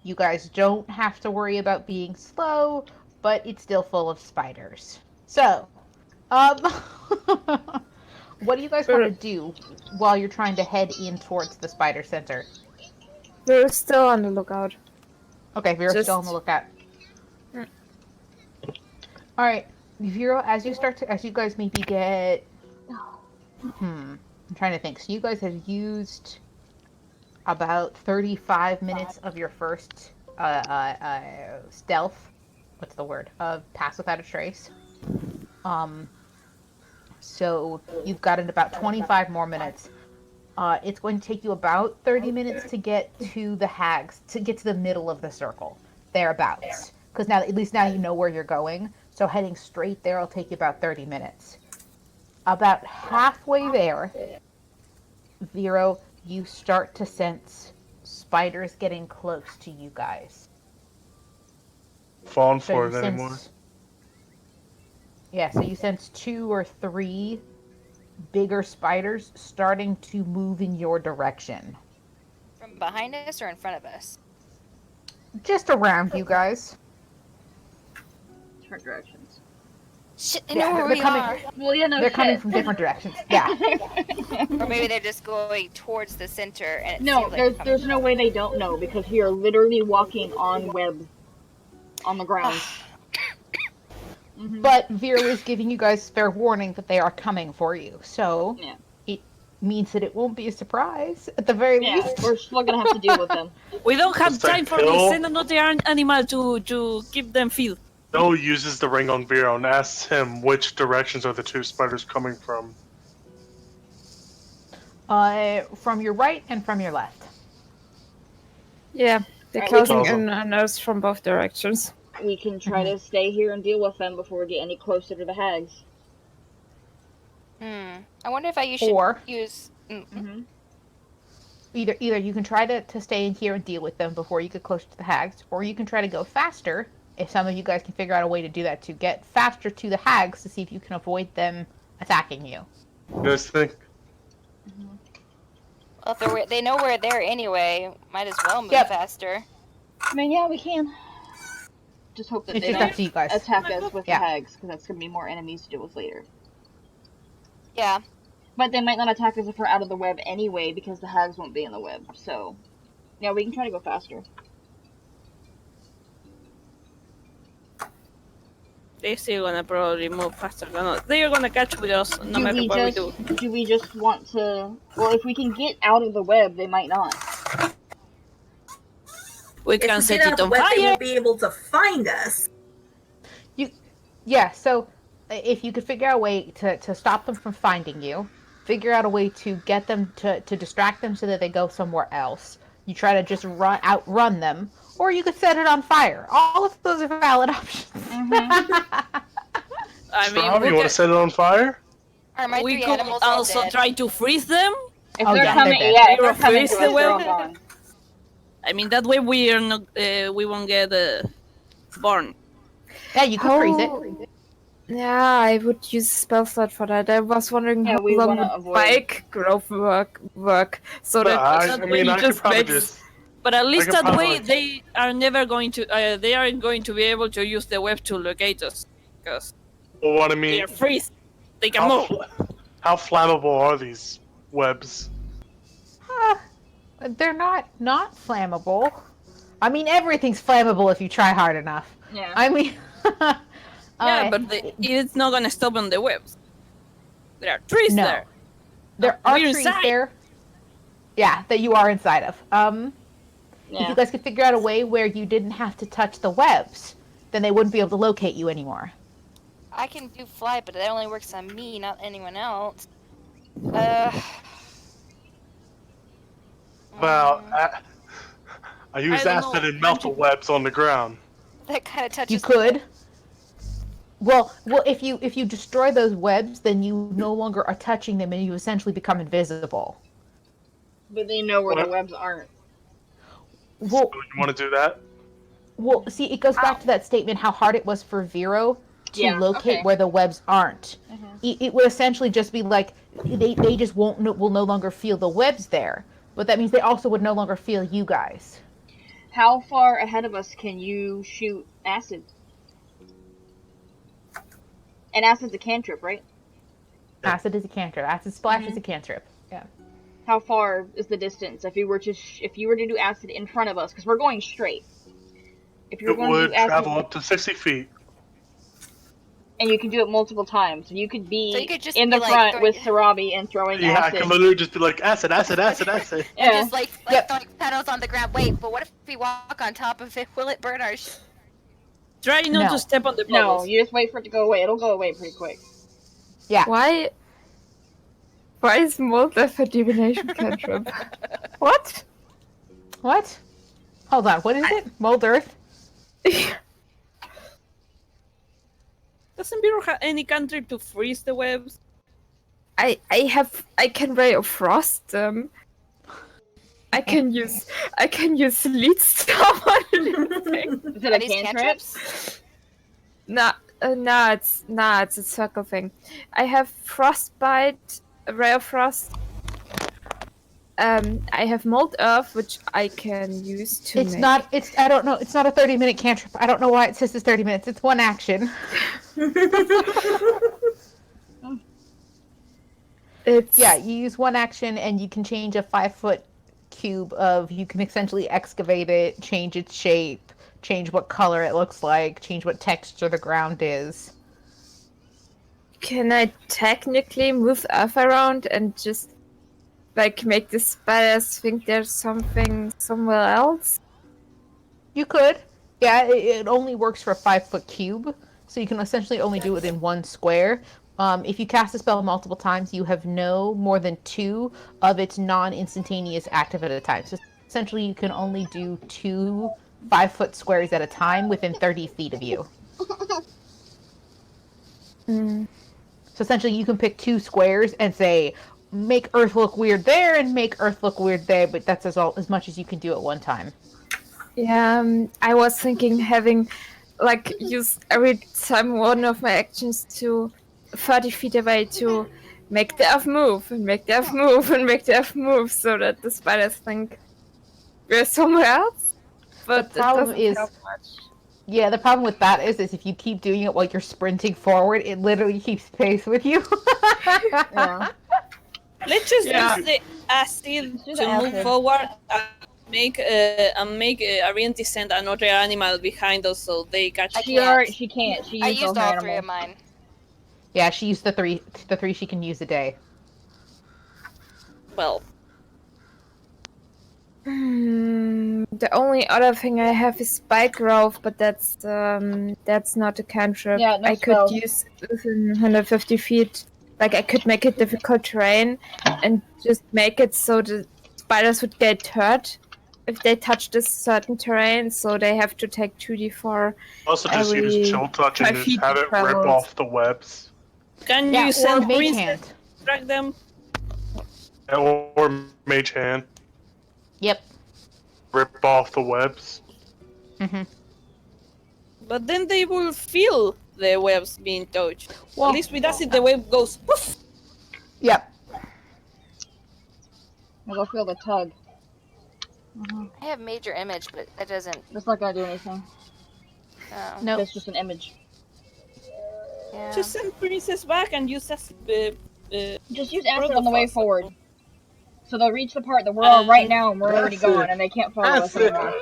You guys don't have to worry about being slow, but it's still full of spiders. So, what do you guys want to do while you're trying to head in towards the spider center? We're still on the lookout. Okay, Vera's Just- still on the lookout. All right, Vera, as you guys maybe get, I'm trying to think. So you guys have used about 35 minutes of your first stealth. What's the word? Pass without a trace. So you've got it about 25 more minutes. It's going to take you about 30 minutes to get to the hags, to get to the middle of the circle, thereabouts. Because now, at least now you know where you're going. So heading straight there will take you about 30 minutes. About halfway there, Vero, you start to sense spiders getting close to you guys. Falling So for you it anymore. sense, yeah, so you sense 2 or 3 bigger spiders starting to move in your direction. From behind us or in front of us? Just around you guys. Different directions. Shit, they Yeah, know where they're we coming- are. Well, yeah, no They're shit. coming from different directions. Yeah. Or maybe they're just going towards the center and it No, seems like there's no way they don't know because we are literally walking on web on the ground. But Vera is giving you guys fair warning that they are coming for you. So Yeah. it means that it won't be a surprise at the very Yeah, least. we're still gonna have to deal with them. We don't have Does that time for kill? this. Send another animal to keep them fed. No uses the ring on Vero and asks him which directions are the 2 spiders coming from. From your right and from your left. Yeah, they're Alright, closing Awesome. in on us from both directions. We can try to stay here and deal with them before we get any closer to the hags. I wonder if I should Or use. either you can try to stay in here and deal with them before you get close to the hags, or you can try to go faster. If some of you guys can figure out a way to do that, to get faster to the hags to see if you can avoid them attacking you. You guys think? Well, if they know we're there anyway, might as well move Yep. faster. I mean, yeah, we can. Just hope that It's they just up don't to you guys. attack us with Yeah. the hags, because that's gonna be more enemies to deal with later. Yeah. But they might not attack us if we're out of the web anyway, because the hags won't be in the web. So, yeah, we can try to go faster. They're still gonna probably move faster than us. They're gonna catch with us no matter what we do. Do we just want to? Well, if we can get out of the web, they might not. We If can we set get out it of the on web, they fire. won't be able to find us. Yeah, so if you could figure out a way to stop them from finding you, figure out a way to get them to distract them so that they go somewhere else. You try to just outrun them, or you could set it on fire. All of those are valid options. I mean, Rob, you want to set it on fire? Are my we 3 could animals all also dead? try to freeze them. If Oh, they're yeah, coming, they're dead. yeah, if they're You're coming to us, freezing they're all well. gone. I mean, that way we are not, we won't get burned. Yeah, you could freeze it. Yeah, I would use a spell slot for that. I was wondering Yeah, how we long wanna would avoid- spike growth work so But that I that mean, way I could just probably makes just. But at least could that probably, way like- they are never going to. They aren't going to be able to use the web to locate us because Well, what I they mean, are freeze. They can how, move. how flammable are these webs? They're not flammable. I mean, everything's flammable if you try hard enough. Yeah. I mean, Yeah, but it's not gonna stop on the webs. There are trees no. there. There are We're trees inside. there. Yeah, that you are inside of. If Yeah. you guys could figure out a way where you didn't have to touch the webs, then they wouldn't be able to locate you anymore. I can do fly, but that only works on me, not anyone else. Well, mm, I use don't acid know. and melt the webs on the ground. that kind of touches. You could. Well, if you destroy those webs, then you no longer are touching them, and you essentially become invisible. But they know where the What? webs aren't. Well, You want to do that? well, see, it goes back to that statement how hard it was for Vero to Yeah, locate okay. where the webs aren't. Mhm. It would essentially just be like they just will no longer feel the webs there, but that means they also would no longer feel you guys. How far ahead of us can you shoot acid? And acid's a cantrip, right? Yeah. Acid is a cantrip. Acid splash is a cantrip. Yeah. How far is the distance if you were to do acid in front of us? Because we're going straight. If you're It going to would do acid, travel up to 60 feet. and you can do it multiple times, you could be So you could just in be the like front throwing- with Sarabi and throwing Yeah, I acid. could literally just be like, acid, acid, acid, acid. And Yeah. just like Yep. throwing petals on the ground. Wait, but what if we walk on top of it? Will it burn our? Try not No. to step on the No, bubbles. you just wait for it to go away. It'll go away pretty quick. Yeah. Why is mold death a divination cantrip? What? What? Hold on. What is it? Mold earth? Doesn't Biro have any cantrip to freeze the webs? I can ray of frost them. I can use lead storm on anything. Is it Are a these cantrip? cantrips? Nah, it's a circle thing. I have frostbite, a ray of frost. I have mold earth, which I can use to. It's not. It's. I don't know. It's not a 30-minute cantrip. I don't know why it says it's 30 minutes. It's one action. It's Yeah, you use one action, and you can change a 5-foot cube of. You can essentially excavate it, change its shape, change what color it looks like, change what texture the ground is. Can I technically move earth around and just like make the spiders think there's something somewhere else? You could. Yeah, it only works for a 5-foot cube, so you can essentially only do it in one square. If you cast a spell multiple times, you have no more than 2 of its non-instantaneous active at a time. So essentially, you can only do 2 5-foot squares at a time within 30 feet of you. Mm. So essentially, you can pick 2 squares and say, make Earth look weird there and make Earth look weird there, but that's as much as you can do at one time. Yeah, I was thinking having like used every time one of my actions to 30 feet away to make the earth move and make the earth move and make the earth move so that the spiders think we're somewhere else. But The problem it doesn't is- help much. Yeah, the problem with that is if you keep doing it while you're sprinting forward, it literally keeps pace with you. Yeah. Let's just Yeah. use the acid Do to the move acid. forward and make Arianti send another animal behind us so they catch. I She can't. already. She can't. She I used used all her all 3 of animals. mine. Yeah, she used the three she can use a day. Well, The only other thing I have is spike growth, but that's not a cantrip. Yeah, no I could spells. use within 150 feet. Like I could make it difficult terrain and just make it so the spiders would get hurt if they touch this certain terrain, so they have to take 2d4. Also, just Every use chill touch and 5 just feet have it rip travels. off the webs. can Yeah, you or send mage Princess hand. to track them? Or mage hand. Yep. Rip off the webs. hmm But then they will feel the webs being touched. Well, At least with acid, the web goes poof. yep. I'll go feel the tug. I have major image, but that doesn't. That's not gonna do anything. No. That's just an image. Yeah. Just send Princess back and use acid. Just use acid on the way Protofos. forward. So they'll reach the part that we're on right now and we're already That's it. gone and they can't follow us That's it. anymore.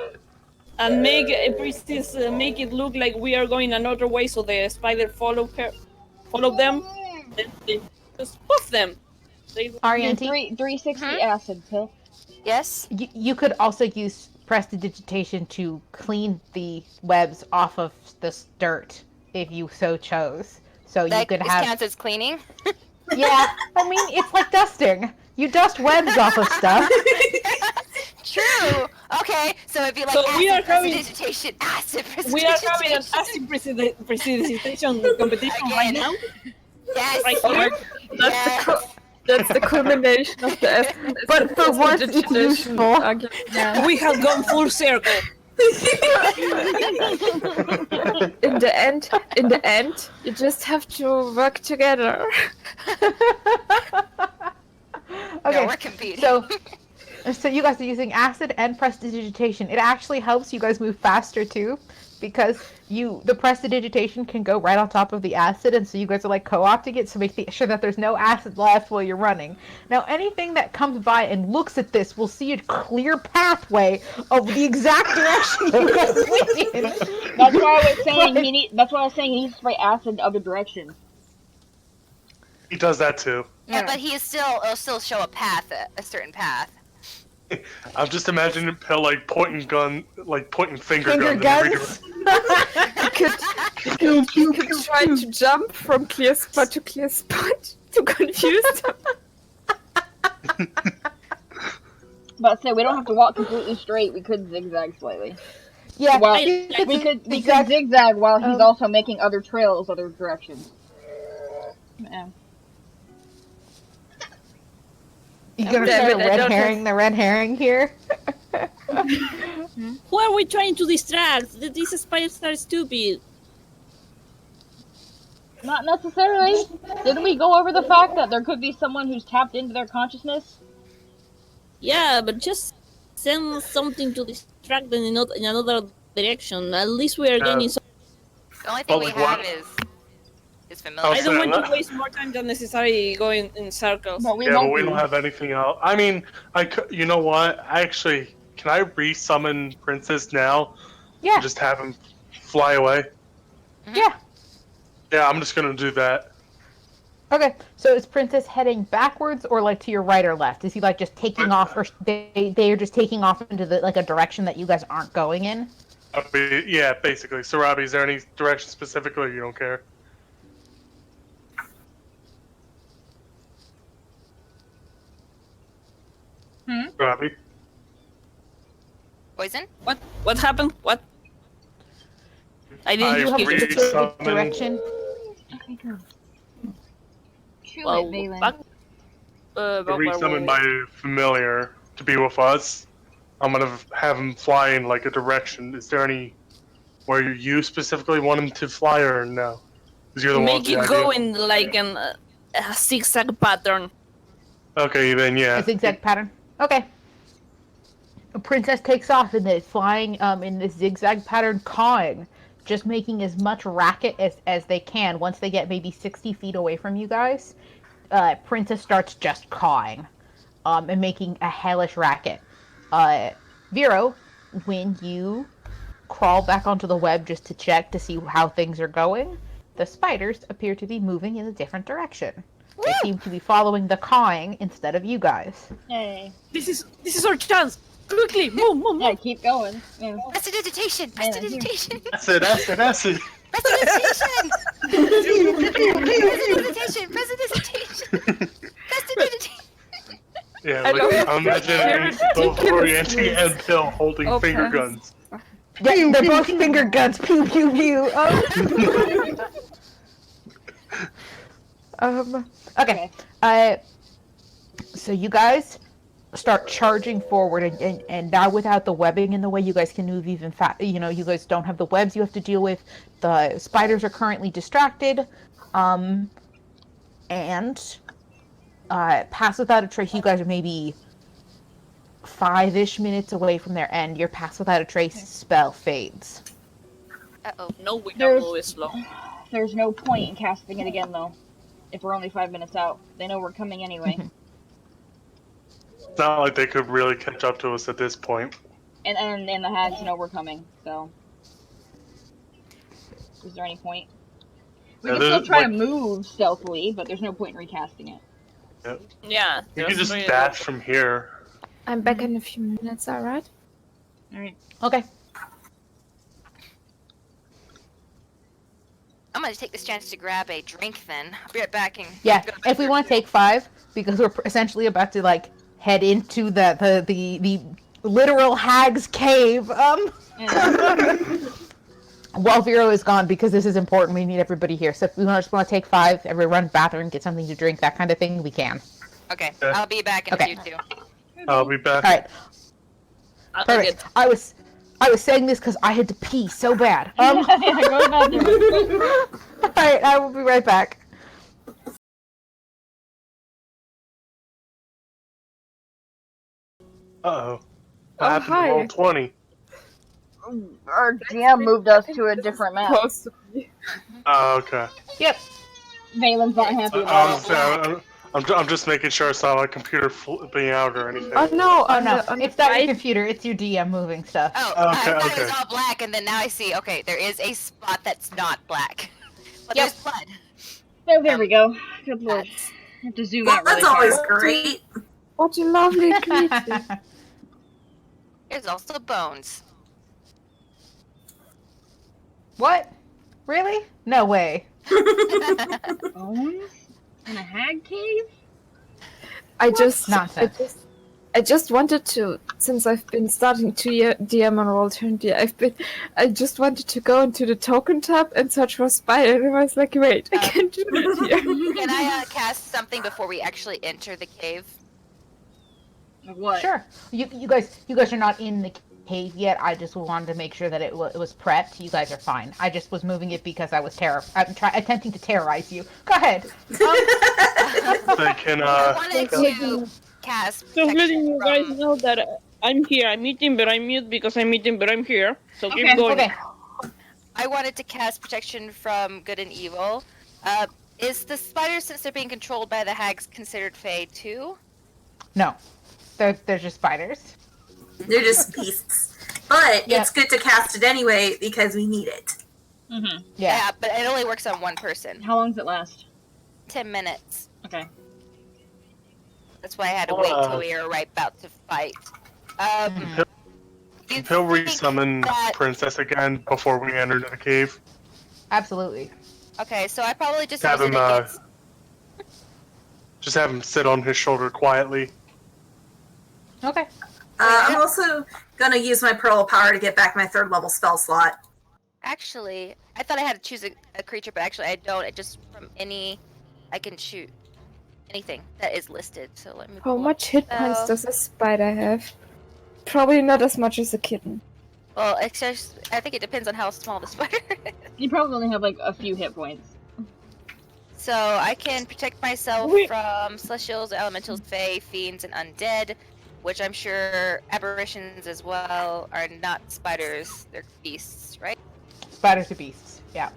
And make Princess make it look like we are going another way, so the spider follow them. Then they just poof them. They, Arianti, 360 acid pill. Yes. you could also use prestidigitation to clean the webs off of this dirt if you so chose. So you That could have. counts as cleaning. Yeah, I mean it's like dusting. You dust webs off of stuff. True. Okay, so it'd be like So we are acid having- precipitation, acid we are having an precipitation. acid precipitation competition right now. Yes. Right here. That's that's the culmination of the essence. But for once, it's useful. We have gone full circle. In the end, you just have to work together. Okay, No, we're competing. so you guys are using acid and prestidigitation. It actually helps you guys move faster too, because the prestidigitation can go right on top of the acid, and so you guys are like co-opting it to make sure that there's no acid left while you're running. Now, anything that comes by and looks at this will see a clear pathway of the exact direction you guys went in. That's why I was saying That's why I was saying he needs to spray acid in other directions. He does that too. Yeah, but it'll still show a path, a certain path. I'm just imagining Pill like pointing finger Finger guns. in every guns. You could try to jump from clear spot to clear spot to confuse them. But say we don't have to walk completely straight. We could zigzag slightly. Yeah, Well, you could we could zigzag. zigzag while he's also making other trails, other directions. Yeah. You're gonna start the red herring here. Who are we trying to distract? These spiders are stupid. Not necessarily. Didn't we go over the fact that there could be someone who's tapped into their consciousness? Yeah, but just send something to distract them in another direction. At least we are gaining some. The only thing Well, we like have what? is familiar. I'll I don't say want that. to waste more time than necessary going in circles. But we Yeah, won't but we be. don't have anything else. I mean, you know what? Actually, can I re-summon Princess now? Yeah, And just have him fly away? yeah. Yeah, I'm just gonna do that. Okay, so is Princess heading backwards or like to your right or left? Is he like just taking off, or they are just taking off into a direction that you guys aren't going in? Yeah, basically. So, Robbie, is there any direction specifically you don't care? Robbie? Poison? What happened? What? I didn't I You have a agree. specific Summon- direction. Chew Well, it, Valen. back, Re-summon my familiar to be with us. I'm gonna have him fly in like a direction. Is there any where you specifically want him to fly or no? Because you're the one make with the it idea. go in like a zigzag pattern. Okay, then yeah. A zigzag pattern. Okay. A princess takes off and is flying in this zigzag pattern, cawing, just making as much racket as they can. Once they get maybe 60 feet away from you guys, Princess starts just cawing and making a hellish racket. Vero, when you crawl back onto the web just to check to see how things are going, the spiders appear to be moving in a different direction. They seem to be following the cawing instead of you guys. Hey. This is our chance. Quickly, move. Yeah, keep going. Yeah. Prestidigitation! Prestidigitation! Acid. Prestidigitation! Prestidigitation! Prestidigitation! Prestidigitation! Yeah, I like, love I'm imagining both Oriente and Bill holding Okay. finger guns. Yeah, they're both finger guns. Pew pew pew. Okay. So you guys start charging forward, and now without the webbing in the way, you guys can move even faster. You know, you guys don't have the webs you have to deal with. The spiders are currently distracted, and pass without a trace. You guys are maybe 5-ish minutes away from their end. Your pass without a trace spell fades. Uh-oh. No, we There's- can move slow. There's no point in casting it again, though. If we're only 5 minutes out, they know we're coming anyway. It's not like they could really catch up to us at this point. And the hags know we're coming, so. Is there any point? We Yeah, can still there's, try like- to move stealthily, but there's no point in recasting it. Yeah. You can there's just really dash from here. I'm back in a few minutes, alright? Alright. Okay. I'm gonna take this chance to grab a drink then. I'll be right back. And Yeah, go if we want to take 5, because we're essentially about to like head into the literal hag's cave. While Vero is gone, because this is important, we need everybody here. So if we just want to take 5, everyone run to the bathroom, get something to drink, that kind of thing, we can. Okay, Okay. I'll be back in Okay. a few too. I'll be back. All right, I'll perfect. get- I was saying this because I had to pee so bad. Yeah, go to the bathroom. All right, I will be right back. Uh-oh. What Oh, happened hi. to roll 20? Our GM moved us to a different map. Oh, okay. Yep. Valen's not happy about it. I'm just making sure it's not like computer flipping out or anything. Oh no, Oh on no, the, on it's the not your right. computer. It's your DM moving stuff. Oh, Okay, I thought okay. it was all black, and then now I see. Okay, there is a spot that's not black, but Yep. there's blood. Oh, there we go. Good lord. That's- I have to zoom Well, out really that's always fast. great. What a lovely creature. There's also bones. What? Really? No way. Bones? In a hag cave? Nonsense. I just wanted to, since I've been starting to DM on Roll20, I just wanted to go into the token tab and search for spider, and I was like, wait, I can't do that here. Can I cast something before we actually enter the cave? Like what? Sure. You guys are not in the cave yet. I just wanted to make sure that it was prepped. You guys are fine. I just was moving it because I was attempting to terrorize you. Go ahead. They can, I wanted to cast Just letting protection you guys from... know that I'm here. I'm eating, but I'm mute because I'm eating, but I'm here. So keep Okay, going. Okay. I wanted to cast protection from good and evil. Is the spiders, since they're being controlled by the hags, considered Fae too? No. They're just spiders. They're just beasts. But Yeah. it's good to cast it anyway because we need it. Mm-hmm. Yeah. But it only works on one person. How long does it last? 10 minutes. Okay. That's why I had to wait till we were right about to fight. You he'll think resummon that- Princess again before we enter the cave. Absolutely. Okay, so I probably just Have use him, it against... Just have him sit on his shoulder quietly. Okay. I'm also gonna use my Pearl of Power to get back my 3rd level spell slot. Actually, I thought I had to choose a creature, but actually I don't. It just from any... I can shoot anything that is listed. So let me How pull much hit up points spell. does a spider have? Probably not as much as a kitten. Well, it's just, I think it depends on how small the spider is. You probably only have like a few hit points. So I can protect myself Wait. from celestials, elementals, fae, fiends, and undead, which I'm sure aberrations as well are not spiders, they're beasts, right? Spiders are beasts. Yeah.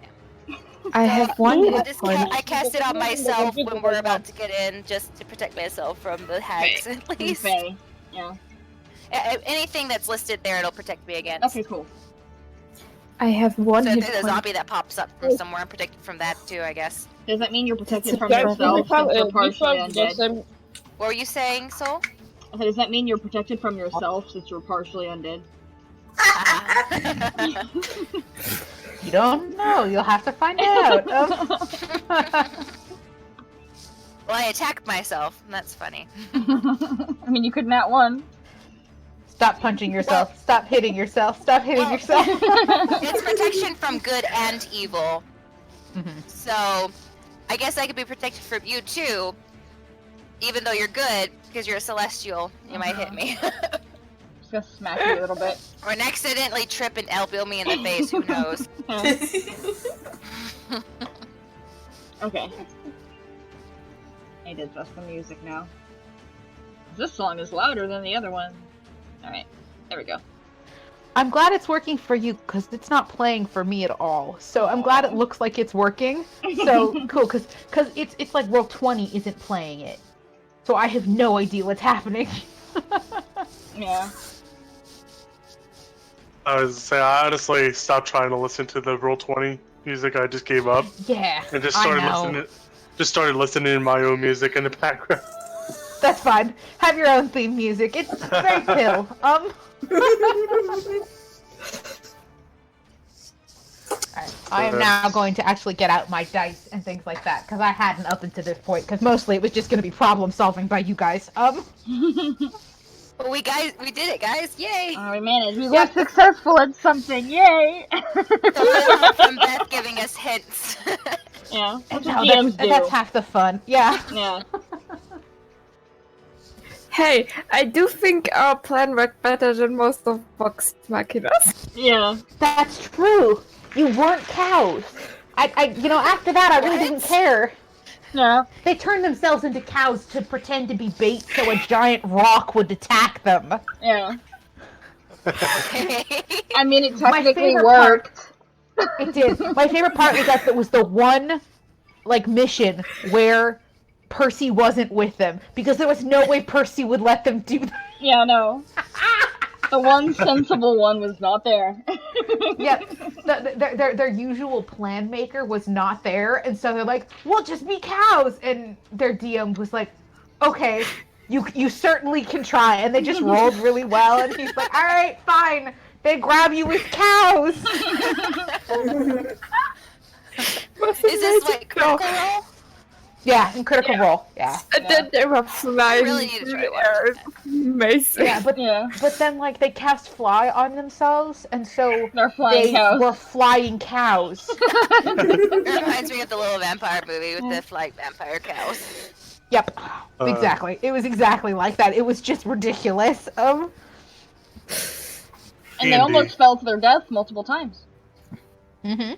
I have one I hit just point. I cast it on myself when we're about to get in, just to protect myself from the hags at least. Fae. Yeah. Anything that's listed there, it'll protect me against. Okay, cool. I have one So if hit there's a point. zombie that pops up from somewhere, I'm protected from that too, I guess. Does that mean you're protected It's from a Guys, different yourself we have since a you're partially default undead? What were you saying, Soul? I said, does that mean you're protected from yourself since you're partially undead? You don't know. You'll have to find out. Well, I attacked myself, and that's funny. I mean, you could nat one. Stop punching yourself. Stop hitting yourself. Stop hitting Well- yourself. It's protection from good and evil. Mhm. So, I guess I could be protected from you too. even though you're good, because you're a celestial, you might hit me. Just gonna smack you a little bit. Or accidentally trip and elbow me in the face, who knows? Okay. I need to adjust the music now. This song is louder than the other one. Alright, there we go. I'm glad it's working for you because it's not playing for me at all. So I'm glad it looks like it's working. So cool, because it's like World 20 isn't playing it. So I have no idea what's happening. Yeah. I was say I honestly stopped trying to listen to the Roll 20 music. I just gave up Yeah, and just I started know. listening. Just started listening to my own music in the background. That's fine. Have your own theme music. It's very chill. Alright, I am now going to actually get out my dice and things like that, because I hadn't up until this point, because mostly it was just going to be problem solving by you guys. Well, we did it, guys! Yay! Oh, we managed. We were successful at something. Yay! From Beth giving us hints. Yeah. That's No, what DMs do. that's half the fun. Yeah. Yeah. Hey, I do think our plan worked better than most of Vox Machinas. Yeah. That's true. You weren't cows. After that, I really didn't care. Yeah. They turned themselves into cows to pretend to be bait so a giant rock would attack them. Yeah. Okay. I mean, it technically favorite worked. It did. My favorite part was that it was the one, mission where Percy wasn't with them, because there was no way Percy would let them do that. Yeah, no. The one sensible one was not there. Yep. Their usual plan maker was not there, and so they're like, we'll just be cows! And their DM was like, okay, you certainly can try. And they just rolled really well, and he's like, alright, fine. They grab you with cows! Is this like Critical Role? Yeah, in Critical Role, yeah. And then they were flying really need to through try the to air. Amazing. Yeah, but then they cast fly on themselves, and so They're flying cows. were flying cows. It reminds me of the little vampire movie with the flying vampire cows. Yep, exactly. It was exactly like that. It was just ridiculous. And they almost fell to their death multiple times. Mm-hmm.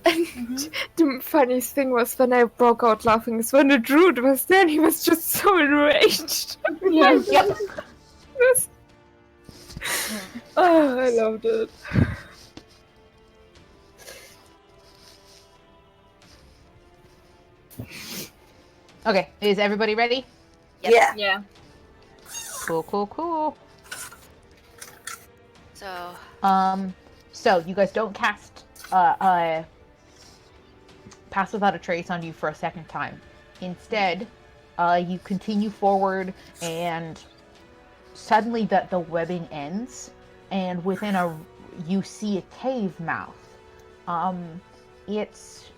The funniest thing was when I broke out laughing is when the druid was there and he was just so enraged. Yeah. Yep. Oh, I loved it. Okay, is everybody ready? Yep. Yeah. Yeah. Cool. So, So you guys don't cast Pass Without a Trace on you for a second time. Instead, you continue forward, and suddenly the webbing ends, and you see a cave mouth. It's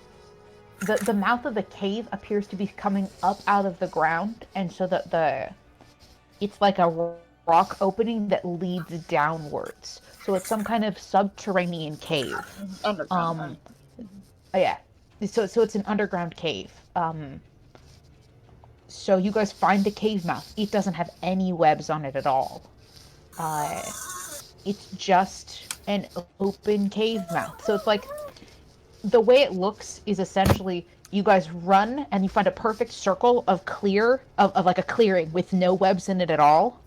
the mouth of the cave appears to be coming up out of the ground, and so that it's like a rock opening that leads downwards. So it's some kind of subterranean cave. Underground. Yeah. So it's an underground cave. So you guys find the cave mouth. It doesn't have any webs on it at all. It's just an open cave mouth. So it's like, the way it looks is essentially you guys run and you find a perfect circle of like a clearing with no webs in it at all.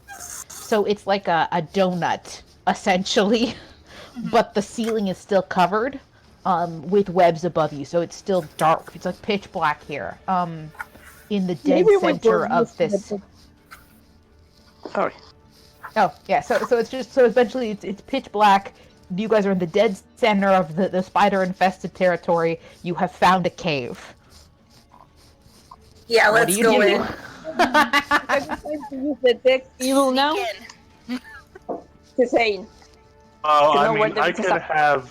So it's like a donut, essentially, but the ceiling is still covered with webs above you, so it's still dark. It's like pitch black here. In the dead center of this. Sorry. Oh yeah, so eventually it's pitch black. You guys are in the dead center of the spider infested territory. You have found a cave. Yeah, What let's do you go do? in. I'm going to use the deck evil now Sneak to say. Oh, To I know where mean, the I witches could are. have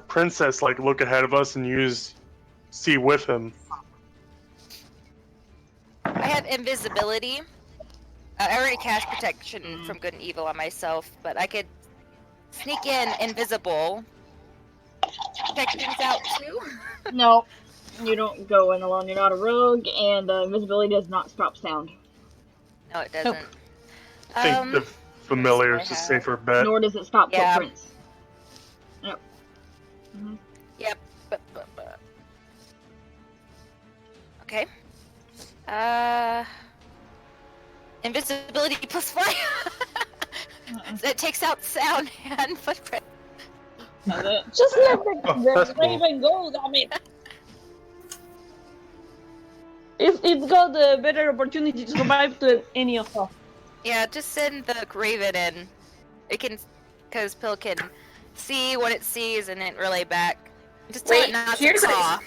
Princess look ahead of us and see with him. I have invisibility. I already cast protection from good and evil on myself, but I could sneak in invisible. Check things out too. No. You don't go in alone. You're not a rogue, and invisibility does not stop sound. No, it doesn't. I think the familiar is a have? safer bet. Nor does it stop Yeah. footprints. Yep. Yep. Okay. Invisibility plus fly. It takes out sound and footprint. Just let the that's cool. raven go, damn it. It's got a better opportunity to survive to any of us. Yeah, just send the Raven in. It can, because Pill can see what it sees and then relay back. Just tell it Wait, not here's to a claw.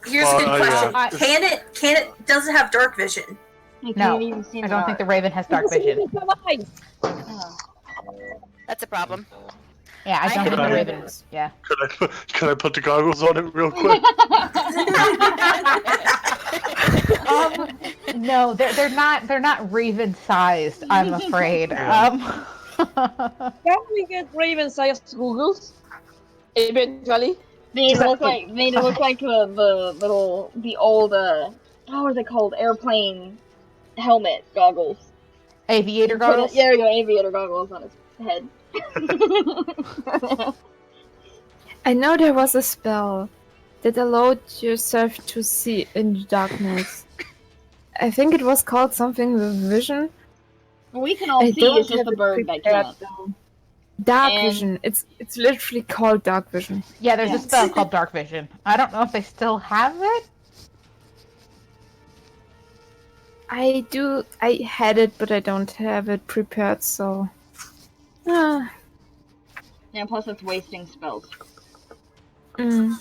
here's a good question. yeah. Can it does it have dark vision? You No, can't even see in I the don't think the dark. Raven has dark vision. That's a problem. Yeah, I don't think the have- Raven. Yeah. Could I put the goggles on it real quick? No, they're not Raven sized. I'm afraid. Yeah. Can we get raven-sized googles? Eventually. They look like the old what are they called? Airplane helmet goggles. Aviator Put it- goggles. There we go, aviator goggles on his head. I know there was a spell that allowed yourself to see in the darkness. I think it was called something with vision. We can all I see, don't it's just have the it bird that prepared, can't. though. Dark And- vision. It's literally called dark vision. Yeah, there's Yeah. a spell called dark vision. I don't know if they still have it. I had it, but I don't have it prepared, so. Ah. Yeah, plus it's wasting spells. Mm.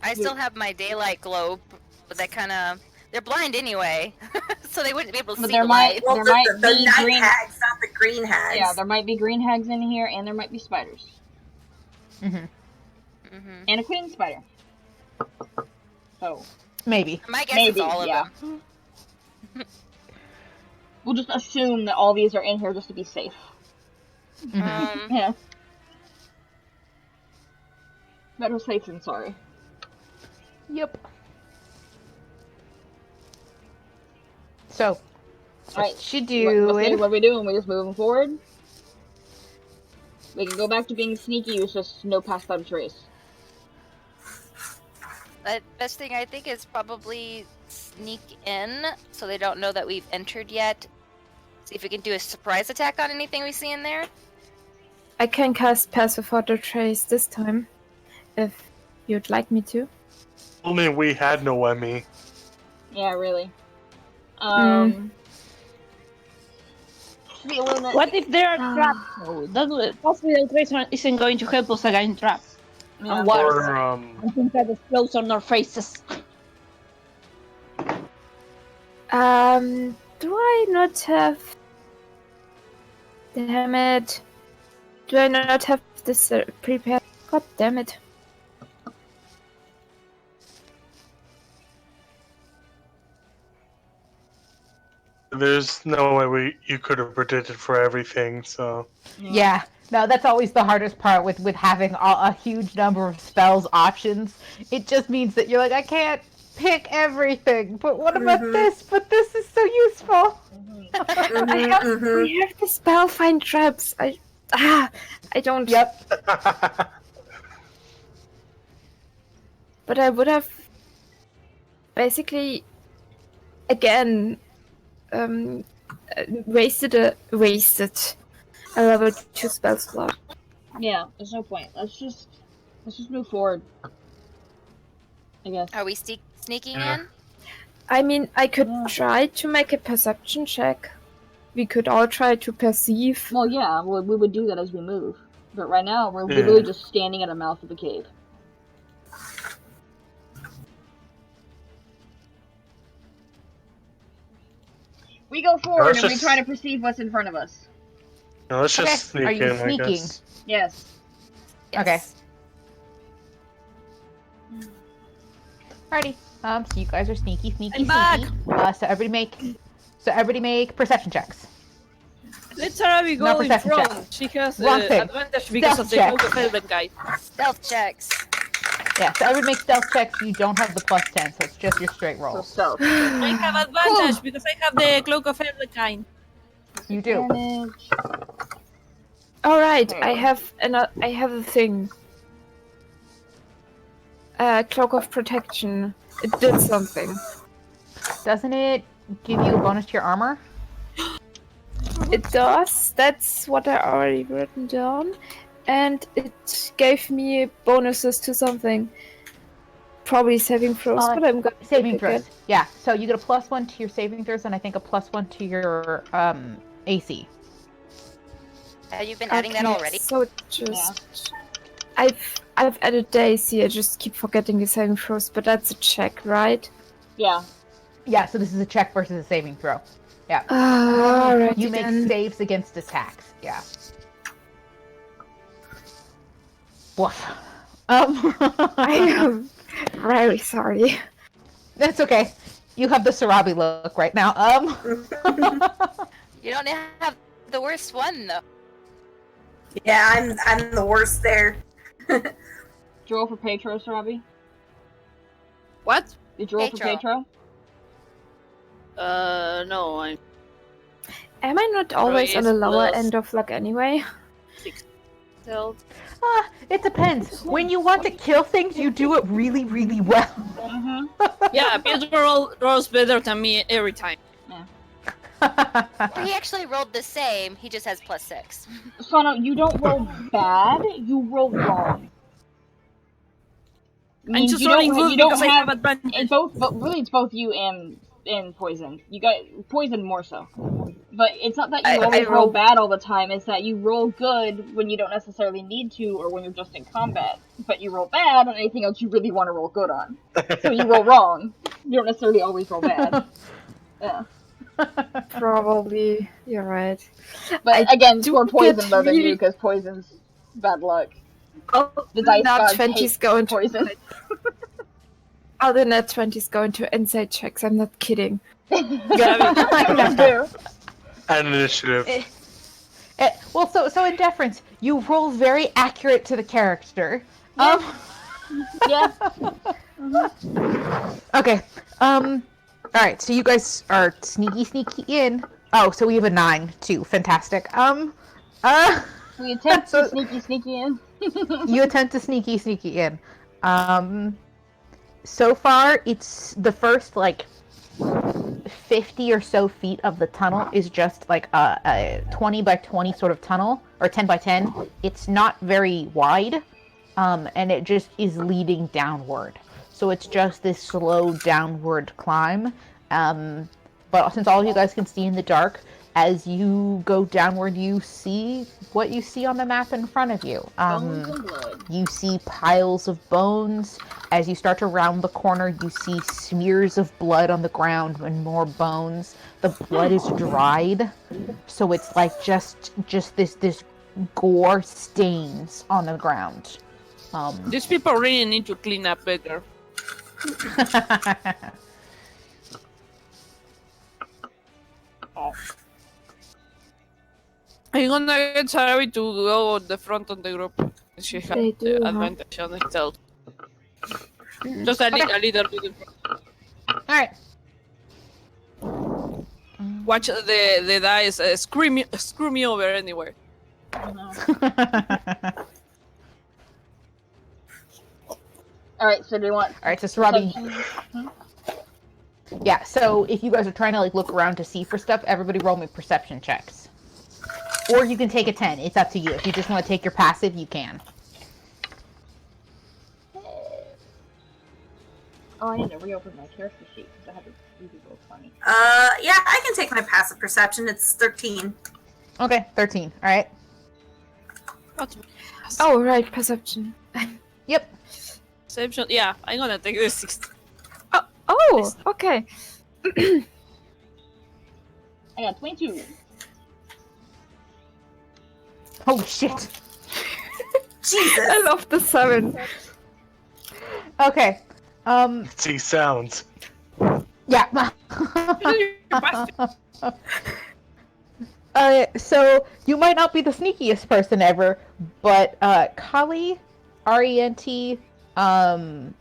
I still have my daylight globe, but that kind of... They're blind anyway, so they wouldn't be able to But see there the might- light. Well, There the might the be night green- hags, not the green hags. Yeah, there might be green hags in here, and there might be spiders. Mm-hmm. And a queen spider. So, Maybe. My guess maybe, is all of yeah. them. We'll just assume that all these are in here just to be safe. Mm-hmm. Yeah. Better safe than sorry. Yep. So, Alright, what you What doing? are we doing? We just moving forward? We can go back to being sneaky, it's just no pass without a trace. The best thing I think is probably sneak in so they don't know that we've entered yet. See if we can do a surprise attack on anything we see in there. I can cast Pass Without a Trace this time, if you'd like me to. Only we had no Emmy. Yeah, really. Feeling it. What if there are traps though? That Pass Without Trace isn't going to help us against traps. Yeah. And worse, Or something that explodes on our faces. Do I not have... Damn it. Do I not have this prepared? God damn it. there's no way you could have predicted for everything. So Yeah. No, that's always the hardest part with having a huge number of spells options. It just means that you're like, I can't pick everything. But what about this? But this is so useful. I have the spell find traps. I don't. Yep. But I would have basically again wasted a level 2 spell slot. Yeah, there's no point. Let's just move forward. I guess. Are we sneaking Yeah. in? I mean, I could try to make a perception check. We could all try to perceive. Well, yeah, we would do that as we move. But right now, we're Yeah. literally just standing at the mouth of the cave. We go forward Let's and we just- try to perceive what's in front of us. no, let's Okay. just sneak Are you in. sneaking? I guess. Yes. Okay. Alrighty. So you guys are sneaky. I'm back. So everybody make perception checks. Let Sarabi No go in perception front. She has Wrong thing. advantage because Stealth of the check. Google Velvet guy. Stealth checks. Yeah, so I would make stealth checks. You don't have the +10, so it's just your straight So roll. stealth. I have advantage because I have the cloak of Erlikine. You do. Advantage. All right, Okay. I have a thing. Cloak of Protection. It did something. Doesn't it give you a bonus to your armor? It does. That's what I already written down. And it gave me bonuses to something. Probably saving throws, but I'm gonna Saving pick it. throws. Yeah, so you get a +1 to your saving throws, and I think a +1 to your AC. Have you been adding that already? So just I've added the AC. I just keep forgetting the saving throws, but that's a check, right? Yeah. Yeah, so this is a check versus a saving throw. Yeah. Alright. You make saves against attacks. Yeah. Woof. I am very sorry. That's okay. You have the Sarabi look right now. You don't have the worst one though. Yeah, I'm the worst there. Did you roll for Petro, Sarabi? What? Did you roll for Petro. Petro? No, I'm Am I not always on the is lower plus- end of luck anyway? stealth. It depends. When you want to kill things, you do it really, really well. Mm-hmm. Yeah, Pedro rolls better than me every time. He actually rolled the same. He just has +6. So no, you don't roll bad, you roll wrong. I I'm mean, just you rolling don't, good you don't because I have advantage. it's both, but really it's both you and Poison. You got Poison more so. But it's not that you always roll bad all the time, it's that you roll good when you don't necessarily need to or when you're just in combat. But you roll bad on anything else you really want to roll good on. So you roll wrong. You don't necessarily always roll bad. Yeah. Probably. You're right. But again, do more Poison get though than you, really- because Poison's bad luck. Oh, The dice not gods 20s hate going to Poison. Oh, the net 20s going to insight checks. I'm not kidding. Please do. And initiative. Well, so in deference, you roll very accurate to the character. Yeah. Yeah. Okay. Alright, so you guys are sneaky in. Oh, so we have a 9 too. Fantastic. We attempt So- to sneaky in. You attempt to sneaky in. So far, it's the first, 50 or so feet of the tunnel is just, a 20 by 20 sort of tunnel, or 10 by 10. It's not very wide, and it just is leading downward. So it's just this slow downward climb. But since all of you guys can see in the dark, as you go downward, you see what you see on the map in front of you. Bones and blood. You see piles of bones. As you start to round the corner, you see smears of blood on the ground and more bones. The blood is dried, so it's like just this gore stains on the ground. These people really need to clean up better. I'm gonna get Sarabi to go on the front of the group. She has They do, the huh? advantage on stealth. Just a little bit in front. All right. Watch the dice screw me over anywhere. Alright, so do you want... All right, so Sarabi. perception? Yeah, so if you guys are trying to look around to see for stuff, everybody roll me perception checks. Or you can take a 10. It's up to you. If you just want to take your passive, you can. Oh, I need to reopen my character sheet because I had to really roll 20. Yeah, I can take my passive perception. It's 13. Okay, 13. All right. Oh, right, perception. Yep. Perception. Yeah, I'm gonna take the 60. Oh, okay. I got 22. Holy shit. Jesus. I love the 7. Okay. See sounds. Yeah. So you might not be the sneakiest person ever, but Kali, Arienti, Sano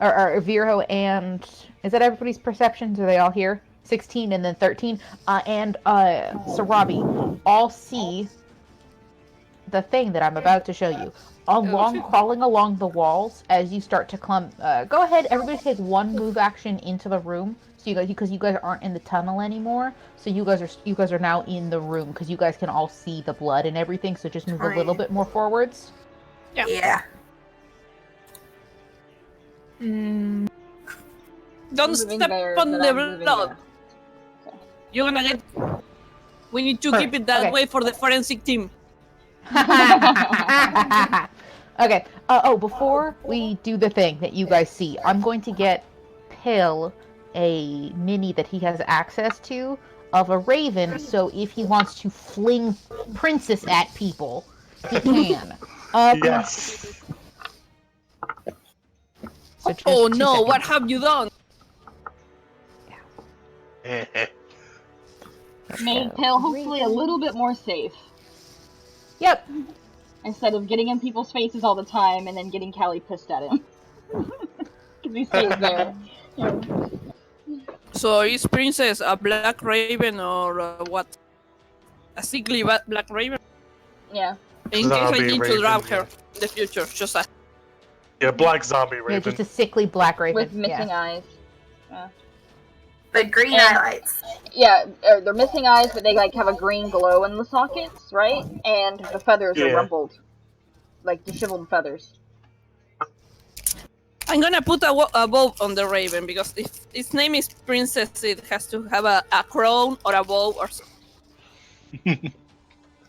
or Vero and is that everybody's perceptions? Are they all here? 16 and then 13. And Sarabi all see the thing that I'm about to show you. Crawling along the walls as you start to go ahead, everybody take one move action into the room. So because you guys aren't in the tunnel anymore, so you guys are now in the room because you guys can all see the blood and everything. So just move a little bit more forwards. Yeah. Don't Moving step there, on but the I'm moving blood. there. Okay. You're gonna get. We need to Perfect. keep it that Okay. way for the forensic team. Okay. Before we do the thing that you guys see, I'm going to get Pill a mini that he has access to of a raven, so if he wants to fling Princess at people, he can. Yes. So just Oh 2 no! seconds. What have you done? Made Pill hopefully a little bit more safe. Yep. Instead of getting in people's faces all the time and then getting Callie pissed at him. Because he stays there. Yeah. So is Princess a black raven or what? A sickly black raven? Yeah. In case I Zombie need to raven, grab her yeah. in the future, just a... Yeah, black zombie Yeah, raven. just a sickly black raven. With missing yeah. eyes. Yeah. But green And- highlights. Yeah, they're missing eyes, but they like have a green glow in the sockets, right? And the feathers are Yeah. rumpled. Like disheveled feathers. I'm gonna put a bow on the raven because if its name is Princess, it has to have a crown or a bow or something.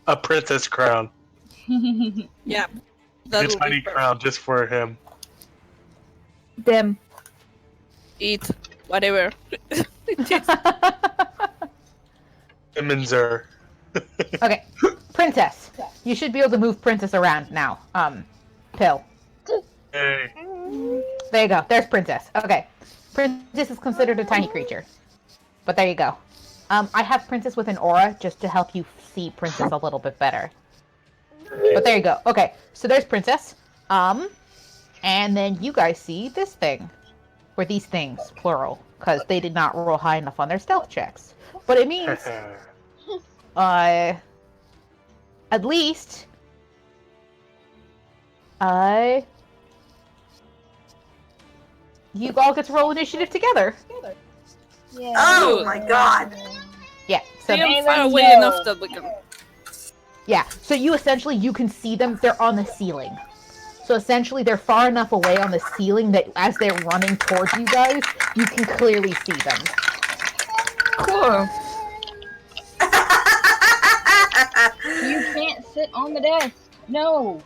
A princess crown. Yeah, A that would tiny be perfect. crown just for him. Them. Eat whatever. Imminzer. Okay, Princess. You should be able to move Princess around now. Pill. Hey. There you go. There's Princess. Okay. Princess is considered a tiny creature. But there you go. I have Princess with an aura just to help you see Princess a little bit better. But there you go. Okay, so there's Princess. And then you guys see this thing. Or these things, plural. Because they did not roll high enough on their stealth checks. But it means, at least, you all get to roll initiative together. Yeah. Oh my god. Yeah. So They are Even far away though- enough that we can... yeah. So you can see them. They're on the ceiling. So essentially, they're far enough away on the ceiling that as they're running towards you guys, you can clearly see them. Cool. You can't sit on the desk. No.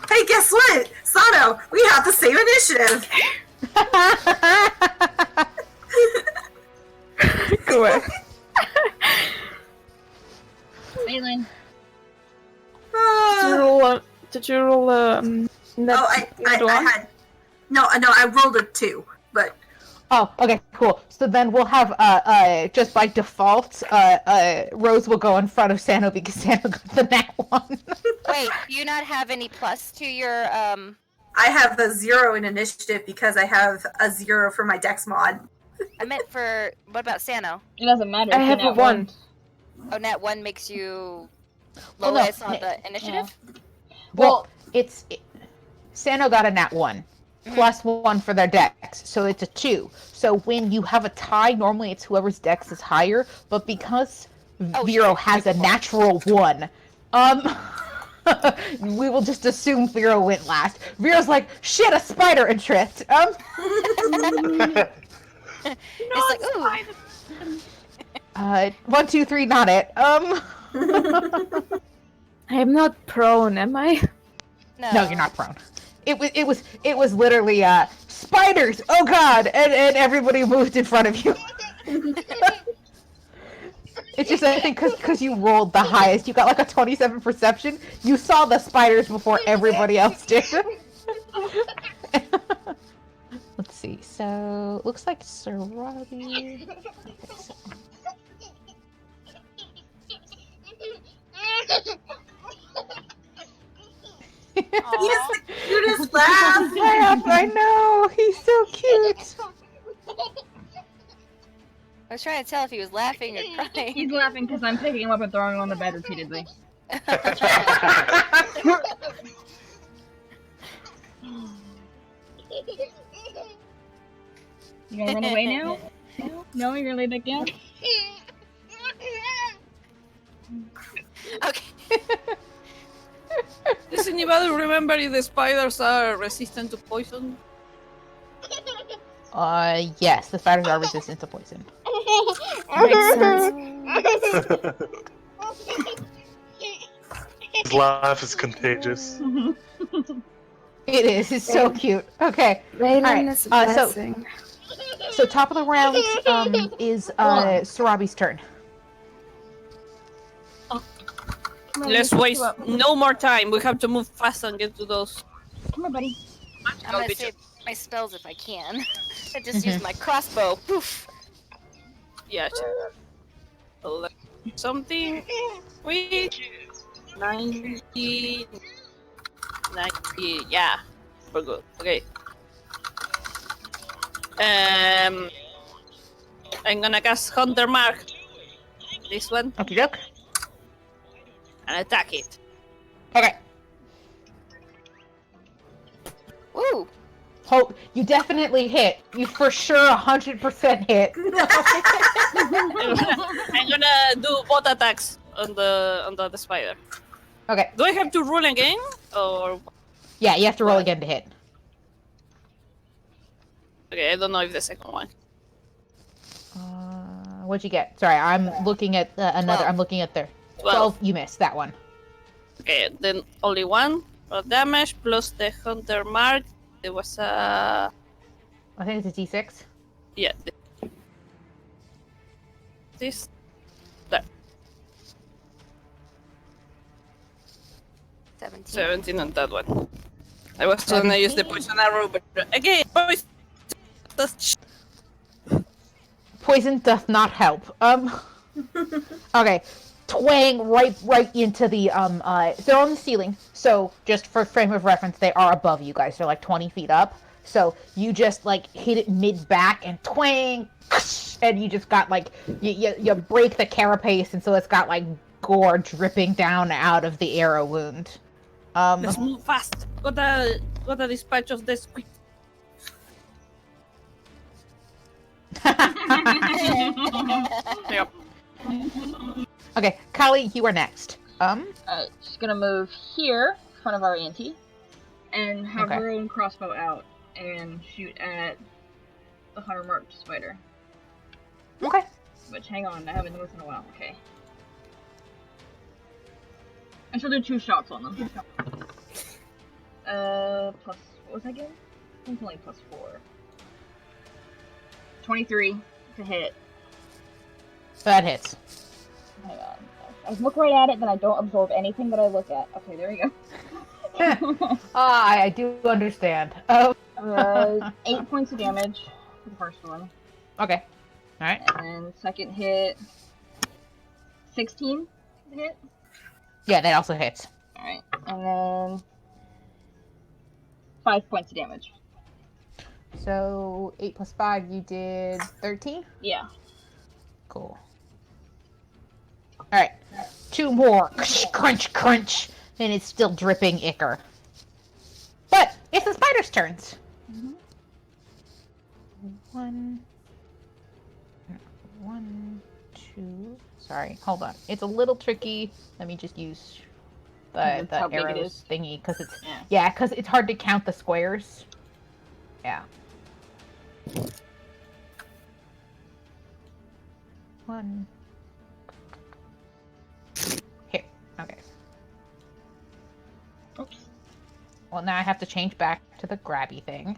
Hey, guess what? Sano, we have the same initiative. Cool. Malin. Did you roll that Oh, I had... No, I rolled a 2, but... Oh, okay, cool. So then we'll have just by default, Rose will go in front of Sano because Sano got the nat 1. Wait, do you not have any plus to your I have a 0 in initiative because I have a 0 for my dex mod. I meant for what about Sano? It doesn't matter. I if have you're a nat 1. Oh, nat 1 makes you Well, no, lowest on the initiative? Well, Sano got a nat 1. Plus 1 for their dex, so it's a 2. So when you have a tie, normally it's whoever's dex is higher, but because Vero has a natural 1, we will just assume Vero went last. Vero's like, shit, a spider, and tripped. It's like, ooh. 1, 2, 3, not it. I'm not prone, am I? No, you're not prone. It was literally spiders. Oh god, and everybody moved in front of you. It's just I think because you rolled the highest, you got like a 27 perception. You saw the spiders before everybody else did. Let's see. So looks like Sir Robbie. Okay, so... has the cutest laugh. Laugh, I know. He's so cute. I was trying to tell if he was laughing or crying. He's laughing because I'm picking him up and throwing him on the bed repeatedly. You gonna run away now? No, you're gonna lay back down? Okay. Does anybody remember if the spiders are resistant to poison? Yes, the spiders are resistant to poison. Makes sense. His laugh is contagious. It is. It's so cute. Okay. Raylan Alright, is a so- blessing. So top of the round is Sarabi's turn. Let's waste no more time. We have to move fast and get to those. Come here, buddy. I'm gonna save my spells if I can. I just used my crossbow. Poof. Yeah. Something. Wait. 90. 90. Yeah. We're good. Okay. I'm gonna cast Hunter Mark. This one. Okie doke. And attack it. Okay. Woo! Oh, you definitely hit. You for sure 100% hit. I'm gonna do both attacks on the spider. Okay. Do I have to roll again? Or Yeah, you have to roll again to hit. okay, I don't know if the second one. What'd you get? Sorry, I'm looking at another. 12. I'm looking at there. 12. 12. You missed that one. Okay, then only one for damage plus the Hunter Mark. There was a I think it's a D6. yeah. This that 17 on that one. I was gonna use the poison arrow, but again, poison. Poison does not help. Okay. Twang right into the they're on the ceiling, so just for frame of reference, they are above you guys. They're like 20 feet up, so you just like hit it mid back and twang, and you just got like you break the carapace, and so it's got like gore dripping down out of the arrow wound. Let's move fast. Gotta dispatch of this quick. Yep. Okay, Kali, you are next. Alright, she's gonna move here, in front of our auntie, and have Okay. her own crossbow out and shoot at the hunter marked spider. Okay. Which, hang on, I haven't noticed in a while. Okay. And she'll do 2 shots on them. Plus, what was that again? I think only plus 4. 23 to hit. That hits. Hang on. I look right at it, then I don't absorb anything that I look at. Okay, there we go. I do understand. 8 points of damage for the first one. Okay. Alright. And then second hit, 16 to hit. Yeah, that also hits. Alright, and then 5 points of damage. So 8 plus 5, you did 13? Yeah. Cool. Alright. 2 more. Crunch, crunch. And it's still dripping ichor. But it's the spider's turns. Mhm. 1, 2. Sorry, hold on. It's a little tricky. Let me just use the How big it arrows is. thingy because it's Yeah. because it's hard to count the squares. Yeah. 1. Here. Okay. Oops. Well, now I have to change back to the grabby thing.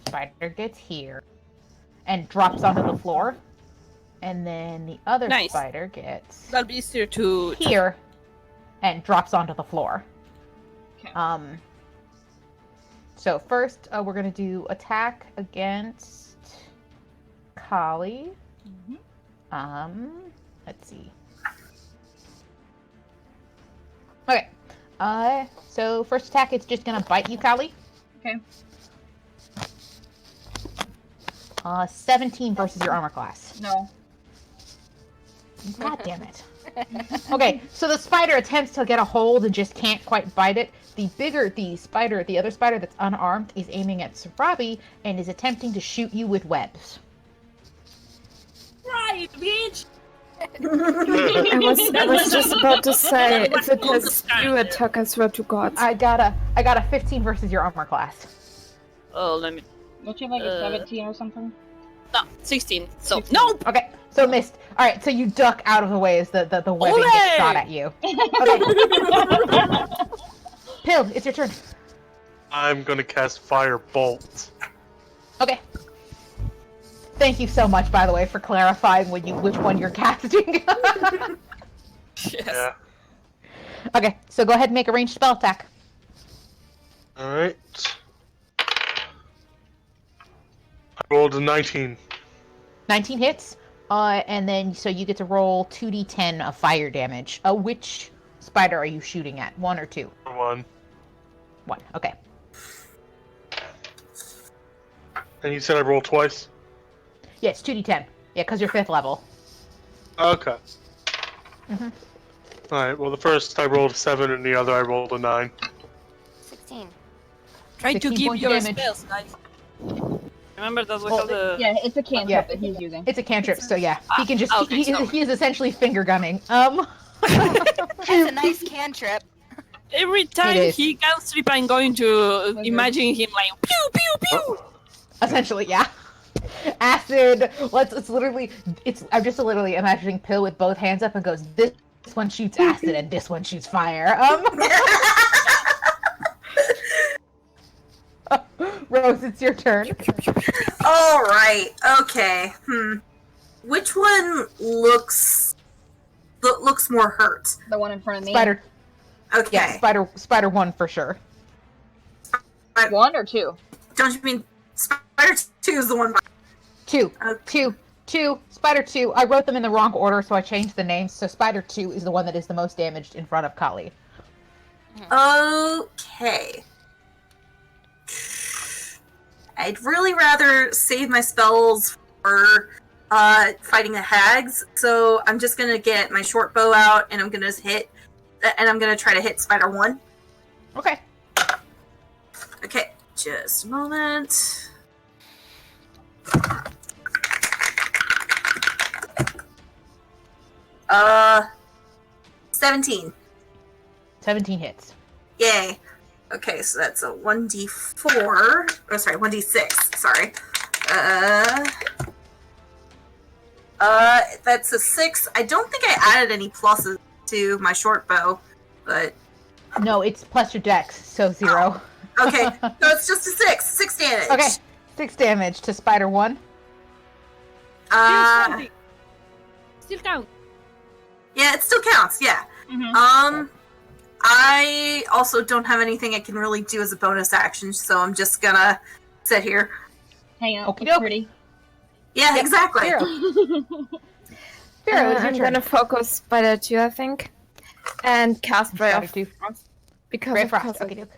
Spider gets here and drops onto the floor. And then the other Nice. spider gets That'll be easier to here and drops onto the floor. Okay. So first, we're gonna do attack against Kali. Let's see. Okay. So first attack, it's just gonna bite you, Callie. Okay. 17 versus your armor class. No. God damn it. Okay, so the spider attempts to get a hold and just can't quite bite it. The other spider that's unarmed, is aiming at Sarabi and is attempting to shoot you with webs. Right, bitch! I was just about to say, if it has you attack, I swear to God. I got a 15 versus your armor class. Oh, let me. Don't you have like a 17 or something? No, 16. So, no! Okay, so missed. All right, so you duck out of the way as the webbing Ole! gets shot at you. Okay. Pill, it's your turn. I'm gonna cast Fire Bolt. Okay. Thank you so much, by the way, for clarifying which one you're casting. Yes. Yeah. Okay, so go ahead and make a ranged spell attack. Alright. I rolled a 19. 19 hits, and then so you get to roll 2d10 of fire damage. Which spider are you shooting at? 1 or 2? 1. 1. Okay. And you said I rolled twice? Yeah, it's 2d10. Yeah, because you're 5th level. Okay. Mhm. Alright, well the first I rolled a 7 and the other I rolled a 9. 16. Try to 16 keep points your of damage. spells, guys. Remember that we Well, have the. Yeah, it's a cantrip Yeah. that he's using. It's a cantrip, so yeah. He can just okay, so- he is essentially finger gunning. That's a nice cantrip. Every time is. he can sleep, I'm going to imagine him like pew pew pew. Essentially, yeah. Acid. I'm just literally imagining Pill with both hands up and goes, this one shoots acid and this one shoots fire. Rose, it's your turn. Alright, okay. Which one looks more hurt? The one in front of me. Spider. Okay. Yeah, Spider 1 for sure. 1 or 2? Don't you mean Spider 2 is the one by 2. Okay. 2. Spider 2. I wrote them in the wrong order, so I changed the names. So Spider 2 is the one that is the most damaged in front of Kali. Okay. I'd really rather save my spells for fighting the hags, so I'm just gonna get my short bow out and I'm gonna try to hit Spider 1. Okay. Okay, just a moment. Uh, 17. 17 hits. Yay. Okay, so that's a 1d4. Oh, sorry, 1d6. Sorry. That's a 6. I don't think I added any pluses to my short bow, but No, it's plus your dex, so 0. okay. So it's just a 6. 6 damage. Okay. 6 damage to Spider 1. Still count. Yeah, it still counts, yeah. Mm-hmm. I also don't have anything I can really do as a bonus action, so I'm just gonna sit here. Hang out. Okie It's doke. pretty. Yeah, exactly. Vero, it's your I'm turn. gonna focus Spider 2, I think. And cast Ray Spider of 2. Frost. Because Ray of of Frost. Okay, doke.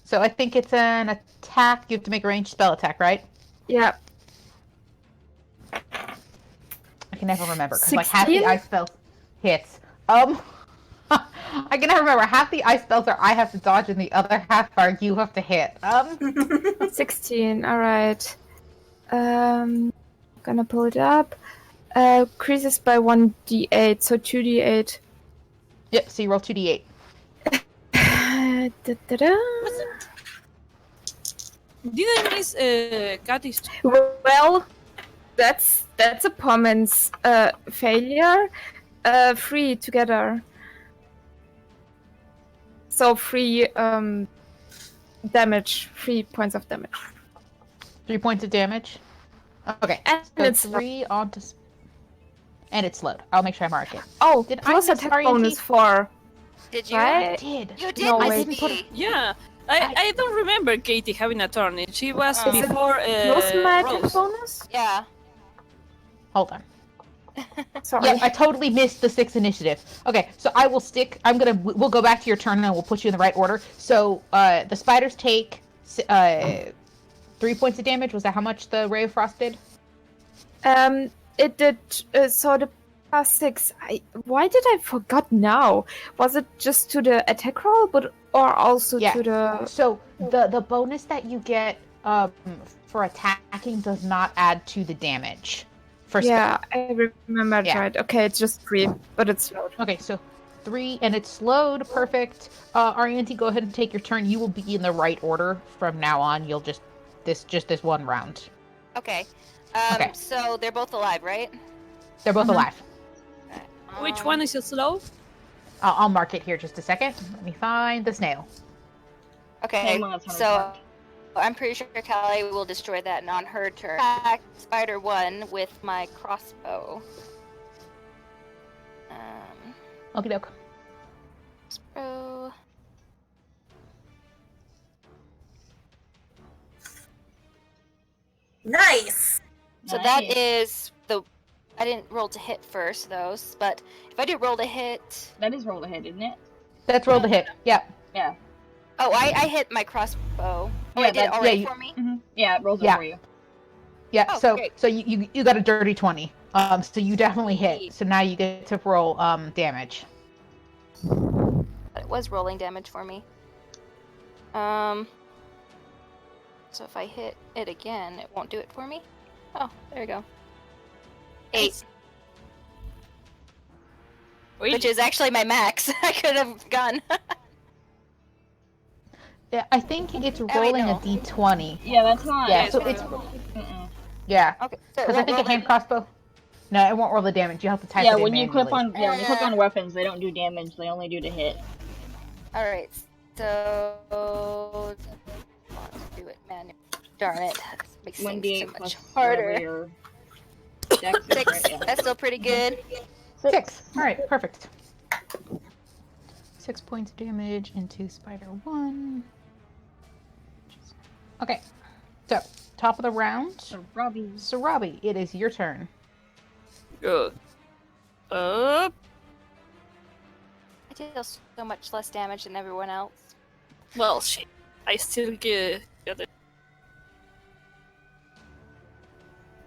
So I think it's an attack. You have to make a ranged spell attack, right? Yeah. I can never remember because like half the 16? ice spells hits. I can never remember. Half the ice spells are I have to dodge, and the other half are you have to hit. 16, alright. Gonna pull it up. Increases by 1d8, so 2d8. Yep. So you roll 2d8. Da-da-da. Did I miss Kathy's? Well, that's a permanent failure. 3 together. So 3 damage, 3 points of damage. 3 points of damage. Okay. And So it's 3 onto. And it's slowed. I'll make sure I mark it. Oh, Did I plus miss attack RET? bonus 4. Did you? I Right? did. You did. No, I wait. didn't put it. Yeah, I don't remember Katie having a turn. She was Oh. before Plus magic Rose. bonus? Yeah. Hold on. Sorry. Yeah, I totally missed the 6 initiative. Okay, so I will stick. We'll go back to your turn and we'll put you in the right order. So the spiders take 3 points of damage. Was that how much the Ray of Frost did? It did. So the plus 6. Why did I forgot now? Was it just to the attack roll, or also Yeah. to the? So the bonus that you get for attacking does not add to the damage. Yeah, I remembered Yeah. right. Okay, it's just 3, but it's slowed. Okay, so 3, and it's slowed. Perfect. Arianti, go ahead and take your turn. You will be in the right order from now on. You'll just this one round. Okay. Okay. So they're both alive, right? They're both alive. Which one is slow? I'll mark it here just a second. Let me find the snail. Okay. Same one that's on his So mark. I'm pretty sure Callie will destroy that, and on her turn, attack Spider 1 with my crossbow. Okie doke. Crossbow. Nice. So that is the. I didn't roll to hit first, those, but if I do roll to hit. That is roll to hit, isn't it? That's roll to hit. Yep. Yeah. Oh, I hit my crossbow. Oh, Yeah, I did it already yeah, for me? Mm-hmm. Yeah, it rolls Yeah. it for you. Yeah. Oh, so great. so you got a dirty 20. So you definitely hit. So now you get to roll damage. But it was rolling damage for me. So if I hit it again, it won't do it for me? Oh, there we go. 8. Which is actually my max. I could have gone. Yeah, I think it's wait, rolling no. a d20. Yeah, that's not. Yeah, so it's Mm-mm. yeah. Okay. So Because I think a hand crossbow. No, it won't roll the damage. You have to type Yeah, it in when you click manually. on when you click on weapons, they don't do damage. They only do to hit. Alright, so. Let's do it, man. Darn it. This makes One things so d8 much plus harder. whatever your dex is, 6. right? Yeah. That's still pretty good. 6. All right, perfect. 6 points of damage into Spider 1. Okay, so top of the round. So Robbie. So Robbie, it is your turn. Good. I deal so much less damage than everyone else. Well, shit. I still get it.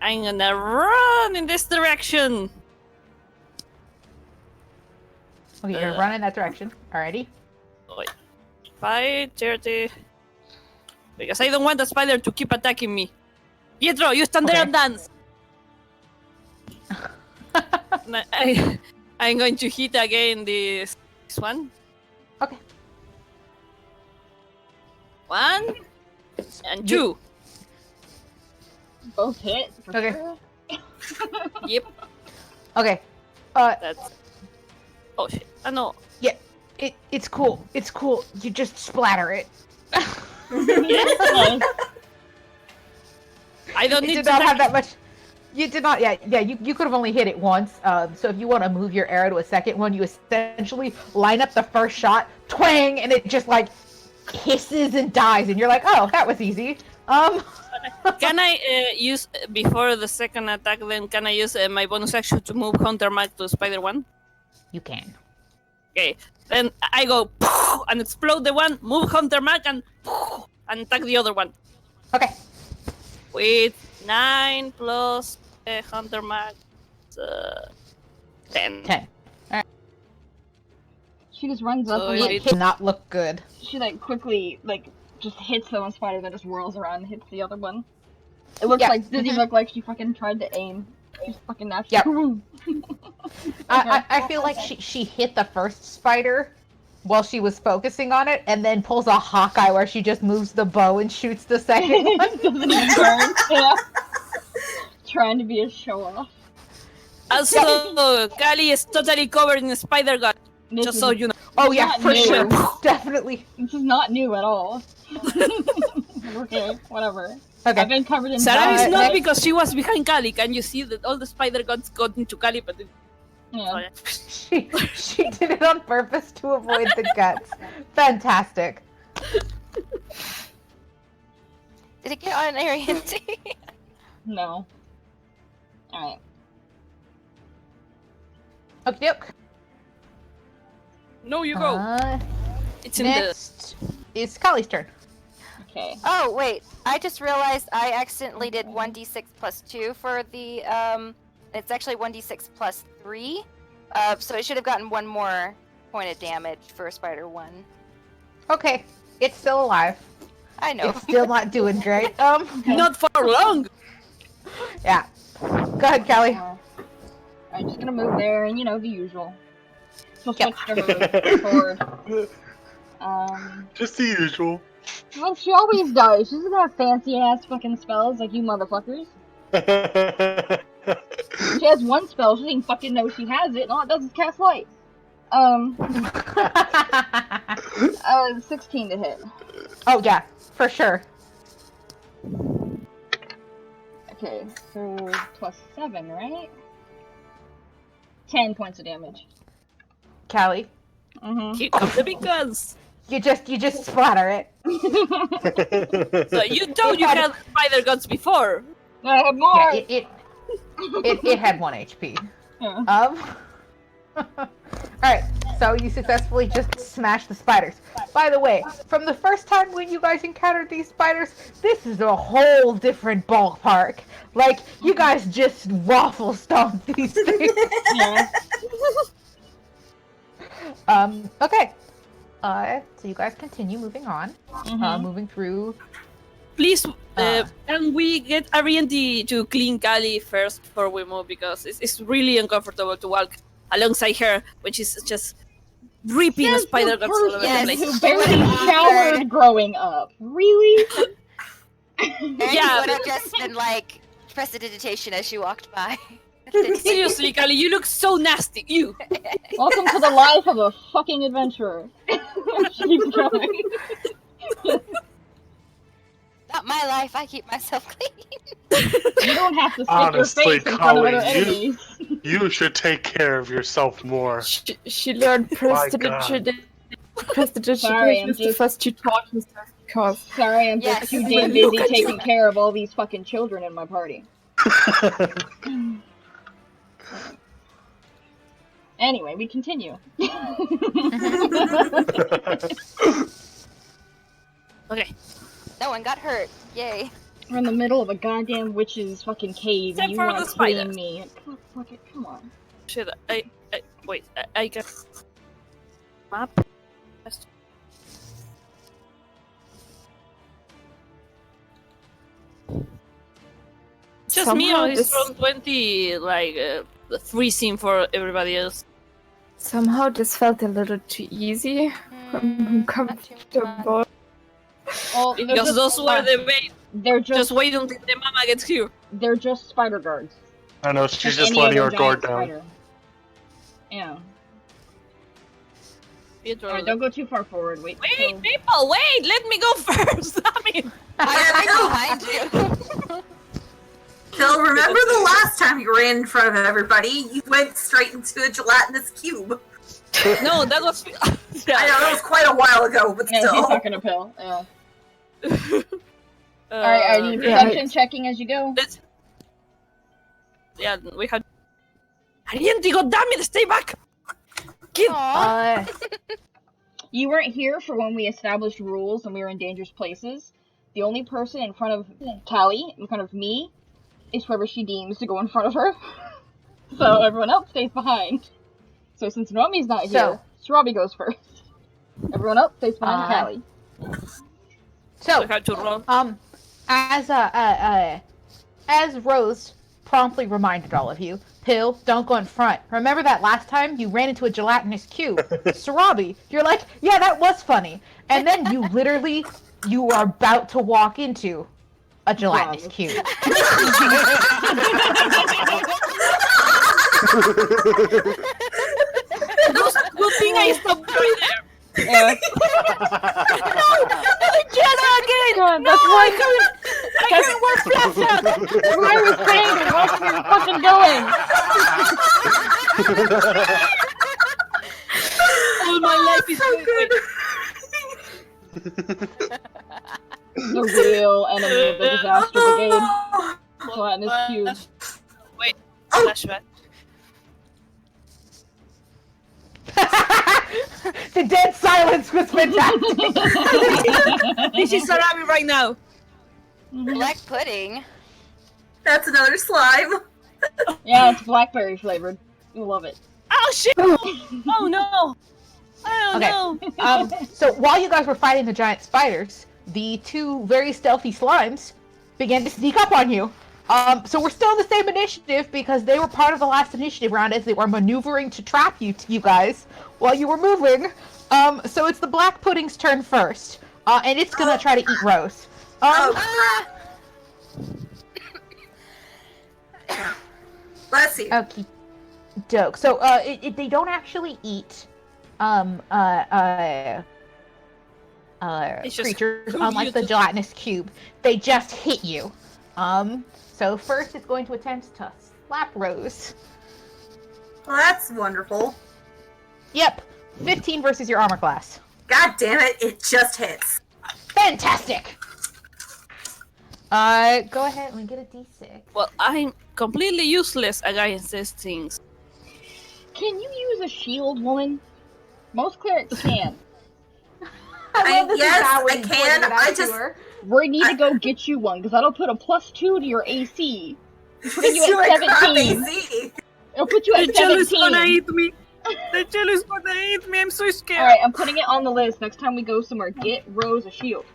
I'm gonna run in this direction. Okay, you're running in that direction. Alrighty. Wait. 5, 30. Because I don't want the spider to keep attacking me. Pietro, you stand there and dance. I'm going to hit again this one. Okay. 1 and 2. Both hit. For Okay. Sure. Yep, Okay. that's. Oh shit! No. Yeah. It's cool. It's cool. You just splatter it. Nice. I don't You need did to not have attack- that much. You did not. Yeah. You could have only hit it once. So if you want to move your arrow to a second one, you essentially line up the first shot, twang, and it just like hisses and dies, and you're like, oh, that was easy. Can I use before the second attack? Then can I use my bonus action to move Hunter Mark to Spider One? You can. Okay. Then I go and explode the one, move Hunter Mark, and attack the other one. Okay. With 9 plus Hunter Mark, 10. 10. She just runs up So and it- like It did not look good. she like quickly like just hits the one spider that just whirls around and hits the other one. It looks Yeah. like doesn't look like she fucking tried to aim. She's fucking naturally. Yep. I feel like she hit the first spider while she was focusing on it, and then pulls a Hawkeye where she just moves the bow and shoots the second one. Doesn't even turn. Yeah. Trying to be a show off. Also, Kali is totally covered in spider gut. This Just is, so you know. Oh yeah, Not for new. sure, definitely. this is not new at all. Okay, whatever. Okay. I've been covered in Sarah is Uh, not next- because she was behind Kali. Can you see that all the spider guts got into Kali? But Yeah. She did it on purpose to avoid the guts. Fantastic. Did it get on an area? No. Alright. Okay, doke. No, you go. It's in the. Next is Kali's turn. Okay. Oh wait, I just realized I accidentally did 1d6 plus 2 for the It's actually 1d6 plus 3. So it should have gotten one more point of damage for Spider 1. Okay, it's still alive. I know. It's still not doing great. Not for long. Yeah. Go ahead, Callie. I'm just gonna move there, and the usual. So Yep. switch to her sword. Just the usual. Well, she always does. She doesn't have fancy ass fucking spells like you motherfuckers. She has one spell, she didn't fucking know she has it, and all it does is cast light. 16 to hit. Oh yeah, for sure. Okay, so plus 7, right? 10 points of damage. Callie, Mm-hmm. Here come the big guns. you just splatter it. So you told you had spider guns before. I have more! Yeah, it had 1 HP. Yeah. Alright, so you successfully just smashed the spiders. By the way, from the first time when you guys encountered these spiders, this is a whole different ballpark. Like, you guys just waffle stomp these things. Yeah. Okay. So you guys continue moving on. Mhm. Moving through. Please, can we get Ariandy to clean Kali first before we move? Because it's really uncomfortable to walk alongside her when she's just ripping That's spider the guns all over the person place. who barely showered growing up. Really? Yeah. would have just been like prestidigitation as she walked by. Seriously, Kali, you look so nasty. You. Welcome to the life of a fucking adventurer. She keeps going. Not my life. I keep myself clean. You don't have to stick Honestly, your face in front of Colin, other enemies. You should take care of yourself more. She learned My prestidigitation Sorry, I'm with the just- first two talking stuff because Sorry, I'm Yes. just too damn busy taking care of all these fucking children in my party. Anyway, we continue. Okay. No one got hurt. Yay. We're in the middle of a goddamn witch's fucking cave, Except and you for want the to clean spiders. me. Come on. Shit. Wait. I got map. Just me Somehow or his this- roll 20 like freezing for everybody else. somehow this felt a little too easy. I'm comfortable. Well, they're Because just, those were the way. they're Just just wait until the mama gets here. they're just spider guards. I know, she's Like just any letting other her guard giant down. spider. Yeah. Pietro, Alright, don't go too far forward. Wait. Wait, till- people, wait! Let me go first. I mean, I'm behind you. Phil, remember the last time you ran in front of everybody? You went straight into a gelatinous cube. no, that was. I know, that was quite a while ago, but Yeah, she's still. talking to Pill. Yeah. Uh, Alright, are you yeah. perception checking as you go? let's- Yeah, we had. Ariandy, goddammit, stay back! Aw. You weren't here for when we established rules and we were in dangerous places. The only person in front of Callie, in front of me, is whoever she deems to go in front of her. So everyone else stays behind. So since Nomi's not here, Sarabi goes first. Everyone else stays behind Callie. So, We had to roll. as Rose promptly reminded all of you, Pill, don't go in front. Remember that last time you ran into a gelatinous cube? Sarabi, you're like, yeah, that was funny. And then you are about to walk into a gelatinous cube. Good thing I stopped right there. Yeah. Jenna again! God, that's why I couldn't wear flats out! that's why I was saying to watch where you're fucking going. All my life is so good. The real enemy of the disaster brigade. Gelatinous cube. Wait, Oh. flashback. The dead silence was fantastic. This is salami right now. Black pudding. That's another slime. Yeah, it's blackberry flavored. You love it. Oh shit! Oh no! Oh Okay. no! So while you guys were fighting the giant spiders, the two very stealthy slimes began to sneak up on you. So we're still in the same initiative because they were part of the last initiative round as they were maneuvering to trap you guys while you were moving. So it's the black pudding's turn first, and it's gonna try to eat Rose. Bless you. Okay, doke. So they don't actually eat It's just creatures, who unlike you the do- gelatinous cube. They just hit you. So first it's going to attempt to slap Rose. Well, that's wonderful. Yep, 15 versus your armor class. God damn it, it just hits. Fantastic! Go ahead and get a d6. Well, I'm completely useless against these things. Can you use a shield, woman? Most clerics can. Yes, I can. I just. We need to go get you one, because that'll put a +2 to your AC. Put you You're at like crap 17. AC. It'll put you The at jello is 17. gonna eat me. The jello is gonna eat me. I'm so scared. Alright, I'm putting it on the list. Next time we go somewhere, get Rose a shield.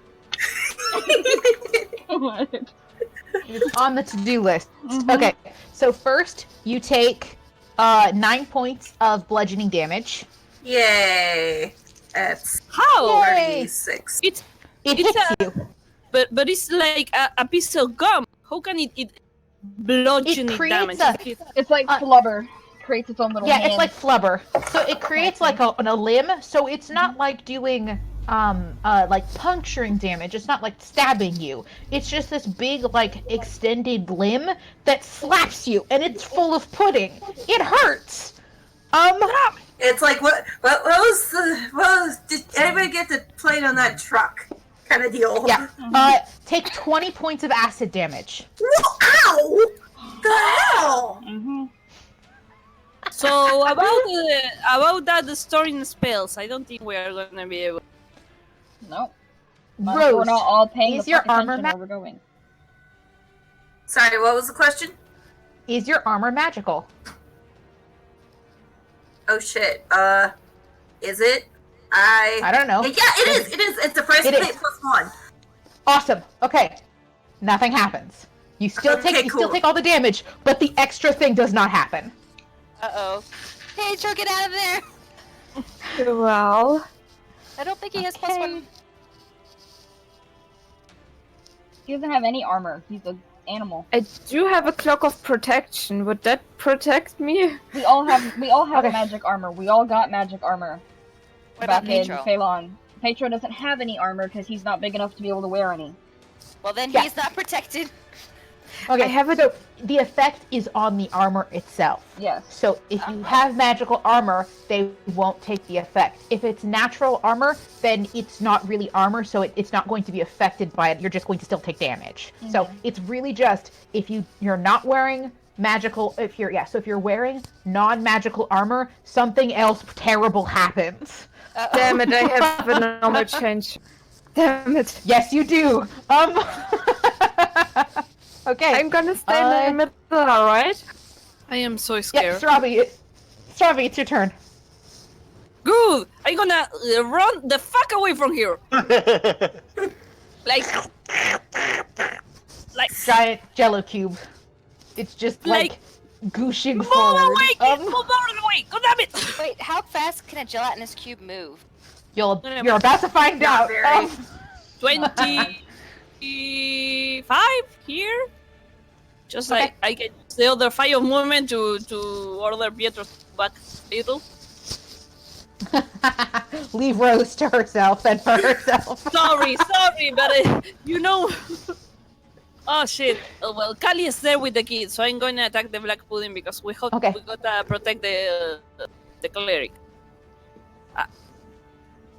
It's on the to-do list. Okay, so first you take 9 points of bludgeoning damage. Yay. That's How? Yay. 36. It It's hits a- you. But it's like a piece of gum. How can it eat bludgeoning creates damage? It's like flubber. Creates its own little Yeah, hand. it's like flubber. So it creates like a limb. So it's not like doing like puncturing damage. It's not like stabbing you. It's just this big like extended limb that slaps you, and it's full of pudding. It hurts. It's like what was did anybody get the plate on that truck kind of deal? Yeah. Take 20 points of acid damage. Ow! The hell? So about that, the storing spells. I don't think we are gonna be able. Nope. Rose, We're not all paying is the your fuck armor attention where we're going. Sorry, what was the question? is your armor magical? Oh shit. Is it? I don't know. Yeah, it is. It is. It's a price It plate is. +1. Awesome. Okay. Nothing happens. You still Okay, take cool. all the damage, but the extra thing does not happen. Uh-oh. Hey, Joe, get out of there! Well, I don't think he has +1. He doesn't have any armor. He's an animal. I do have a cloak of protection. Would that protect me? We all have Okay. magic armor. We all got magic armor. What about back in Petro? Phelan. Petro doesn't have any armor because he's not big enough to be able to wear any. Well, then Yeah. he's not protected. Okay. I have a- So the effect is on the armor itself. Yes. So if you have magical armor, they won't take the effect. If it's natural armor, then it's not really armor, so it's not going to be affected by it. You're just going to still take damage. So it's really just if you're not wearing magical, if you're wearing non-magical armor, something else terrible happens. Damn it, I have a normal change. Damn it. Yes, you do. Okay. I'm gonna stay in the middle, alright? I am so Yeah, scared. Strawberry, it's your turn. Good. I'm gonna run the fuck away from here. Like Giant jello cube. It's just like gooshing move forward. away, kid, move out of the way. God damn it. Wait, how fast can a gelatinous cube move? You're about to find Not out. very. 25 here. Just Okay. like I get the other 5 of movement to order Pietro back little. Leave Rose to herself and for herself. Sorry, but you know. Oh shit. Oh, well, Kali is there with the kids, so I'm going to attack the black pudding because we Okay. gotta protect the cleric.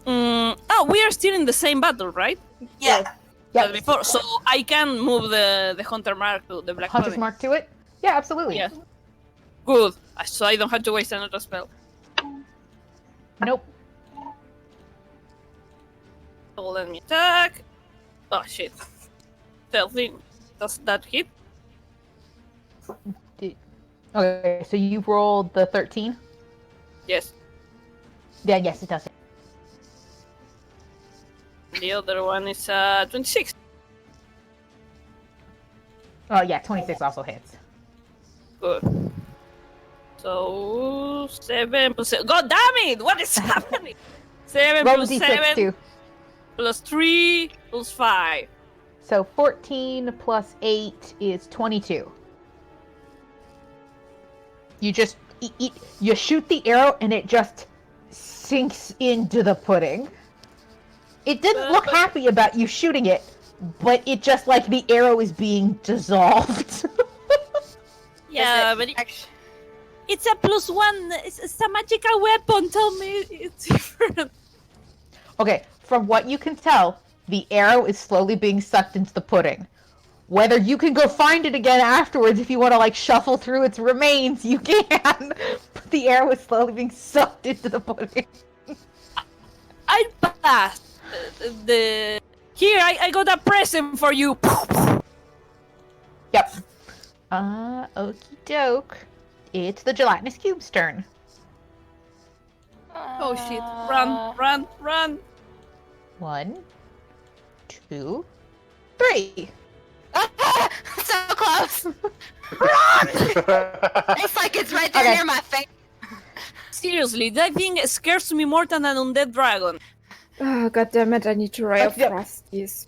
We are still in the same battle, right? Yeah. As before, so I can move the hunter mark to the black Hunter's pudding. mark to it? Yeah, absolutely. Yeah. Good. So I don't have to waste another spell. Nope. So let me attack. Oh shit. 13. Does that hit? Okay, so you rolled the 13? Yes. Yeah, yes, it does. The other one is 26. Oh, yeah, 26 also hits. Good. So 7 plus 7. God damn it! What is happening? 7 Roll plus the d6 7 too. plus 3 plus 5. So 14 plus 8 is 22. You just you shoot the arrow and it just sinks into the pudding. It didn't look happy about you shooting it, but it just like the arrow is being dissolved. Yeah, but it's a +1. It's a magical weapon. Tell me it's different. Okay, from what you can tell, the arrow is slowly being sucked into the pudding. Whether you can go find it again afterwards if you want to like shuffle through its remains, you can. But the arrow is slowly being sucked into the pudding. I passed. Here, I got a present for you. Yep. Okie doke. It's the gelatinous cube's turn. Oh shit! Run! 1, 2, 3. So close. Run! It's like it's right there near my face. Seriously, that thing scares me more than an undead dragon. Oh, God damn it, I need to ray of frosties.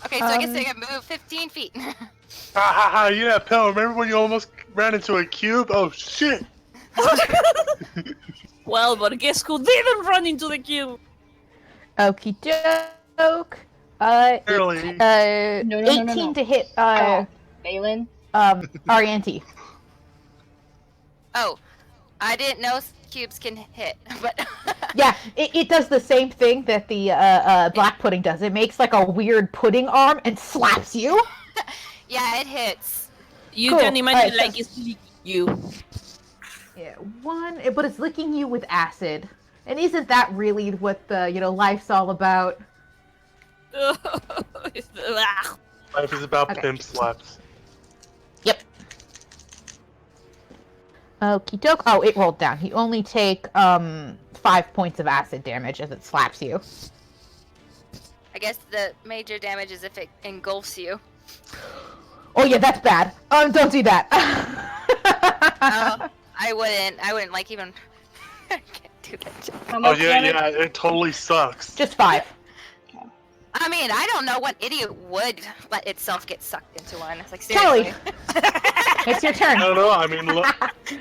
Okay, so I guess I can move 15 feet. Yeah, Pell, remember when you almost ran into a cube? Oh, shit! Well, but guess who didn't run into the cube? Okie doke. Barely. No, 18 to hit, Balin? Arianti. Oh, I didn't know cubes can hit, but Yeah, it does the same thing that the black pudding does. It makes like a weird pudding arm and slaps you. yeah, it hits. You Cool. can imagine Alright, like it's licking you. Yeah, but it's licking you with acid. And isn't that really what the, life's all about? Life is about Okay. pimp slaps. Yep. Okie doke. Oh, it rolled down. You only take 5 points of acid damage as it slaps you. I guess the major damage is if it engulfs you. Oh yeah, that's bad. Don't do that. I wouldn't like even. I can't do that. How Oh, much yeah, damage? it totally sucks. Just 5. I mean, I don't know what idiot would let itself get sucked into one. It's like seriously. Kelly, it's your turn. I don't know, I mean, look,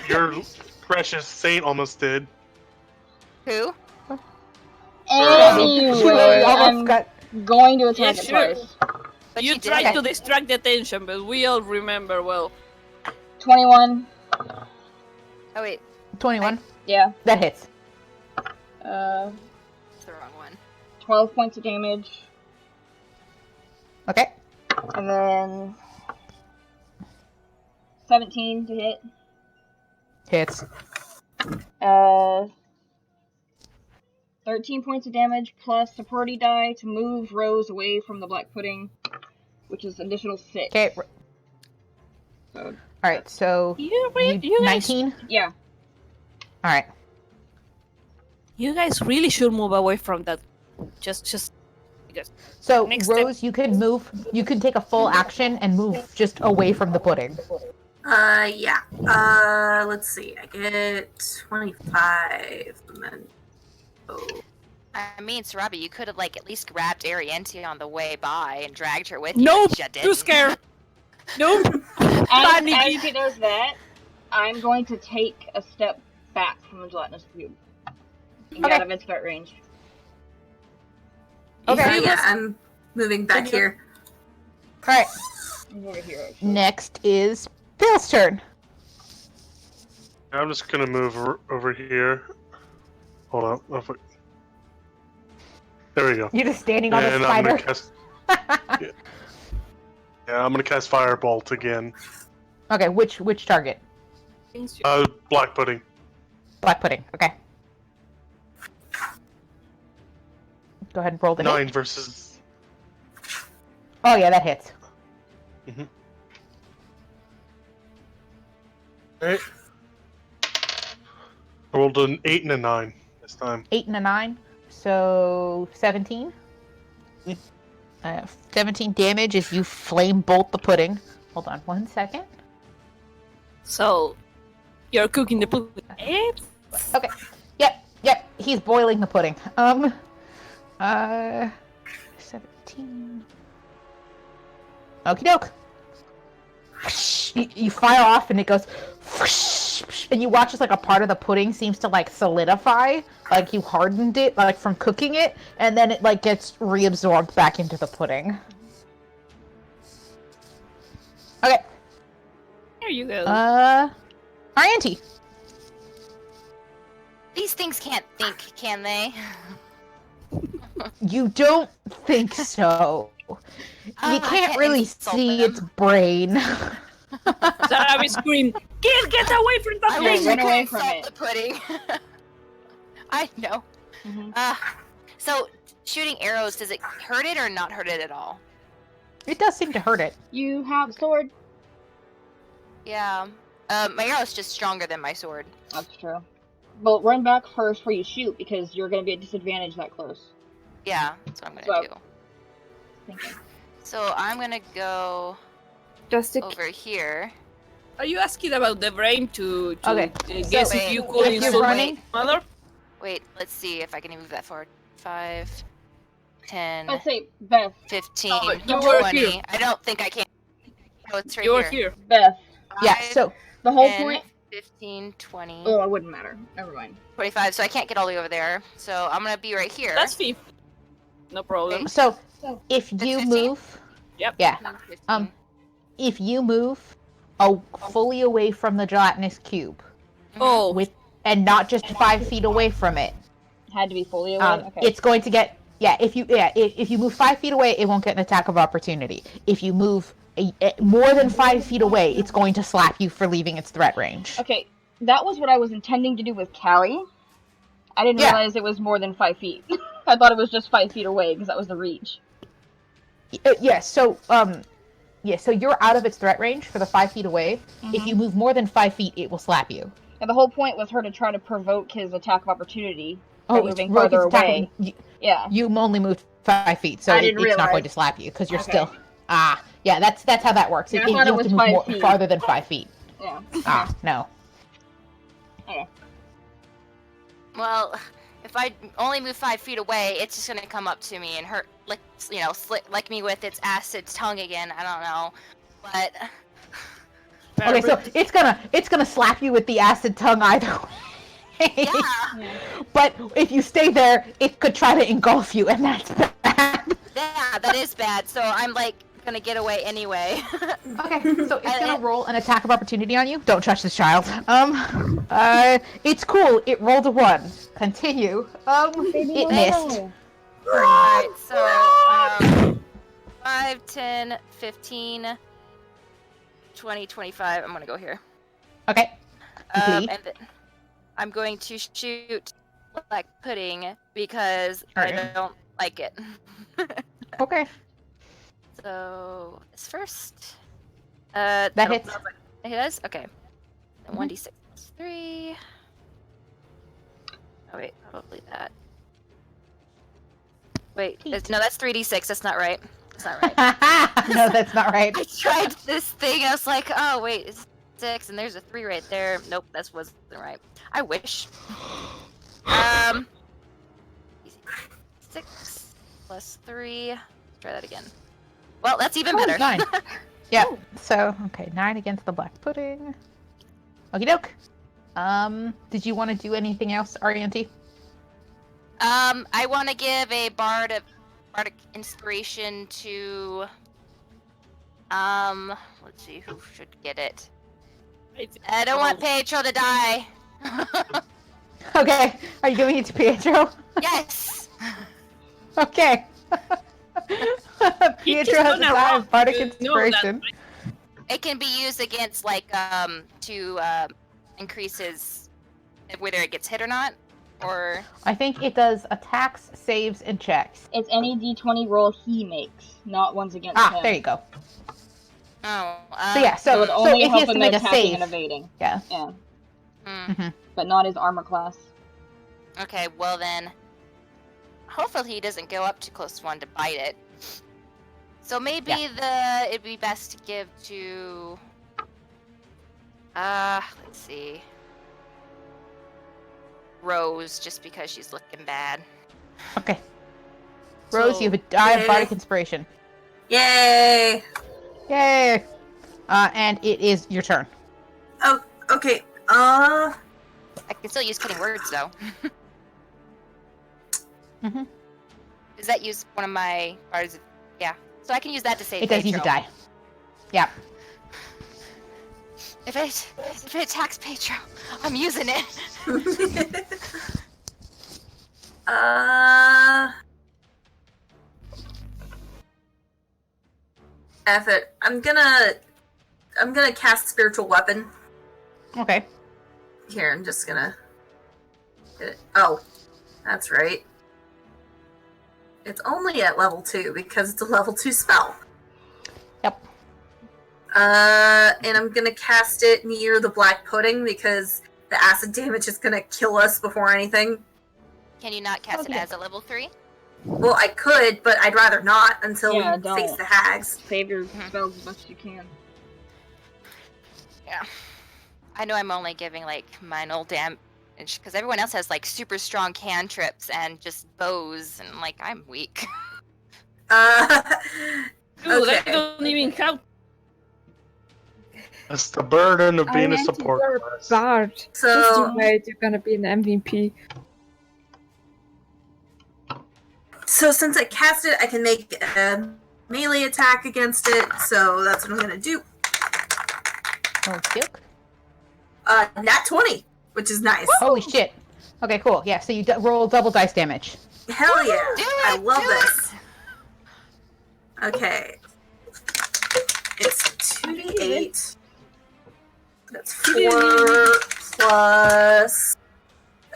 your precious saint almost did. Who? Anyway, I'm got... going to attack Yeah, it sure. twice. But You did. tried to distract the attention, but we all remember well. 21. Oh wait, 21. Yeah. That hits. it's the wrong one. 12 points of damage. Okay. And then 17 to hit. Hits. 13 points of damage plus supporting die to move Rose away from the black pudding, which is additional 6. Okay. So, Alright, so You guys, 19? yeah. Alright. you guys really should move away from that. Just because. So, Next Rose, you can move, you can take a full action and move just away from the pudding. Yeah. Let's see. I get 25, and then. Oh. I mean, Sarabi, you could have like at least grabbed Arienti on the way by and dragged her with Nope, you. too scared. Nope. As he does that, I'm going to take a step back from the gelatinous cube. And get out of its threat range. Okay. Yeah, I'm moving back here. Alright, I'm over here, actually. next is Bill's turn. I'm just gonna move over here. Hold on. There we go. You're just standing on the And I'm spider. gonna cast. Yeah, I'm gonna cast Firebolt again. Okay, which target? Black pudding. Black pudding. Okay. Go ahead and roll the 9 hit. versus. Oh yeah, that hits. Alright. I rolled an 8 and a 9 this time. 8 and a 9, so 17. 17 damage as you flame bolt the pudding. Hold on 1 second. So, you're cooking the pudding. Okay. Yep. He's boiling the pudding. 17. Okie doke. You fire off and it goes, and you watch as like a part of the pudding seems to like solidify, like you hardened it, like from cooking it, and then it like gets reabsorbed back into the pudding. Okay. There you go. Our auntie. These things can't think, can they? You don't think so. You I can't can't really insult see them. its brain. Zarabi scream, "Kid, get away from the I Yeah, wish thing!" run I could away from insult it. the pudding. I know. Mhm. So shooting arrows, does it hurt it or not hurt it at all? It does seem to hurt it. You have sword. Yeah. My arrow's just stronger than my sword. That's true. Well, run back first before you shoot because you're going to be at disadvantage that close. Yeah, that's what I'm gonna So- do. Thinking. So I'm gonna go Just to over here. Are you asking about the brain to Okay, guess so if you wait, could if you're insult running- my mother? Wait, let's see if I can move that forward. 5, 10, I'd say, Beth. 15, Oh, you were 20. here. I don't think I can. Oh, it's right You're here. here. Beth. Yeah, 5, so The whole 10, point. 15, 20, Oh, it wouldn't matter. Never mind. 25. So I can't get all the way over there. So I'm gonna be right here. That's 50. No problem. so if That's you 15? move, Yep. yeah, 15. if you move fully away from the gelatinous cube, Oh, with and not just 5 feet away from it, Had to be fully away. Okay. it's going to get if you move 5 feet away, it won't get an attack of opportunity. If you move more than 5 feet away, it's going to slap you for leaving its threat range. Okay, that was what I was intending to do with Callie. I didn't Yeah. realize it was more than 5 feet. I thought it was just 5 feet away because that was the reach. So you're out of its threat range for the 5 feet away. If you move more than 5 feet, it will slap you. And the whole point was her to try to provoke his attack of opportunity by it's moving Rogan's farther attack- away. Yeah. You only moved 5 feet, so I didn't it's not going realize. to slap you because you're Okay. still. Yeah, that's how that works. Yeah, I you thought it have was to move 5 feet. farther than 5 feet. Yeah. No. Okay. Well, if I only move 5 feet away, it's just gonna come up to me and hurt, lick me with its acid tongue again. I don't know, but Okay, so it's gonna slap you with the acid tongue either way. yeah, But if you stay there, it could try to engulf you, and that's bad. yeah, that is bad. So I'm like gonna get away anyway. Okay, so it's gonna roll an attack of opportunity on you. Don't touch this child. It's cool. It rolled a 1. Continue. It missed. Alright, so 5, 10, 15, 20, 25. I'm gonna go here. Okay. Complete. And then I'm going to shoot black pudding because Alright. I don't like it. Okay. So this first. That hits. It does? Okay. And 1d6 plus 3. Oh wait, probably that. Wait, no, that's 3d6. That's not right. That's not right. No, that's not right. I tried this thing. I was like, oh wait, it's 6, and there's a 3 right there. Nope, that wasn't right. I wish. 6 plus 3. Let's try that again. Well, that's even better. 9. Yeah. So okay, 9 against the black pudding. Okie doke. Did you want to do anything else, Arianti? I want to give a bardic inspiration to. Let's see who should get it. I don't want Pietro to die. Okay. Are you giving it to Pietro? Yes. Okay. Pietro has a die of bardic inspiration. It can be used against to increase his whether it gets hit or not, Or I think it does attacks, saves, and checks. It's any d20 roll he makes, not ones against him. There you go. oh, So yeah, So it would only if he help has to him make a attacking save, and evading. yeah. Yeah, mm, but not his armor class. okay, well then, hopefully he doesn't go up too close to one to bite it. So maybe it'd be best to give to. Let's see. Rose, just because she's looking bad. Okay. Rose, you have a die of bardic inspiration. Yay! Yay! And it is your turn. Oh, okay. I can still use cutting words though. Mm-hmm. Does that use one of my bards? Yeah. So I can use that to save It does use a Pedro. die. Yeah. If it attacks Pedro, I'm using it. F it. I'm gonna cast spiritual weapon. Okay. Here, I'm just gonna get it. Oh, that's right. It's only at level 2 because it's a level 2 spell. Yep. And I'm gonna cast it near the black pudding because the acid damage is gonna kill us before anything. Can you not cast Okay. it as a level 3? Well, I could, but I'd rather not until Yeah, we don't. face the hags. Save your spells as best as you can. Yeah. I know I'm only giving like minor damage because everyone else has like super strong cantrips and just bows, and like I'm weak. Dude, Okay. I don't even have. That's the burden of being a You're support a class. bard. Just So, you wait, you're gonna be an MVP. so since I cast it, I can make a melee attack against it. So that's what I'm gonna do. Oh, cute. Nat 20, which is nice. Holy shit. Okay, cool. Yeah, so you roll double dice damage. Hell yeah! Do I it, love do this. Okay. It's 2d8. That's 4 plus.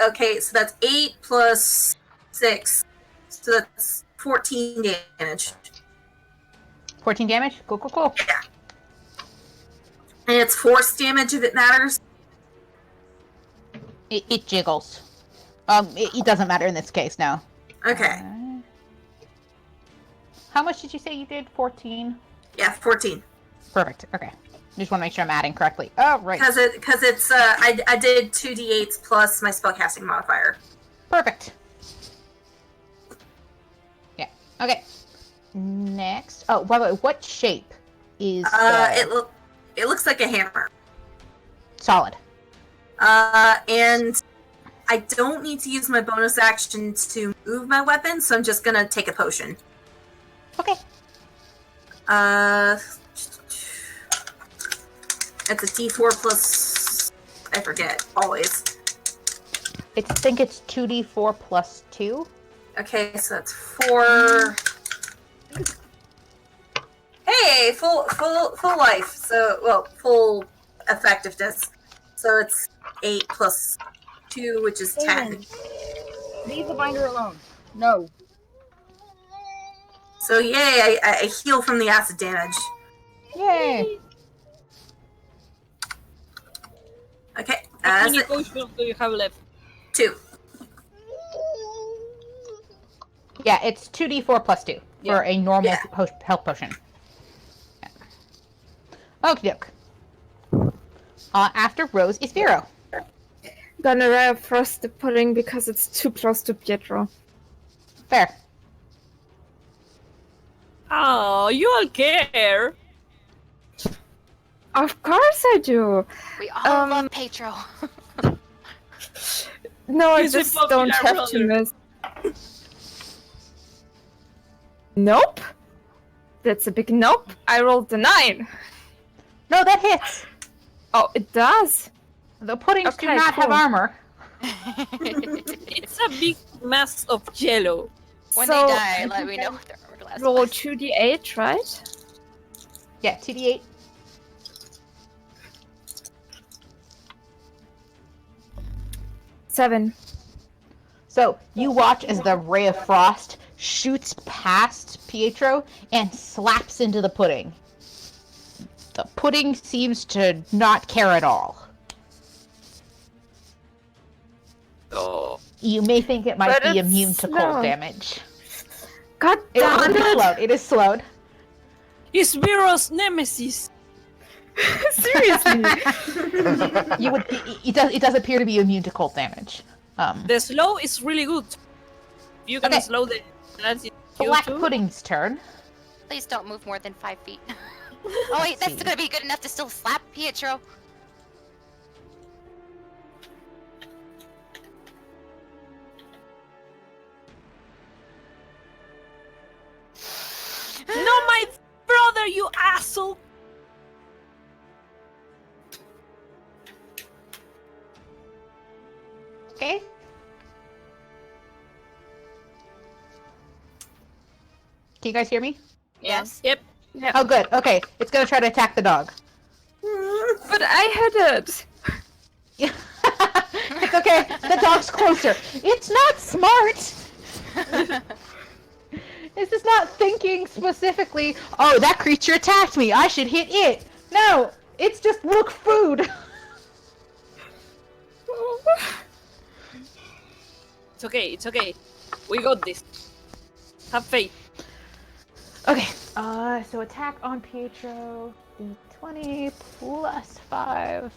Okay, so that's 8 plus 6. So that's 14 damage. 14 damage? Cool, cool, cool. And it's force damage if it matters. It jiggles. It doesn't matter in this case, no. Okay. How much did you say you did? 14? Yeah, 14. Perfect. Okay. Just want to make sure I'm adding correctly. Oh, right. Because it's I did 2d8s plus my spellcasting modifier. Perfect. Yeah. Okay. Next. Oh, by the way, what shape is It looks like a hammer. solid? And I don't need to use my bonus action to move my weapon, so I'm just gonna take a potion. Okay. It's a d4 plus. I forget always. I think it's 2d4 plus 2. Okay, so that's 4. Hey, full life. So, well, full effectiveness. So it's 8 plus 2, which is 10. Leave the binder alone. No. So yay, I heal from the acid damage. Yay! Okay, How that's many it. potions do you have left? 2. Yeah, it's 2d4 plus 2 for a normal Yeah. health potion. Yeah. Okie doke. After Rose is Vero. Gonna frost the pudding because it's too close to Pietro. Fair. Oh, you all care. Of course I do. We all Um, love Pedro. No, I He's a just don't popular have to brother. miss. Nope. That's a big nope. I rolled a 9. No, that hits. Oh, it does? The puddings do Okay, not have cool. armor. It's a big mass of jello. When So, they die, let me know what their armor class Roll was. 2d8, right? Yeah, 2d8. So you watch as the ray of frost shoots past Pietro and slaps into the pudding. The pudding seems to not care at all. Oh. You may think it might But be it's immune to cold slow. damage. God It damn is it! slowed. It is slowed. It's Miro's nemesis. Seriously. You would. It does appear to be immune to cold damage. The slow is really good. You can Okay. slow the penalty. Black Pudding's turn. Please don't move more than 5 feet. Oh wait, that's see. gonna be good enough to still slap Pietro. No, my brother, you asshole! Okay. Can you guys hear me? Yes. Yep. Oh, good. Okay, it's gonna try to attack the dog. But I had it. It's okay. The dog's closer. It's not smart. This is not thinking specifically, oh, that creature attacked me. I should hit it. No, it's just look food. It's okay, it's okay. We got this. Have faith. Okay. So attack on Pietro. D20 plus 5.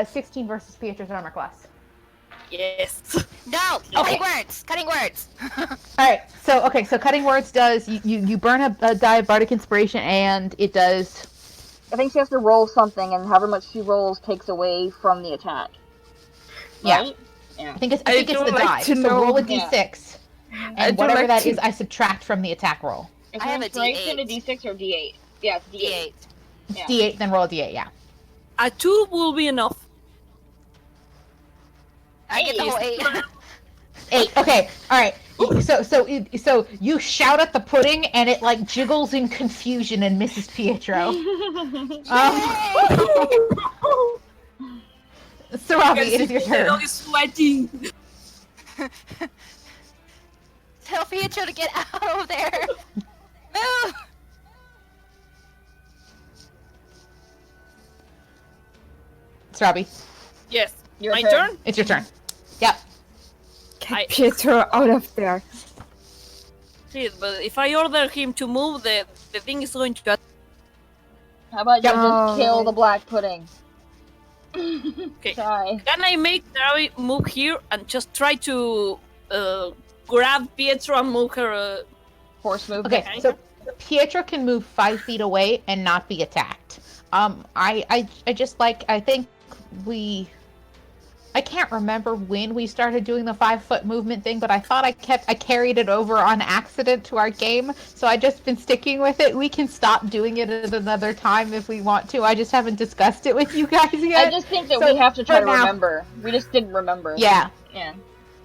16 versus Pietro's armor class. Yes. No! Okay. Cutting words! Cutting words! Alright, so cutting words does you burn a die of bardic inspiration and it does I think she has to roll something, and however much she rolls takes away from the attack. Yeah. Right? Yeah. I think it's I the do like die. to So know- roll a Yeah. d6. I And do whatever like that to- is, I subtract from the attack roll. Is I have a inspiration D8. a D6 or D8? Yeah, it's D8. D8. It's Yeah. d8, then roll a d8, yeah. A 2 will be enough. I get the whole 8. 8. Okay. All right. So you shout at the pudding and it like jiggles in confusion and misses Pietro. Sarabi, it is your The turn. dog is sweating. Tell Pietro to get out of there! Move! Sarabi, Yes. Your My turn. turn? it's your turn. Yep. I- Pietro out of there. Shit, but if I order him to move, the thing is going to... How about you Yep. just kill the black pudding? Okay. Try. Can I make Terry move here and just try to grab Pietro and move her? Force move. Okay. So Pietro can move 5 feet away and not be attacked. I think I can't remember when we started doing the 5-foot movement thing, but I thought I carried it over on accident to our game, so I just been sticking with it. We can stop doing it at another time if we want to. I just haven't discussed it with you guys yet. I just think that So, we have to try for to now- remember. We just didn't remember. Yeah. Yeah.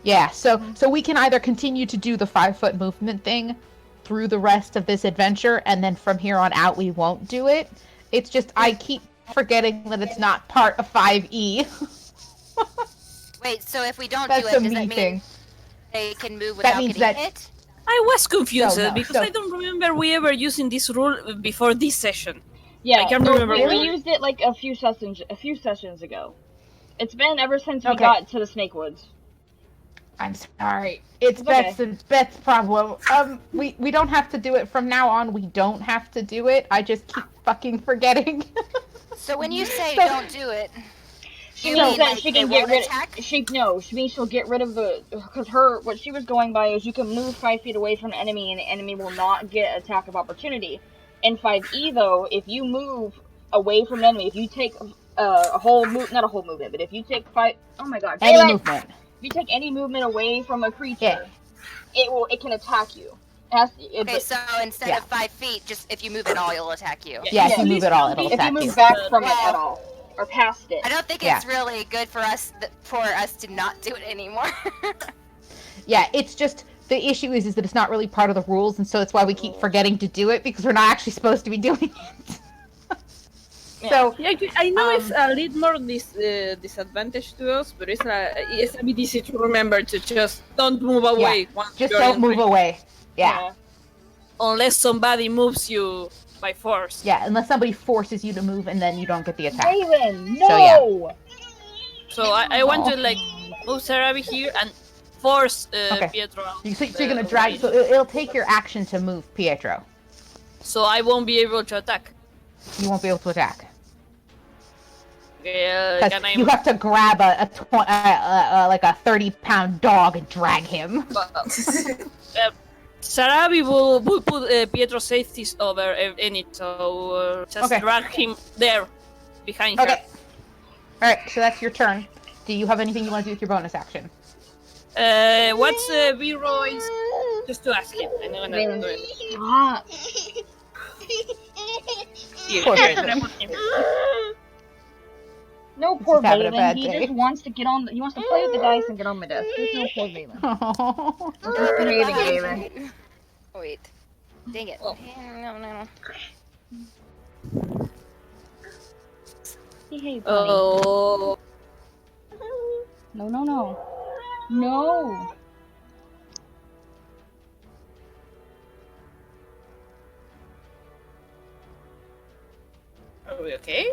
Yeah, so we can either continue to do the 5-foot movement thing through the rest of this adventure, and then from here on out we won't do it. It's just I keep forgetting that it's not part of 5e. Wait, so if we don't That's do a it, does me that mean thing. they can move without means getting that- hit? I was confused No, because so- I don't remember we ever using this rule before this session. Yeah. I can't so remember we when. used it like a few sessions ago. It's been ever since we Okay. got to the Snake Woods. I'm sorry. It's okay. Beth's problem. We don't have to do it from now on. We don't have to do it. I just keep fucking forgetting. So when you say So- don't do it, She you means mean that like she they can get won't rid. attack? She means she'll get rid of the because what she was going by is you can move 5 feet away from an enemy and the enemy will not get attack of opportunity. In 5e though, if you move away from an enemy, if you take a whole move, not a whole movement, but if you take oh my god, Any daylight! movement. If you take any movement away from a creature, it can attack you. Okay, so instead Yeah. of 5 feet, just if you move at all, it'll attack you. Yeah, if Yeah. you move it all, it'll if you attack move you. back from it Well- at all or past it. I don't think Yeah. it's really good for us to not do it anymore. Yeah, it's just the issue is that it's not really part of the rules, and so it's why we keep forgetting to do it because we're not actually supposed to be doing it. So Yeah, I know it's Um, a little more disadvantage to us, but it's a bit easy to remember to just don't move away once just you're don't in move range. away. Yeah. Unless somebody moves you by force. Yeah, unless somebody forces you to move and then you don't get the attack. Raven, So, yeah. no! So I want to like move Sarabi here and force Okay. Pietro out. So you're gonna drag. So it'll take your action to move Pietro. So I won't be able to attack. You won't be able to attack. Okay, Because can I? you have to grab like a 30-pound dog and drag him. Sarabi will put Pietro's safeties over in it, so just Okay. drag him there, behind Okay. Alright, so that's your turn. Do you have anything you want to do with your bonus action? her. What's B-Roy's? Just to ask him. I know I'm Valen. not doing Ah, it. Poor Here, Valen. I put him. no poor having a Valen. bad He day. just wants to get on. He wants to play with the dice and get on my desk. There's no poor Valen. Oh. I'm just creating Behind Valen. you. Wait. Dang it. Oh. No. Hey, buddy. Oh. No. No. Are we okay?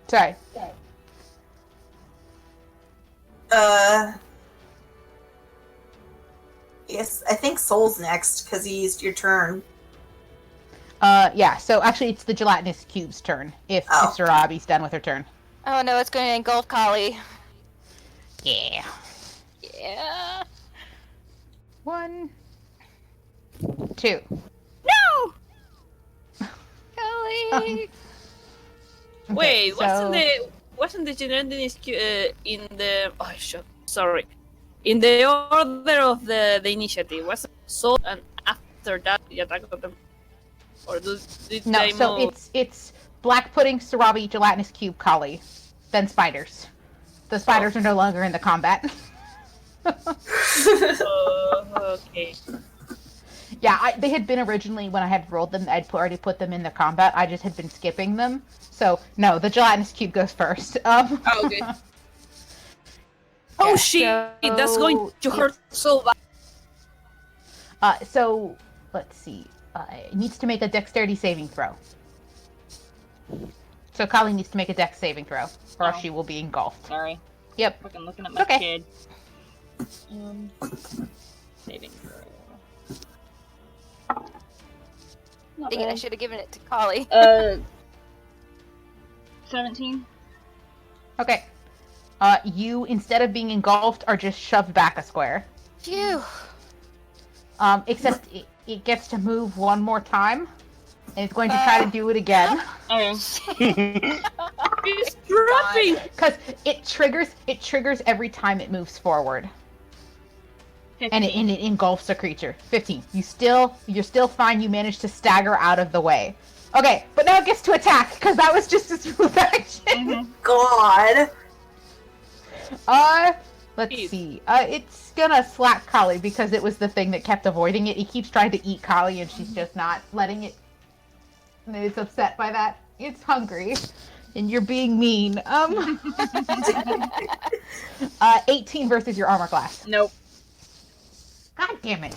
Sorry. Yes, I think Soul's next because he used your turn. Yeah, so actually it's the gelatinous cube's turn, if Oh. Sarabi's done with her turn. Oh no, it's going to engulf Kali. Yeah. Yeah. 1, 2. No! Kali! Wait, so- wasn't the gelatinous in the? Oh shit! Sorry. In the order of the initiative, was Soul and after that the attack of them, or did No, they so move? it's black pudding, Sarabi, gelatinous cube, Kali, then spiders. The spiders are no longer in the combat. Okay. Yeah, they had been originally when I had rolled them. I'd already put them in the combat. I just had been skipping them. So no, the gelatinous cube goes first. Oh, okay. Oh Yeah, shit! That's so going to hurt so bad. So let's see. It needs to make a dexterity saving throw. So Kali needs to make a dex saving throw, or else she will be engulfed. Sorry. Yep. Fucking looking at my Okay. kid. Saving throw. Not Dang it, I bad. should have given it to Kali. 17. Okay. You, instead of being engulfed, are just shoved back a square. Phew. Except it gets to move one more time, and it's going to try to do it again. Okay. It's dropping. Because it triggers every time it moves forward. 15. And it engulfs a creature. 15. You're still fine. You managed to stagger out of the way. Okay, but now it gets to attack because that was just a smooth action. God. Let's Please. see. It's gonna slap Kali because it was the thing that kept avoiding it. It keeps trying to eat Kali and she's just not letting it. And it's upset by that. It's hungry, and you're being mean. 18 versus your armor class. Nope. God damn it.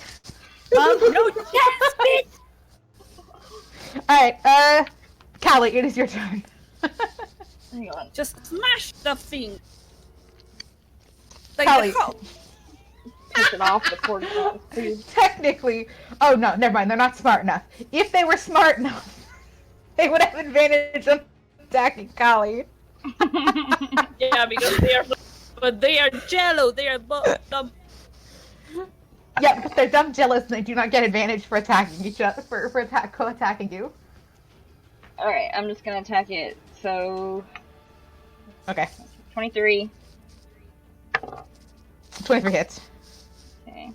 No, yes, bitch. Alright, Callie, it is your turn. Hang on. Just smash the thing. Like Kali, the hoe. Piss it off before please. technically... Oh, no, never mind. They're not smart enough. If they were smart enough, they would have advantage on attacking Callie. Yeah, because they are, but they are jello. They are dumb. Yeah, because they're dumb jealous and they do not get advantage for attacking each other, for co-attacking you. Alright, I'm just gonna attack it. So, Okay. 23. 23 hits. Okay.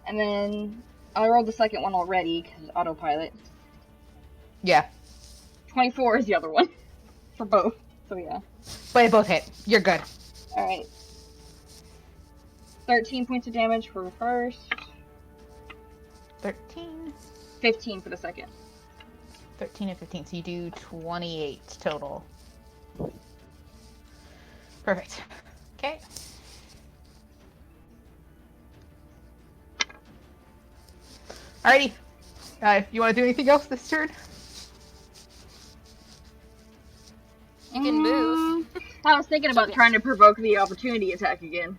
And then, I rolled the second one already, because autopilot. Yeah. 24 is the other one. For both. So yeah. But they both hit. You're good. Alright. 13 points of damage for the first. 13. 15 for the second. 13 and 15, so you do 28 total. Perfect. Okay. Alrighty. If you want to do anything else this turn? You can move. I was thinking about trying to provoke the opportunity attack again.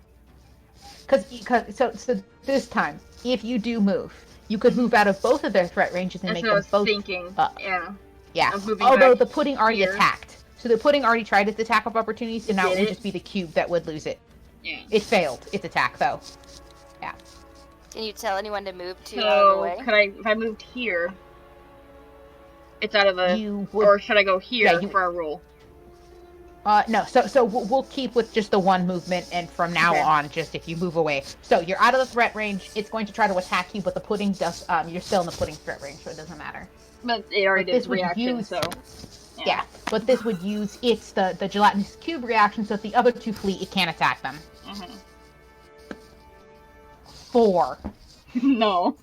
So this time, if you do move, you could move out of both of their threat ranges and That's make what I them was both thinking. up. Yeah. Yeah. Although the pudding already here. attacked. So the pudding already tried its attack of opportunity, so now it Did would it? just be the cube that would lose it. Yeah. It failed its attack, though. Yeah. Can you tell anyone to move to out of the So, way? could I, if I moved here, it's out of the, You would, or should I go here yeah, you- for a roll? no, so we'll keep with just the one movement, and from now Okay. on, just if you move away. So you're out of the threat range, it's going to try to attack you, but the pudding does, you're still in the pudding threat range, so it doesn't matter. But it already But did this would reaction, use- so. Yeah, but this would use the gelatinous cube reaction, so if the other two flee, it can't attack them. Mhm. 4. No.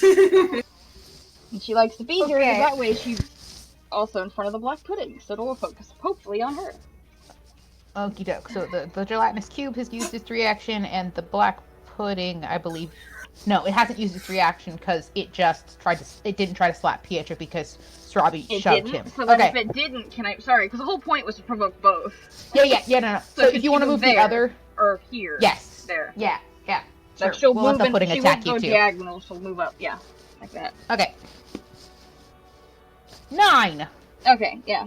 And she likes to be here, Okay. and that way she's also in front of the black pudding, so it'll focus hopefully on her. Okie doke. So the gelatinous cube has used its reaction, and the black pudding, I believe. No, it hasn't used its reaction because it just tried to. It didn't try to slap Pietro because Srabi It shoved didn't. him. So then Okay. if it didn't, can I? Sorry, because the whole point was to provoke both. Yeah, no. So could if she you want to move the there? other, Or here. yes. There. Yeah. Like Sure. she'll We'll move let the and pudding she attack won't you go too. diagonal. She'll move up. Yeah, like that. Okay. 9. Okay. Yeah.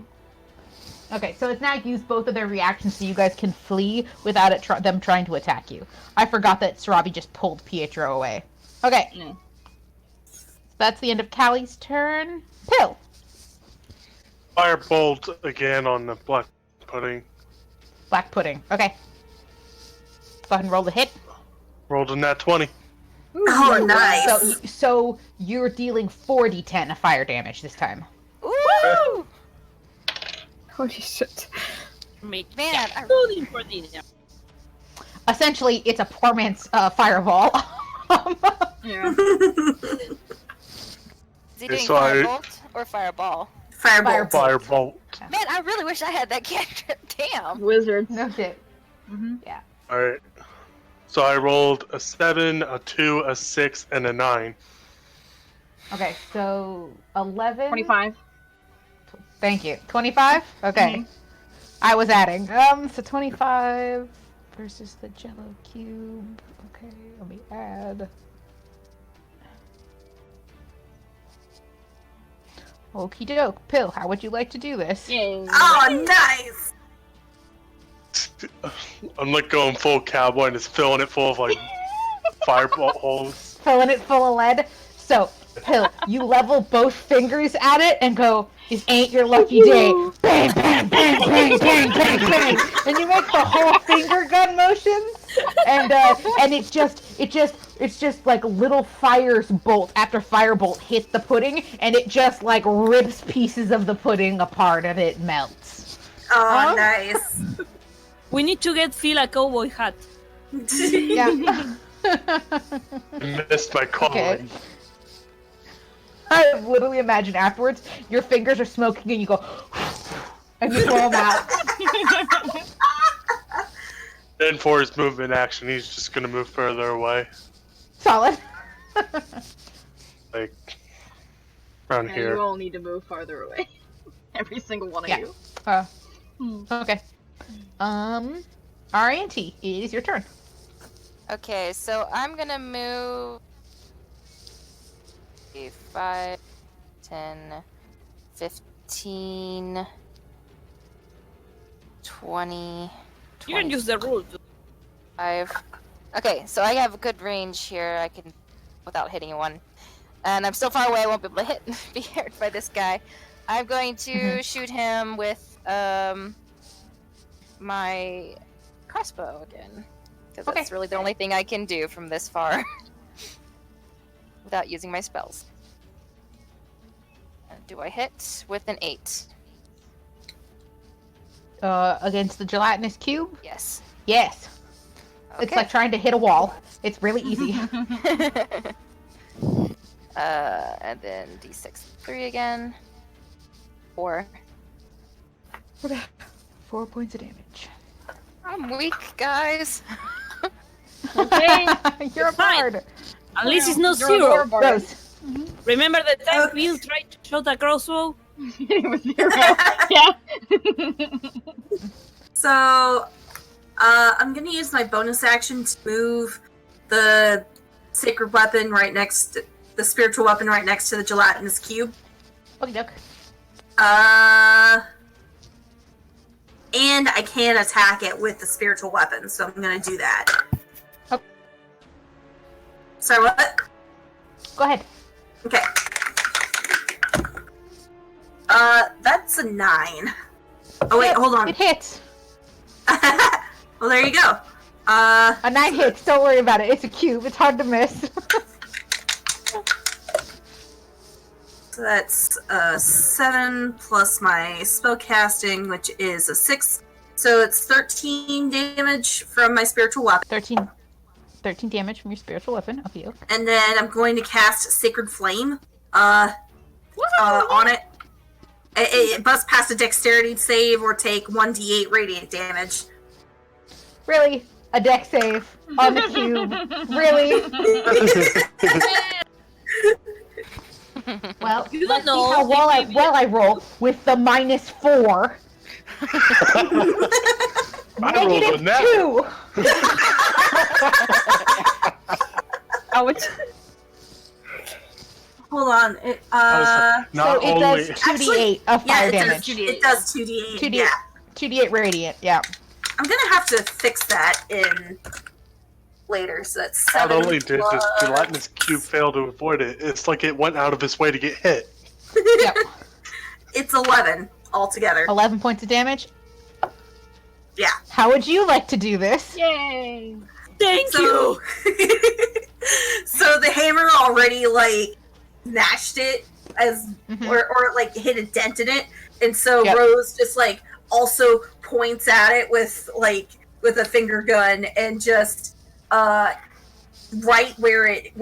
Okay, so it's now used both of their reactions so you guys can flee without it them trying to attack you. I forgot that Srabi just pulled Pietro away. Okay. Yeah. That's the end of Callie's turn. Pill. Firebolt again on the black pudding. Black pudding. Okay. Go ahead and roll the hit. Rolled a nat 20. Oh, nice. So you're dealing 4d10 of fire damage this time. Ooh! Holy shit. Man, I really important. Essentially, it's a poor man's fireball. Yeah. Is he doing so I- firebolt or fireball? Firebolt. Firebolt. Man, I really wish I had that character. Damn. Wizards. No shit. Mm-hmm. Alright. So I rolled a 7, a 2, a 6, and a 9. Okay, so 11. 25. Thank you. 25? Okay. I was adding. So 25 versus the Jello cube. Okay, let me add. Okie doke. Pill, how would you like to do this? Yay. Oh, nice. I'm like going full cowboy and just filling it full of like firebolt holes. Filling it full of lead. So, Pill, you level both fingers at it and go, "This ain't your lucky day." Bang, bang, bang, bang, bang, bang, bang. And you make the whole finger gun motions. And it's just like little bolt after firebolt hit the pudding, and it just like rips pieces of the pudding apart and it melts. Oh, nice. We need to get Phil a cowboy hat. Yeah. I missed my calling. I literally imagine afterwards, your fingers are smoking and you go, and you pull them out. Then for his movement action, he's just gonna move further away. Solid. Like, around Yeah, here. you all need to move farther away. Every single one of Yeah. you. Okay. RNT, it is your turn. Okay, so I'm gonna move 5, 10, 15, 20, You can use the rule. 25. Okay, so I have a good range here. I can, without hitting anyone. And I'm still far away. I won't be able to be hit by this guy. I'm going to shoot him with my crossbow again. Because that's really the only thing I can do from this far. Without using my spells. Do I hit with an 8? Against the gelatinous cube? Yes. Yes. Okay. It's like trying to hit a wall. It's really easy. And then D6 3 again. 4. Okay. 4 points of damage. I'm weak, guys. Okay. You're a fine. bard. At least it's not You're 0. a bard. Rose. Remember the time Okay. Bill tried to shoot a crossbow? It was 0. Yeah. So, I'm gonna use my bonus action to move the sacred weapon right next to the spiritual weapon right next to the gelatinous cube. Okay, doke. And I can attack it with the spiritual weapon, so I'm gonna do that. Okay. Sorry, what? Go ahead. Okay. That's a 9. Oh wait, hold on. It hits. Well, there you go. A 9 hits. Don't worry about it. It's a cube. It's hard to miss. So that's 7 plus my spell casting, which is a 6. So it's 13 damage from my spiritual weapon. 13 damage from your spiritual weapon. Okay, okay. And then I'm going to cast Sacred Flame on it. It must pass a dexterity save or take 1d8 radiant damage. Really? A deck save on the cube? Really? Well, You let's don't see know. how well I roll with the -4. I rolled a net. -2. Ouch. Hold on. Not So it only. does 2d8 of fire it damage. It does 2d8. 2d8. Yeah. 2d8 radiant, yeah. I'm gonna have to fix that in later. So that's Not 7 only did plus... this gelatinous cube fail to avoid it, it's like it went out of its way to get hit. Yep. It's 11 altogether. 11 points of damage. Yeah. How would you like to do this? Yay. Thank you! So the hammer already like smashed it as or like hit a dent in it, and so Yep. Rose just like also points at it with a finger gun and just right where it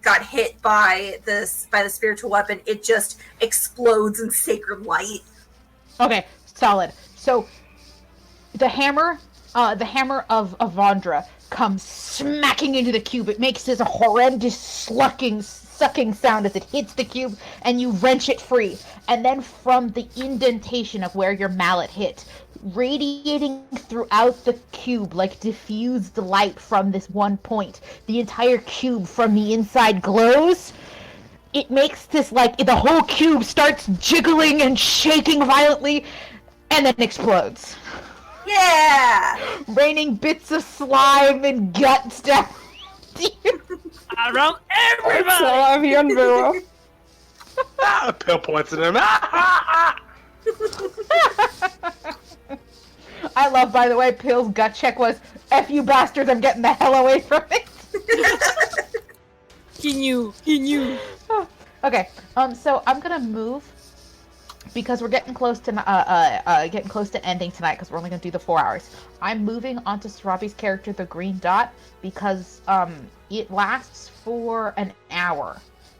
got hit by the spiritual weapon, it just explodes in sacred light. Okay, solid. So the hammer of Avandra comes smacking into the cube. It makes this horrendous sucking sound as it hits the cube, and you wrench it free. And then from the indentation of where your mallet hit, radiating throughout the cube like diffused light from this one point, the entire cube from the inside glows. It makes this, like, the whole cube starts jiggling and shaking violently, and then explodes. Yeah. Raining bits of slime and guts down. Around everybody! So I'm here, Vero. Pill points at him. I love, by the way, Pill's gut check was, F you bastards, I'm getting the hell away from it. He knew. Okay, so I'm gonna move because we're getting close to ending tonight because we're only gonna do the 4 hours. I'm moving onto Sarabi's character, the green dot, because it lasts for an hour.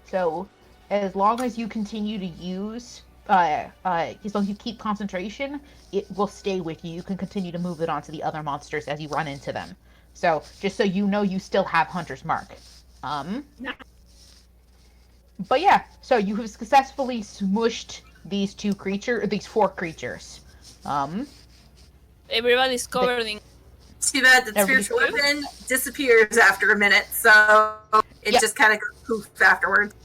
So as long as you continue to use, as long as you keep concentration, it will stay with you. You can continue to move it onto the other monsters as you run into them. So just so you know, you still have Hunter's Mark. But yeah, so you have successfully smushed these 4 creatures. Everybody's covered in. Too bad the spiritual weapon disappears after a minute, so it just kind of goes poof afterwards.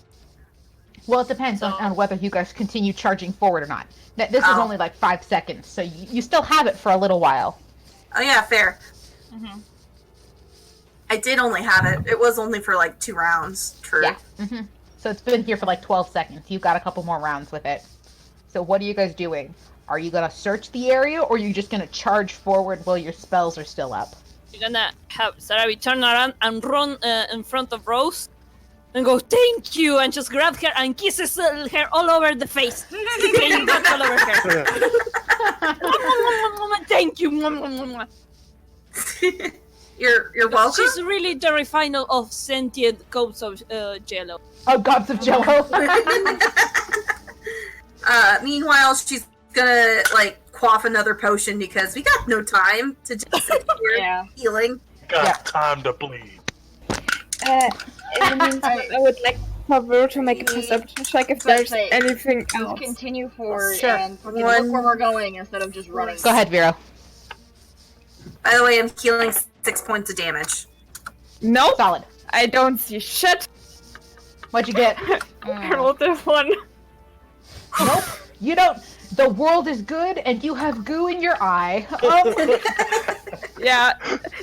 Well, it depends on whether you guys continue charging forward or not. This is only like 5 seconds, so you still have it for a little while. Oh yeah, fair. Mm-hmm. I did only have it. It was only for like 2 rounds. True. Yeah. Mm-hmm. So it's been here for like 12 seconds. You've got a couple more rounds with it. So what are you guys doing? Are you gonna search the area, or are you just gonna charge forward while your spells are still up? You're gonna have Sarabi turn around and run in front of Rose and go, thank you, and just grab her and kisses her all over the face. Playing that all over her. Thank you. You're welcome. She's really the refiner of sentient coats of jello. Oh, gods of Jello. Meanwhile, she's gonna like quaff another potion because we got no time to just sit here healing. Got time to bleed. In the meantime, I would like Pablo to make a perception check if there's anything else. Just continue forward Sure. and fucking look where we're going instead of just running. Go ahead, Vero. By the way, I'm healing 6 points of damage. Nope. Solid. I don't see shit. What'd you get? I rolled this one. Nope. You don't. The world is good, and you have goo in your eye. Yeah,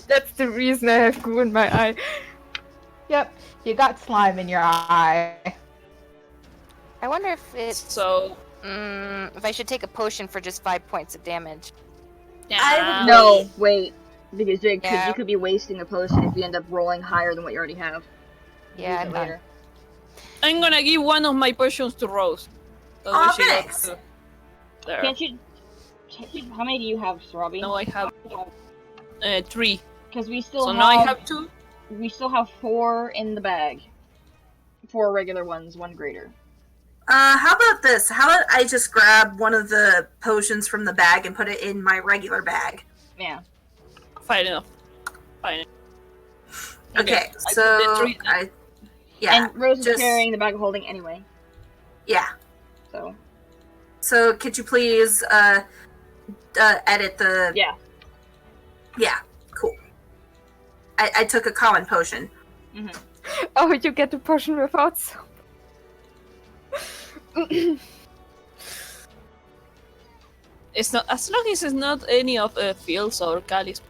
that's the reason I have goo in my eye. Yep. You got slime in your eye. I wonder if it's So, if I should take a potion for just 5 points of damage. yeah. No, wait. Because you Yeah. could be wasting a potion if you end up rolling higher than what you already have. Yeah, Use it later. I'm gonna give one of my potions to Rose. That way Aw, she gets thanks. to- There. Can't you? How many do you have, Sarabi? Now I have 3. Because we still So have. now I have 2. We still have 4 in the bag. 4 regular ones, 1 greater. How about this? How about I just grab one of the potions from the bag and put it in my regular bag? Yeah. Fine enough. Fine. Okay, I put so the 3 yeah, And Rose is just- carrying the bag of holding anyway. yeah. So. So could you please edit the? Yeah. Yeah. Cool. I took a common potion. Oh, you get the potion without soap. It's not, as long as it's not any of Fields or Cali's,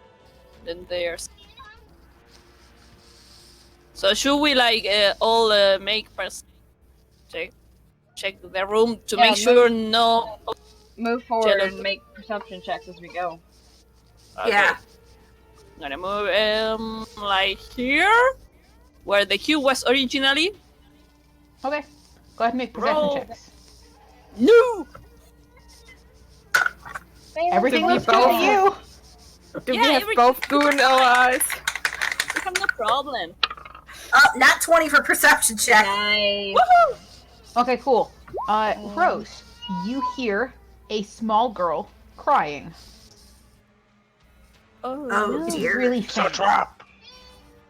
then there's. So should we like all make check the room to Yeah, make sure no? Move forward Jealous. and make perception checks as we go. Okay. Yeah. I'm gonna move like here, where the queue was originally. Okay. Go ahead and make perception Roll. checks. No. Everything we looks good to both- you. Do Yeah, we have every- both goo in our eyes? We have no problem. Not 20 for perception check. Nice. Okay, cool. Rose, you hear a small girl crying. Oh It's dear. really It's a faint. trap.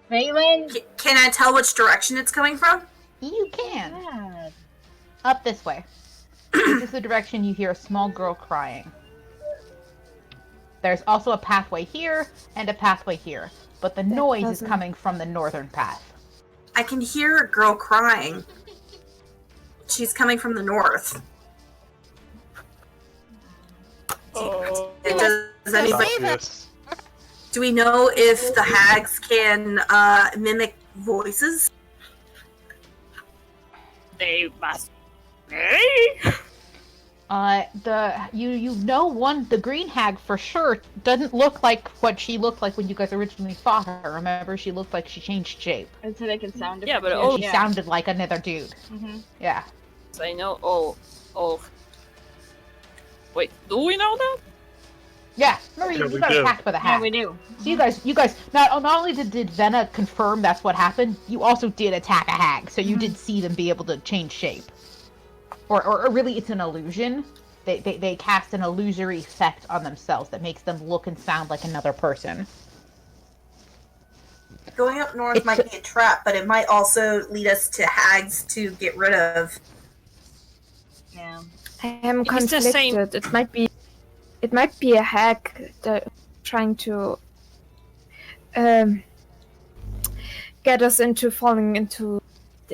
Phelan? Can I tell which direction it's coming from? You can. God. Up this way. This is the direction you hear a small girl crying. There's also a pathway here and a pathway here, but the noise is doesn't- coming from the northern path. I can hear a girl crying. She's coming from the north. Does anybody? Obvious. Do we know if the hags can mimic voices? They must. You know the green hag for sure doesn't look like what she looked like when you guys originally fought her. Remember, she looked like she changed shape. And so they can sound Yeah, different. but too. She sounded like another dude. Mhm. Yeah. I know all. Wait, do we know that? Yeah. Remember, Yeah, you we got do. attacked by the Yeah, hag. we do. So you guys, not only did Venna confirm that's what happened, you also did attack a hag, so you did see them be able to change shape. Or really, it's an illusion. They cast an illusory effect on themselves that makes them look and sound like another person. Going up north It's might be a trap, but it might also lead us to hags to get rid of. Yeah. I am It's the conflicted. same- It might be a hack that trying to get us into falling into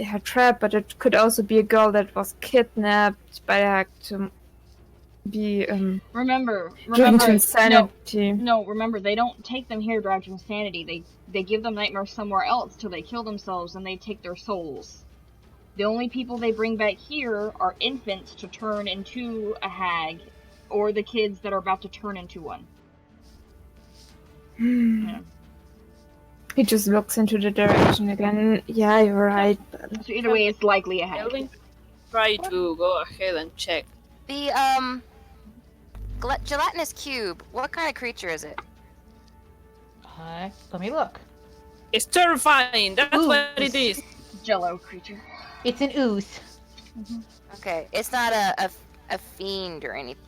her trap, but it could also be a girl that was kidnapped by a hack to be Remember, driven to no, insanity. no, remember, they don't take them here drive to insanity. They give them nightmares somewhere else till they kill themselves and they take their souls. The only people they bring back here are infants to turn into a hag, or the kids that are about to turn into one. Yeah. He just looks into the direction again. Yeah, you're right. But So either way, it's likely a hag. Kelvin, try to go ahead and check. The gelatinous cube. What kind of creature is it? Let me look. It's terrifying. That's Ooh. what it is. Jello creature. It's an ooze. Okay, it's not a a fiend or anything,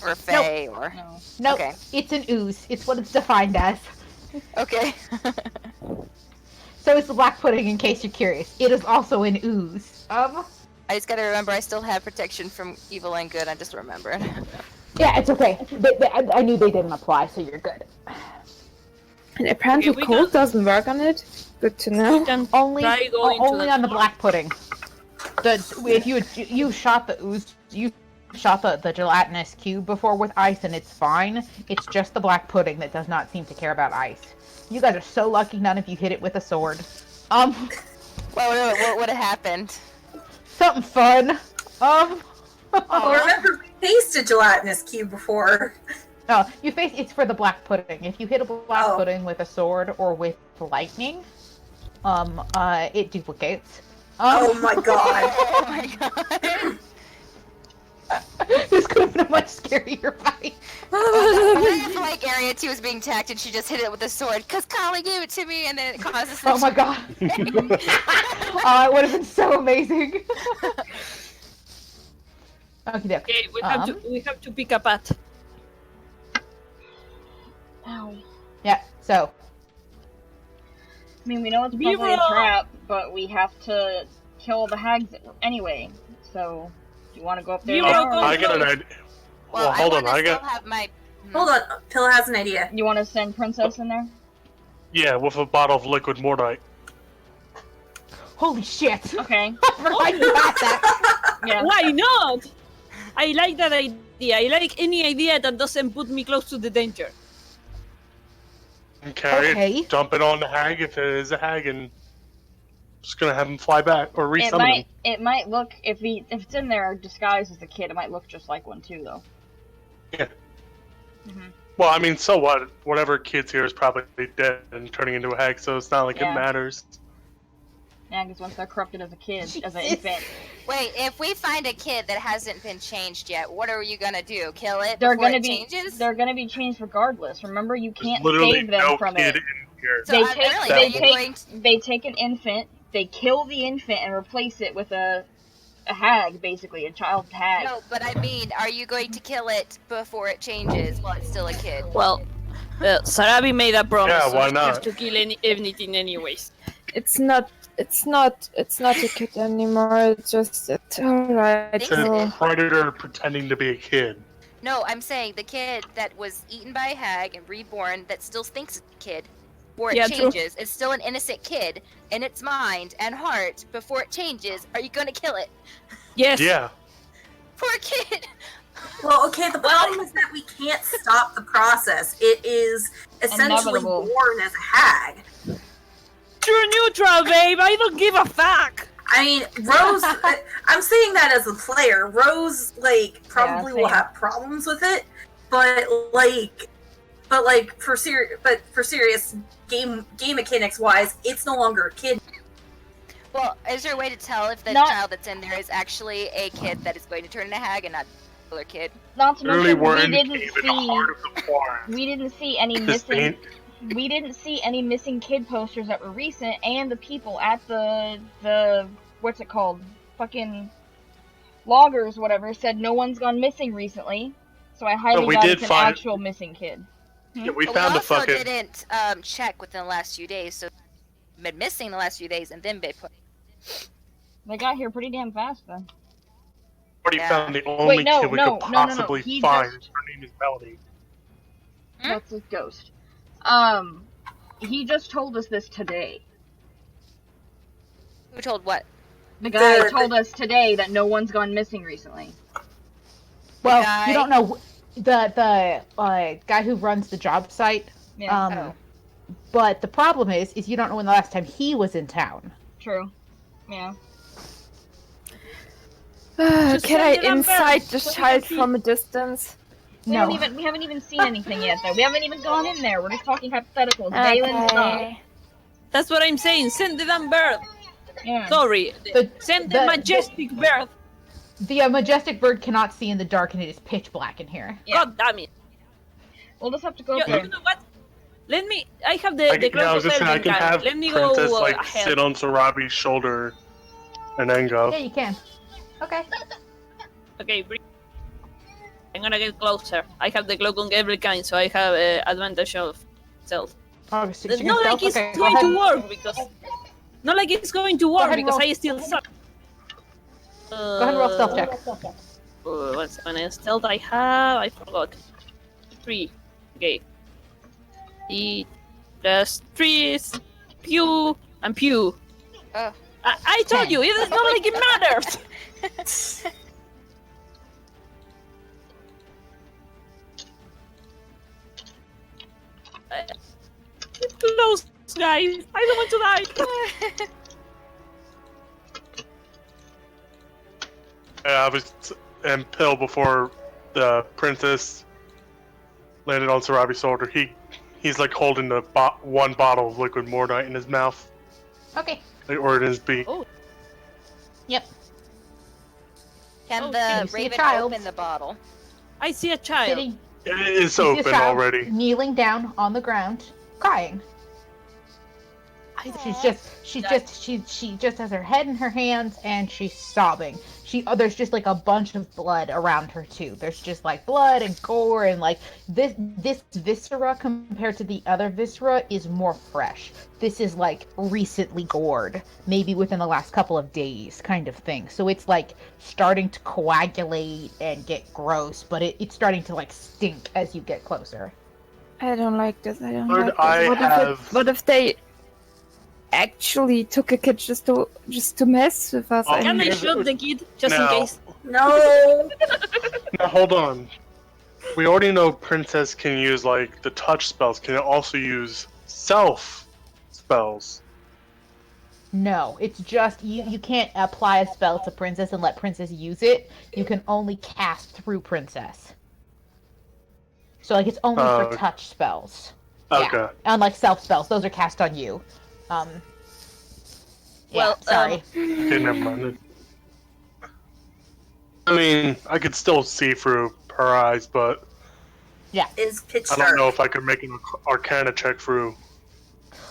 or a fae, or No. Nope, Okay. it's an ooze. It's what it's defined as. okay. So it's the black pudding, in case you're curious. It is also an ooze. I just gotta remember I still have protection from evil and good. I just remembered. Yeah, it's okay. I knew they didn't apply, so you're good. And apparently Okay, we cold can- doesn't work on it. Good to know. Can Only, try going only to on the black pudding. If you shot the ooze, you shot the gelatinous cube before with ice, and it's fine. It's just the black pudding that does not seem to care about ice. You guys are so lucky none of you hit it with a sword. What would have happened? Something fun. Oh, remember we faced a gelatinous cube before. No, it's for the black pudding. If you hit a black pudding with a sword or with lightning, it duplicates. Oh my god. Oh my god. This could have been a much scarier fight. What if like Area 2 was being attacked and she just hit it with a sword? Because Kali gave it to me and then it causes Oh my god. It would have been so amazing. Okay, Okay, we have to pick a path. Ow. Yeah, so. I mean, we know it's probably a trap, but we have to kill the hags anyway. So, do you want to go up there? I get an idea. Well, hold on. I still have my... Hold on, Pill has an idea. You want to send Princess in there? Yeah, with a bottle of liquid mortite. Holy shit! Okay. I forgot you had that. Yeah. Why not? I like that idea. I like any idea that doesn't put me close to the danger. And carry Okay. it, dump it on the hag if it is a hag, and just gonna have him fly back or resummon him. It might look if it's in there disguised as a kid, it might look just like one too, though. Yeah. Mhm. Well, I mean, so what? Whatever kid's here is probably dead and turning into a hag, so it's not like Yeah. it matters. Yeah, because once they're corrupted as a kid, as an infant, Wait, if we find a kid that hasn't been changed yet, what are you gonna do? Kill it they're before gonna it be changes? they're gonna be changed regardless. Remember, you There's can't literally save them no from kid it. in here. So They I'm take really, they are you take going to... they take an infant, they kill the infant, and replace it with a hag, basically a child hag. No, but I mean, are you going to kill it before it changes while it's still a kid? Well, Sarabi made a promise. Yeah, why so not? She has to kill anything anyways. It's not a kid anymore. It's alright. It's a predator pretending to be a kid. No, I'm saying the kid that was eaten by a hag and reborn that still thinks it's a kid before it Yeah, true. changes is still an innocent kid in its mind and heart before it changes. Are you going to kill it? Yes. Yeah. Poor kid! Well, okay, the problem is that we can't stop the process. It is essentially Inevitable. born as a hag. You're neutral, babe. I don't give a fuck. I mean, Rose, I'm saying that as a player. Rose, probably will same. have problems with it, but for serious game mechanics wise, it's no longer a kid. Well, is there a way to tell if the Not- child that's in there is actually a kid that is going to turn into a hag and not a regular kid? Not to Literally, mention, we're we in the didn't cave in the see heart of the forest. we didn't see any This missing. ain't- We didn't see any missing kid posters that were recent, and the people at the what's it called, fucking loggers, whatever, said no one's gone missing recently. So I highly we doubt did it's an find- actual missing kid. Yeah, we But found we the also fucking. didn't check within the last few days, so been missing the last few days and then been put. They got here pretty damn fast, though. Already Yeah. found the only no, kid we no, could no, no, no. possibly He find. just- Her name is Melody. Hmm? That's his ghost. He just told us this today. Who told what? The guy The- told us today that no one's gone missing recently. Well, guy- you don't know the guy who runs the job site. Yeah, Oh. But the problem is you don't know when the last time he was in town. true. Yeah. Just Can send I it on inside back, the so we child can see. from a distance? We No. haven't even seen anything yet, though. We haven't even gone in there. We're just talking hypotheticals. Valen, stop. That's what I'm saying. Send the damn bird. Yeah. Sorry. Send the the- majestic bird. The majestic bird cannot see in the dark, and it is pitch black in here. Yeah. God damn it. We'll just have to go You, for you know what? Let me. I have the I was close just saying, I can have Let me Princess go like ahead. sit on Sarabi's shoulder, and then go. Yeah, you can. Okay. Okay. I'm gonna get closer. I have the cloak on every kind, so I have advantage of stealth. Oh, so It's you not can like stealth? it's Okay, go going ahead. to work because. Not like it's going to work ahead and because roll. I still suck. Go ahead and roll stealth check. 1 second. Stealth I forgot. 3. Okay. E plus 3 is pew and pew. Oh. I told you, it's not like it matters! It's close, guys. I don't want to die. I was in Pill before the princess landed on Sarabi's shoulder. He's like holding the one bottle of liquid Mordite in his mouth. Okay. Or in his beak. Oh. Yep. Can Oh, the you see a raven child. open the bottle? I see a child. Sitting. It's you see a open child already. Kneeling down on the ground, crying. She just has her head in her hands and she's sobbing. There's just like a bunch of blood around her too. There's just like blood and gore and like this viscera compared to the other viscera is more fresh. This is like recently gored, maybe within the last couple of days kind of thing. So it's like starting to coagulate and get gross, but it's starting to like stink as you get closer. I don't like this. I don't Lord, like this. What if they actually took a kid just to mess with us? Oh, Can I yeah, shoot the kid just No. in case? No. Now hold on. We already know Princess can use like the touch spells. Can it also use self spells? No, it's just you can't apply a spell to Princess and let Princess use it. You can only cast through Princess. So like it's only for touch spells. Okay. Yeah. Unlike self spells, those are cast on you. Yeah, Well, sorry. Okay, never mind. I mean, I could still see through her eyes, but Is pitch I dark. don't know if I could make an Arcana check through.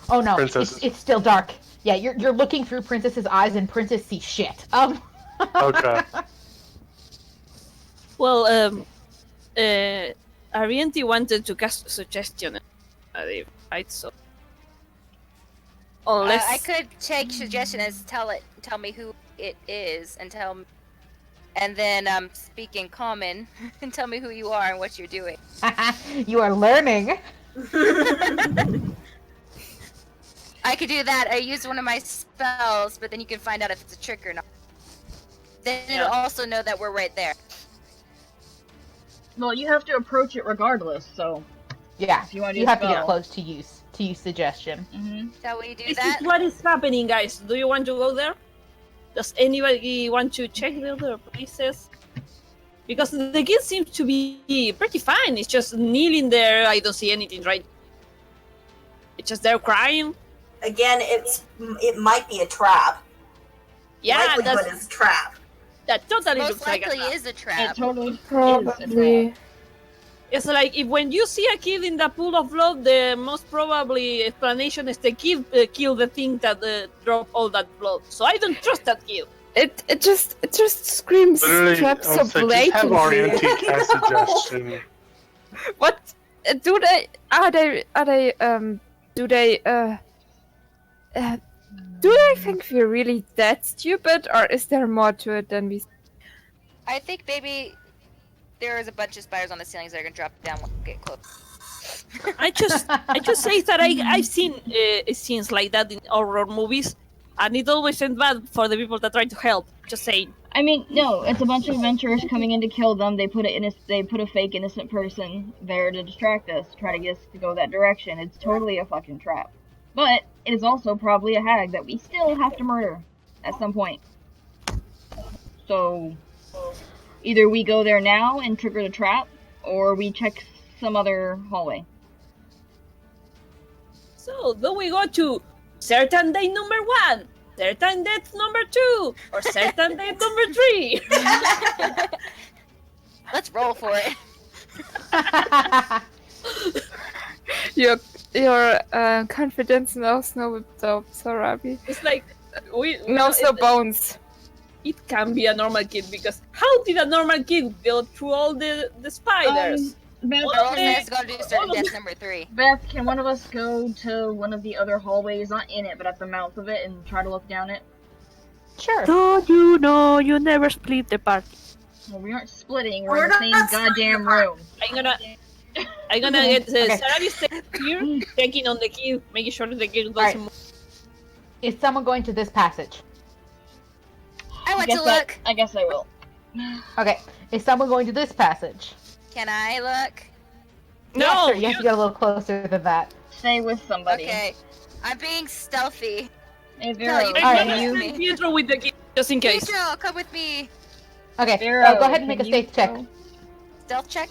Oh no, Princess's. it's still dark. Yeah, you're looking through Princess's eyes and Princess sees shit. Okay. Well, Arienti wanted to cast suggestion. Right, so. Unless I could take suggestion as tell me who it is and then speak in common and tell me who you are and what you're doing. You are learning. I could do that. I use one of my spells, but then you can find out if it's a trick or not. Then it'll also know that we're right there. Well, you have to approach it regardless, so. Yeah, If you want to you use have to get spell. close to use suggestion. Mm-hmm. Shall we do this that? is what is happening, guys. Do you want to go there? Does anybody want to check the other places? Because the kid seems to be pretty fine. It's just kneeling there. I don't see anything, right? It's just there crying. Again, it might be a trap. Yeah, Likelihood is a trap. that totally Most looks like a likely trap. is a trap. It totally Probably. It's like if when you see a kid in the pool of blood, the most probably explanation is the kid killed the thing that dropped all that blood. So I don't trust that kid. It just screams Literally, trap I so was like, just have blatantly. Arienti cast suggestion. What do they? Do they think we're really that stupid, or is there more to it than we? I think maybe there is a bunch of spiders on the ceilings that are gonna drop down when we get close. I just say that I've seen scenes like that in horror movies, and it always ends bad for the people that try to help. Just saying. I mean, no, it's a bunch of adventurers coming in to kill them. They put a fake innocent person there to distract us, try to get us to go that direction. It's totally a fucking trap. But it is also probably a hag that we still have to murder at some point. So either we go there now and trigger the trap, or we check some other hallway. So then we go to certain day number 1, certain date number 2, or certain date number 3. Let's roll for it. Your confidence knows no dope, Sorabi. It's like we Knows no bones. it can be a normal kid because how did a normal kid go through all the spiders? Beth, Roll says go do certain death number 3. Beth, can one of us go to one of the other hallways, not in it, but at the mouth of it, and try to look down it? Sure. Don't you know you never split the party? Well, we aren't splitting. We're We're in the not same splitting goddamn the party. room. I'm gonna get Okay. Sarah is checking on the kid, making sure that the kid doesn't Alright. move. Is someone going to this passage? I want to Guess look. I guess I will. Okay. Is someone going to this passage? Can I look? Yeah, No, sure, you have to get a little closer than that. Stay with somebody. Okay. I'm being stealthy. Hey, No, Vero, you I'm Alright, gonna you- send Pietro with the kid just in case. Pietro, come with me. Okay, Vero, go ahead and make a can you stealth check. go? Stealth check?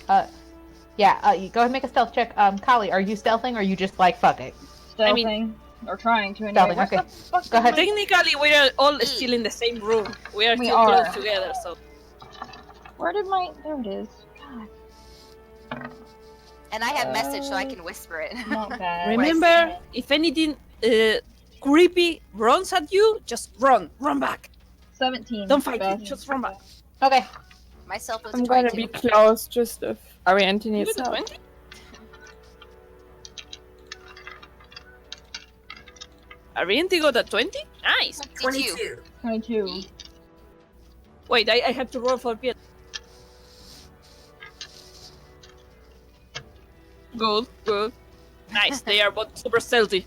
Yeah, you go ahead and make a stealth check. Kali, are you stealthing or are you just like, fuck it? Stealthing. Or trying to anyway. Stealthing, What okay. the fuck Go ahead. Technically, we are all still in the same room. We are We still are. close together, so. Where did my... There it is. God, And I have message so I can whisper it. not bad. Remember, if anything creepy runs at you, just run back. 17. Don't fight Beth. it, just run back. Okay. Myself was I'm a gonna 22. be close, just if Ariante You needs got a help. 20? Ariente got a 20? Nice. 22. 22. Wait, I have to roll for Pietro. Good. Nice, they are both super stealthy.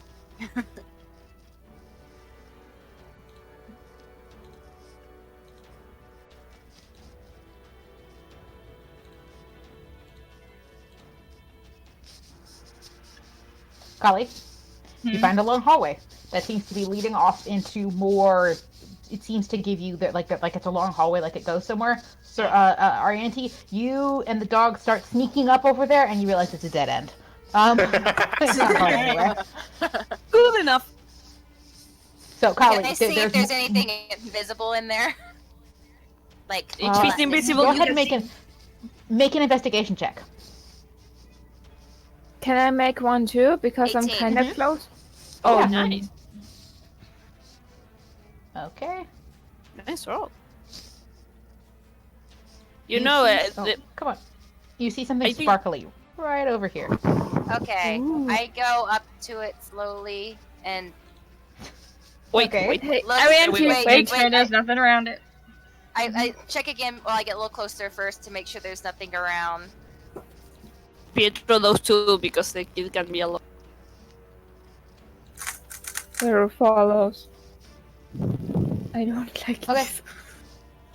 Kali, you find a long hallway that seems to be leading off into more. It seems to give you that like it's a long hallway, like it goes somewhere. So, Ariante, you and the dog start sneaking up over there, and you realize it's a dead end. It's not going anywhere. Good enough. So, Kali, Can I see if there's mo- anything invisible in there? Like, If it's invisible, Go you ahead can and make an investigation check. Can I make one too? Because I'm 18. kind of close. Oh, Yeah. nice. Okay. Nice roll. You know, Come on. You see something I think- sparkly right over here. okay. Ooh. I go up to it slowly and wait, Okay. wait. Hey, look. Ariante, wait, wait. Sure, there's nothing around it. I check again while I get a little closer first to make sure there's nothing around. Pietro those two because the kid can be alone. There follows. I don't like Okay. this.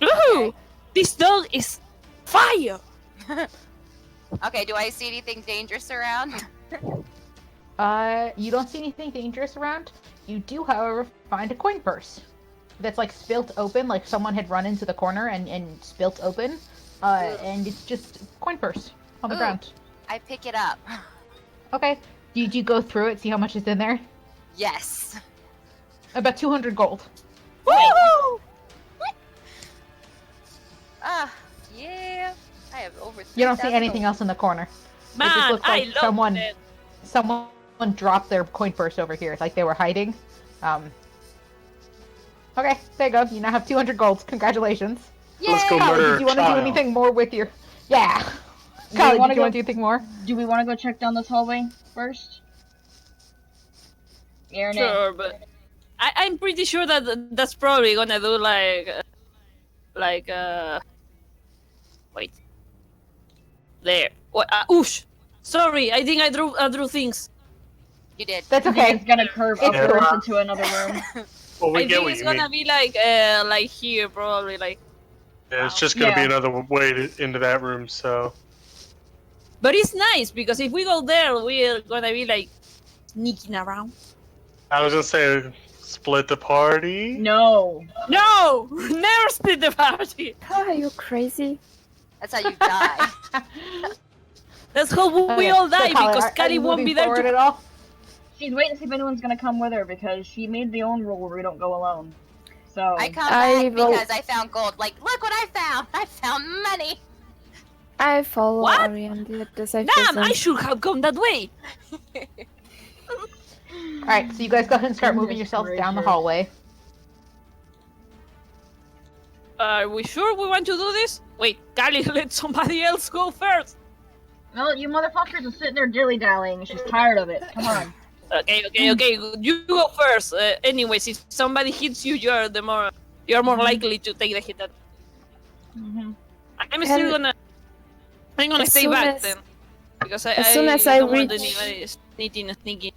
Ooh, this dog is fire. Okay, do I see anything dangerous around? You don't see anything dangerous around. You do, however, find a coin purse that's like spilt open, like someone had run into the corner and spilt open. And it's just a coin purse on the Ooh. ground. I pick it up. Okay. Do you go through it, see how much is in there? Yes. About 200 gold. Woo! Ah, yeah. I have over. You don't see 3,000 anything else in the corner. Man, looks I like love someone- it. Someone dropped their coin purse over here, like they were hiding. Okay, there you go. You now have 200 gold. Congratulations. Let's go Yay! Kali, murder did a you want to do child. anything more with your... Yeah. Do Kali, we wanna did you want go- to do anything more? Do we want to go check down this hallway first? Yeah or nay? Sure, but I'm pretty sure that that's probably gonna do like wait, there. What? Oosh! Sorry, I think I drew things. You did. That's I think okay. it's gonna curve It's upwards cool. into another room. Well, we I get think what it's you gonna mean. be like here, probably like. Yeah, it's just gonna Yeah. be another way into that room. So But it's nice because if we go there, we're gonna be like sneaking around. I was gonna say, split the party. No. No, never split the party. Are you crazy? That's how you die. Let's hope we Okay, all so die Kali, because are Kali you won't moving be there forward to. at all? She's waiting to see if anyone's gonna come with her because she made the own rule where we don't go alone. So I come I back will- because I found gold. Like, look what I found! I found money! I follow What? Ariante at the safe Damn, I distance. should have gone that way. Alright, so you guys go ahead and start moving Goodness yourselves down the gracious. hallway. Are we sure we want to do this? Wait, Kali, let somebody else go first. Well, you motherfuckers are sitting there dilly-dallying. She's tired of it. Come on. Okay. You go first. Anyways, if somebody hits you, you're more likely to take the hit. I'm still gonna. I'm gonna As stay soon back as- then, because as soon as I don't want reach anybody sneaking.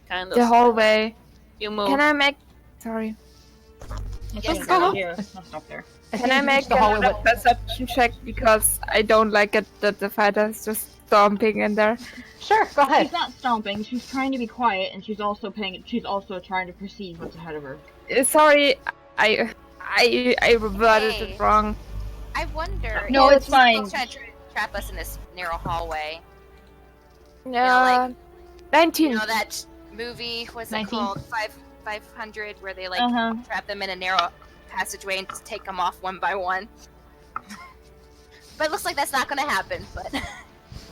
Kind the of. hallway, You move. can I make? Sorry. Yes, go. here. I'll stop there. As Can soon I as you reach make the hallway, a perception check because I don't like it that the fighter's just stomping in there. Sure, go ahead. She's not stomping. She's trying to be quiet, and she's also trying to perceive what's ahead of her. Sorry, I reverted Hey. it wrong. I wonder. No, if it's fine. He's trying to trap us in this narrow hallway. Yeah, 19. You know that movie? What's it 19? called? 500, where they like Uh-huh. trap them in a narrow passageway and just take them off one by one. But it looks like that's not gonna happen. But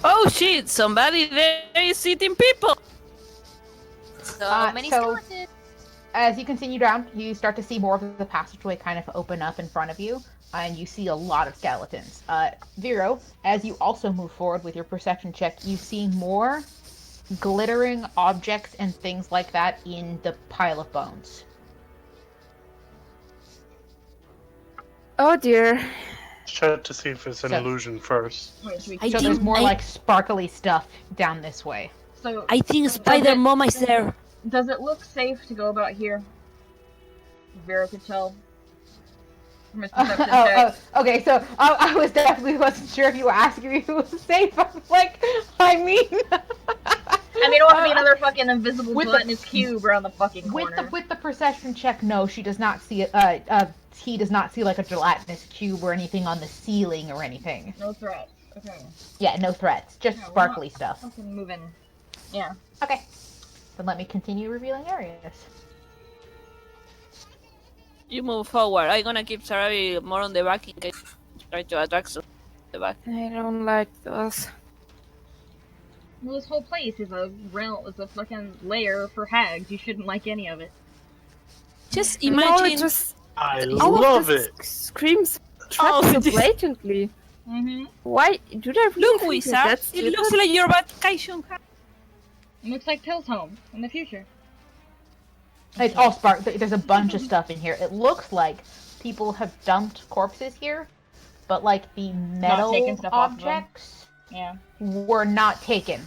Oh shit! Somebody there is eating people. so many so- skeletons. As you continue down, you start to see more of the passageway kind of open up in front of you, and you see a lot of skeletons. Vero, as you also move forward with your perception check, you see more glittering objects and things like that in the pile of bones. Oh dear. Check to see if it's an So- illusion first. Wait, so we I So can- there's think more I- like sparkly stuff down this way. So, I think Spider Mom is there. does it look safe to go about here? Vera could tell. From his perception check. Okay, so I was definitely wasn't sure if you were asking me if it was safe. I'm like, I mean... I mean, it won't be another fucking invisible with the- gelatinous cube around the fucking corner. With the perception check, no, she does not see he does not see like a gelatinous cube or anything on the ceiling or anything. No threats. Okay. Yeah, no threats, just Yeah, we're sparkly stuff. Fucking moving. Yeah. Okay, then let me continue revealing areas. You move forward. I'm gonna keep Sarabi more on the back in case try to attract some the back. I don't like those. Well, this whole place is a fucking lair for hags. You shouldn't like any of it. Just No, imagine. it just I all love of this it. screams Oh, so this- blatantly. Mm-hmm. Why do they really Look, think Wizard. that that's It looks like your vacation. It looks like Till's home in the future. It's all spark. There's a bunch of stuff in here. It looks like people have dumped corpses here, but like the metal taken stuff off of them. objects Yeah. were not taken.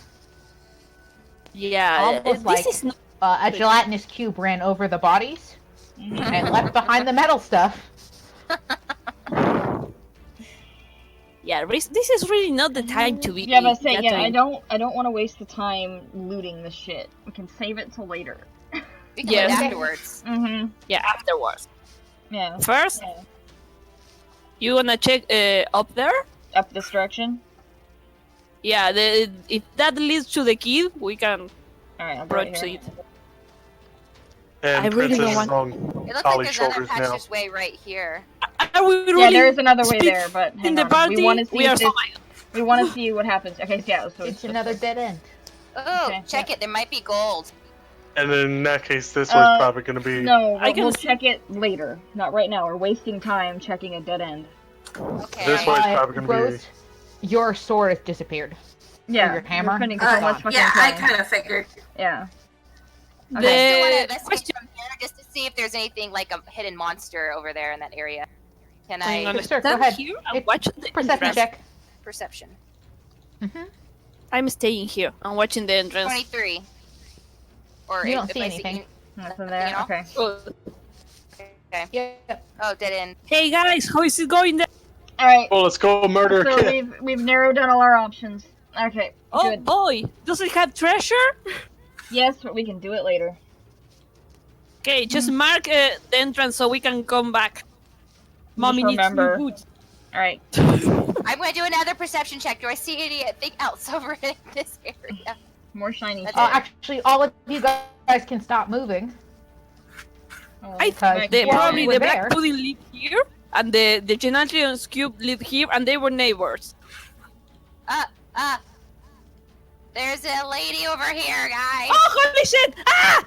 Yeah, Almost like this is not. a gelatinous cube ran over the bodies and left behind the metal stuff. Yeah, this is really not the time to be. Yeah, but say yeah. gathering. I don't want to waste the time looting this shit. We can save it till later. We can Yes. do it afterwards. Mm-hmm. Yeah, afterwards. Yeah. First, Yeah. you wanna check up there? Up this direction. Yeah, if that leads to the key, we can All right. I'll go right proceed. here. And I really Princess don't is want- on It looks like Ollie's there's another shoulders now. passageway right here. Are we really Yeah, there is another way speak there, but in hang the on. party? We want to see. We are if so this- we want to see what happens. Okay, yeah. So It's another dead end. Oh, Okay, check it. There might be gold. And in that case, this was probably going to be. No, I can we'll s- check it later. Not right now. We're wasting time checking a dead end. Okay. This way- It's probably gonna be- Rose, your sword has disappeared. Yeah, your hammer? You're spending so much fucking Yeah, I time. kind of figured. Yeah. I still want to The investigate question. from here just to see if there's anything like a hidden monster over there in that area. Can I'm I gonna Sure, go stand ahead. here and It's watch the Perception entrance. check. perception? Mm-hmm. I'm staying here. I'm watching the entrance. 23. Or You if- don't if see I anything. Nothing there. You know? Okay. Oh, Yep. Oh, dead end. hey guys, how is it going there? All right. Well, let's go murder a So kid. we've narrowed down all our options. Okay. Oh Good. boy, does it have treasure? Yes, but we can do it later. Okay, just mark the entrance so we can come back. Mommy needs remember. new boots. All right. I'm going to do another perception check. Do I see anything else over in this area? More shiny. That's shit. Actually, all of you guys can stop moving. Oh, I right. They Yeah, probably we were the there. black pudding lived here, and the Genatians cube lived here, and they were neighbors. There's a lady over here, guys. Oh holy shit! Ah!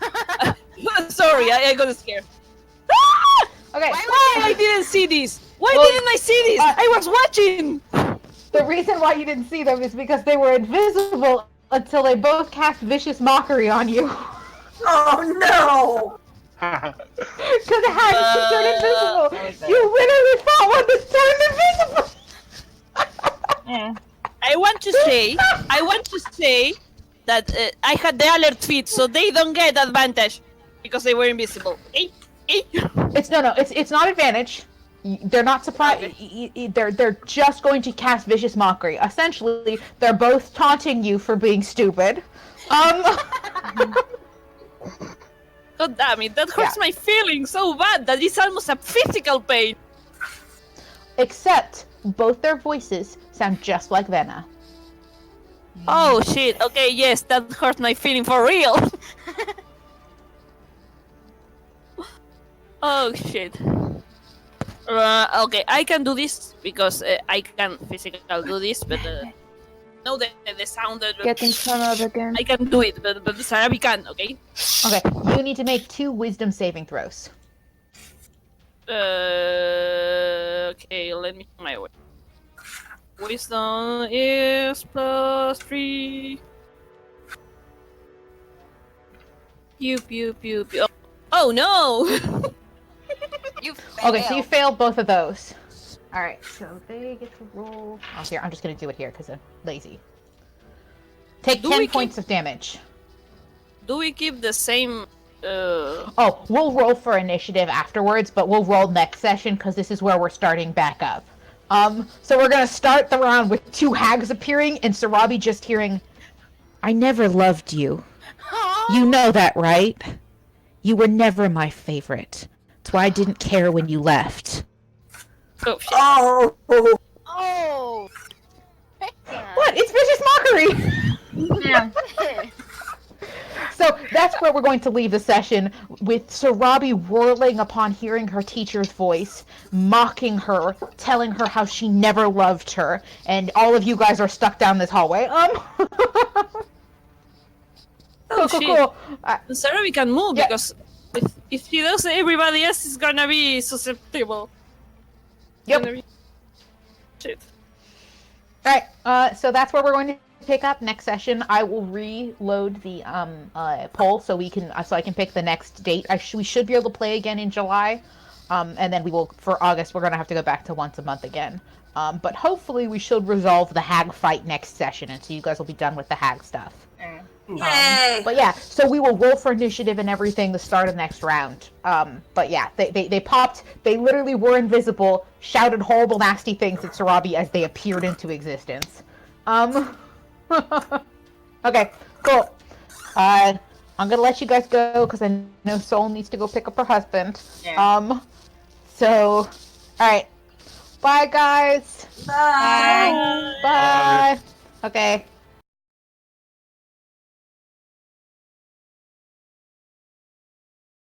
Ah! Sorry, I got scared. Okay. Why I didn't see this? Why Well, didn't I see this? I was watching. The reason why you didn't see them is because they were invisible until they both cast vicious mockery on you. Oh no! Because the hags can turn invisible. You literally fought one that turned invisible. Yeah. I want to say that I had the alert feed, so they don't get advantage because they were invisible. It's not advantage. They're not surprised. They're just going to cast vicious mockery. Essentially, they're both taunting you for being stupid. God damn it, that hurts my feelings so bad that it's almost a physical pain. Except both their voices sound just like Venna. Oh shit, okay, yes, that hurt my feeling for real. Oh shit. Okay, I can do this because I can physically do this, but no, the sound. Getting cornered again. I can do it, but Sarabi can. Okay. Okay, you need to make 2 wisdom saving throws. Okay, let me my way. Wisdom is +3. Pew pew pew pew. Oh no! You Okay, so you failed. failed both of those. Alright, so they get to roll. Oh, here, I'm just gonna do it here because I'm lazy. Take Do 10 we points of damage. Do we keep the same? Oh, we'll roll for initiative afterwards, but we'll roll next session because this is where we're starting back up. So we're gonna start the round with 2 hags appearing and Sarabi just hearing, "I never loved you. You know that, right? You were never my favorite. That's why I didn't care when you left." Oh shit. Oh, Oh. What? It's vicious mockery! Yeah. So that's where we're going to leave the session, with Sarabi whirling upon hearing her teacher's voice, mocking her, telling her how she never loved her, and all of you guys are stuck down this hallway. Cool. Sarah, we can move Yeah. because if she does, everybody else is gonna be susceptible. Yep. Gonna be... Shit. Alright, so that's where we're going to pick up next session. I will reload the poll so I can pick the next date. We should be able to play again in July, and then we will for August. We're gonna have to go back to once a month again. But hopefully we should resolve the hag fight next session, and so you guys will be done with the hag stuff. yay! But yeah, so we will roll for initiative and everything to start of next round. But yeah, they popped. They literally were invisible, shouted horrible, nasty things at Sarabi as they appeared into existence. Okay, cool. I'm gonna let you guys go because I know Soul needs to go pick up her husband. Yeah. So, alright. Bye, guys. Bye. Bye. Okay.